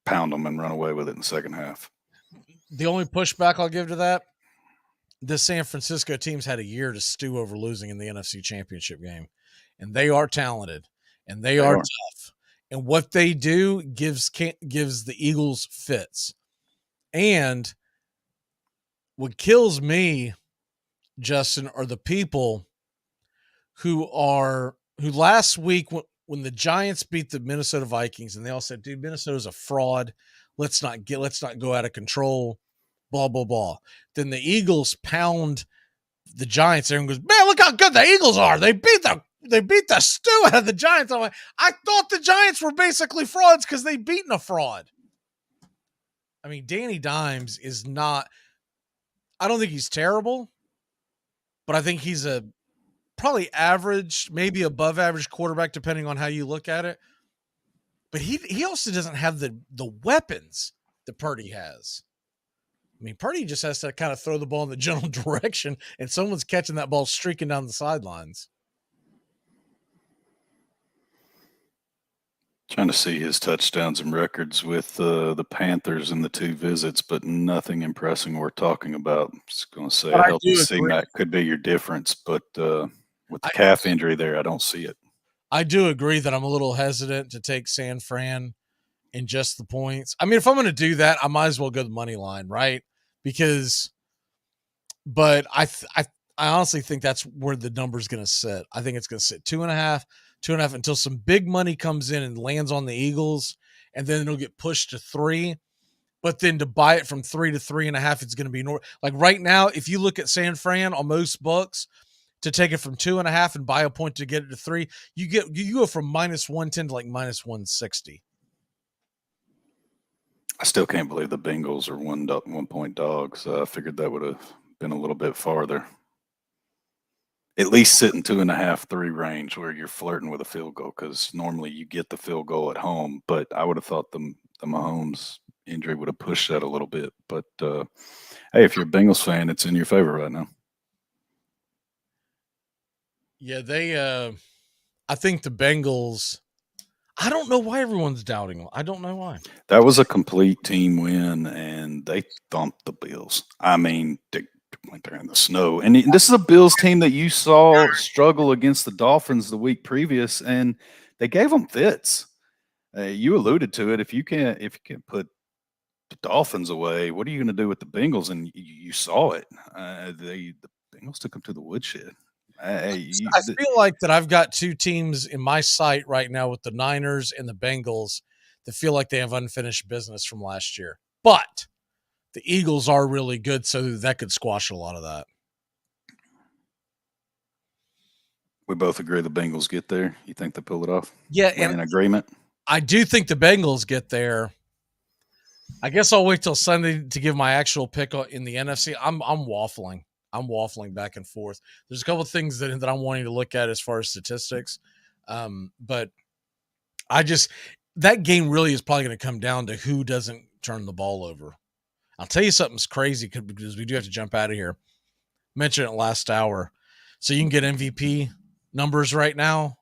pound them and run away with it in the second half. The only pushback I'll give to that, the San Francisco team's had a year to stew over losing in the NFC Championship game, and they are talented, and they are tough, and what they do gives the Eagles fits. And what kills me, Justin, are the people who last week when the Giants beat the Minnesota Vikings, and they all said, dude, Minnesota's a fraud. Let's not go out of control, blah, blah, blah. Then the Eagles pound the Giants. Everyone goes, man, look how good the Eagles are. They beat the stew out of the Giants. I'm like, I thought the Giants were basically frauds because they beaten a fraud. I mean, Danny Dimes is not, I don't think he's terrible, but I think he's a probably average, maybe above average quarterback, depending on how you look at it. But he also doesn't have the weapons that Purdy has. I mean, Purdy just has to kind of throw the ball in the general direction, and someone's catching that ball streaking down the sidelines. Trying to see his touchdowns and records with the Panthers in the 2 visits, but nothing impressing worth talking about. I'm just going to say a healthy C-Mac could be your difference, but with the calf injury there, I don't see it. I do agree that I'm a little hesitant to take San Fran in just the points. I mean, if I'm going to do that, I might as well go the money line, right? But I honestly think that's where the number's going to sit. I think it's going to sit 2.5 until some big money comes in and lands on the Eagles, and then it'll get pushed to 3. But then to buy it from 3 to 3.5, it's going to be like right now. If you look at San Fran on most books, to take it from 2.5 and buy a point to get it to 3, you go from -110 to like -160. I still can't believe the Bengals are 1-point dogs. I figured that would have been a little bit farther. At least sit in 2.5, 3 range where you're flirting with a field goal, because normally you get the field goal at home. But I would have thought the Mahomes injury would have pushed that a little bit. But hey, if you're a Bengals fan, it's in your favor right now. Yeah, I think the Bengals. I don't know why everyone's doubting them. I don't know why. That was a complete team win, and they thumped the Bills. I mean, they went there in the snow. And this is a Bills team that you saw struggle against the Dolphins the week previous, and they gave them fits. You alluded to it. If you can't put the Dolphins away, what are you going to do with the Bengals? And you saw it. The Bengals took them to the woodshed. I feel like that I've got two teams in my sight right now with the Niners and the Bengals that feel like they have unfinished business from last year. But the Eagles are really good, so that could squash a lot of that. We both agree the Bengals get there. You think they pull it off? Yeah, We're in agreement. I do think the Bengals get there. I guess I'll wait till Sunday to give my actual pick in the NFC. I'm waffling. I'm waffling back and forth. There's a couple of things that I'm wanting to look at as far as statistics. But that game really is probably going to come down to who doesn't turn the ball over. I'll tell you something's crazy because we do have to jump out of here. Mentioned it last hour. So you can get MVP numbers right now.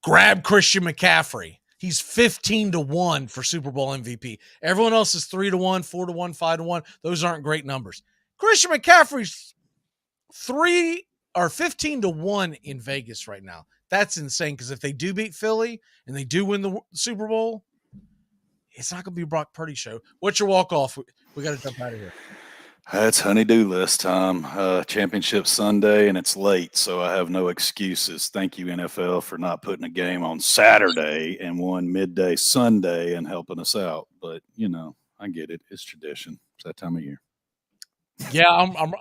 Grab Christian McCaffrey. He's 15-1 for Super Bowl MVP. Everyone else is 3-1, 4-1, 5-1. Those aren't great numbers. Christian McCaffrey's 15-1 in Vegas right now. That's insane, because if they do beat Philly and they do win the Super Bowl, it's not going to be a Brock Purdy show. What's your walk-off? We got to jump out of here. It's honey-do list time. Championship Sunday, and it's late, so I have no excuses. Thank you, NFL, for not putting a game on Saturday and one midday Sunday and helping us out. But, I get it. It's tradition. It's that time of year. Yeah, I'm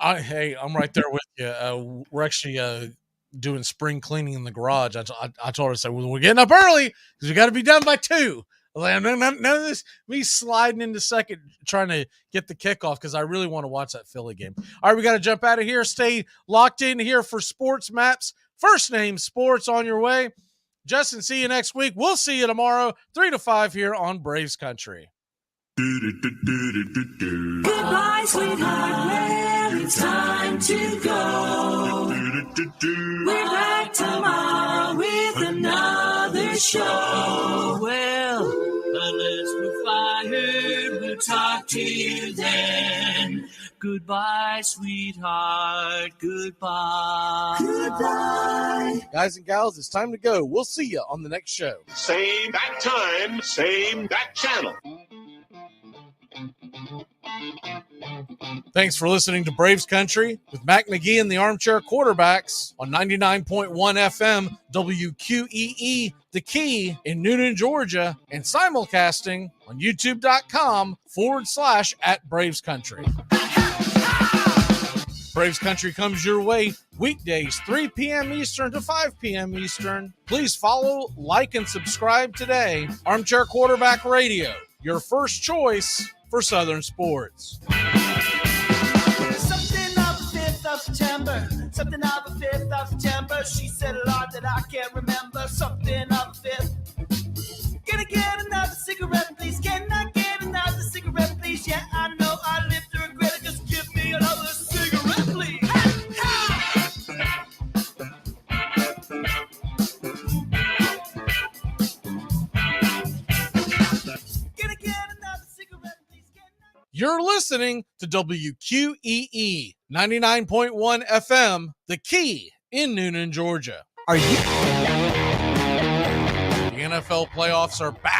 right there with you. We're actually doing spring cleaning in the garage. I told her, I said, we're getting up early because we got to be done by 2. Like, none of this, me sliding into second, trying to get the kickoff because I really want to watch that Philly game. All right, we got to jump out of here. Stay locked in here for Sports Maps. First Name Sports on your way. Justin, see you next week. We'll see you tomorrow, 3 to 5 here on Braves Country. Goodbye, sweetheart. Well, it's time to go. We're back tomorrow with another show. Well, unless we're fired, we'll talk to you then. Goodbye, sweetheart. Goodbye. Goodbye. Guys and gals, it's time to go. We'll see you on the next show. Same bat time, same bat channel. Thanks for listening to Braves Country with Mac McGee and the Armchair Quarterbacks on 99.1 FM WQEE, The Key in Noonan, Georgia, and simulcasting on youtube.com/@Braves Country. Braves Country comes your way weekdays, 3 p.m. Eastern to 5 p.m. Eastern. Please follow, like, and subscribe today. Armchair Quarterback Radio, your first choice for Southern sports. Something of the 5th of September. Something of the 5th of September. She said a lot that I can't remember. Something of the 5th. Can I get another cigarette, please? Can I get another cigarette, please? Yeah, I know I live to regret it. Just give me another cigarette, please. You're listening to WQEE 99.1 FM, The Key in Noonan, Georgia. The NFL playoffs are back.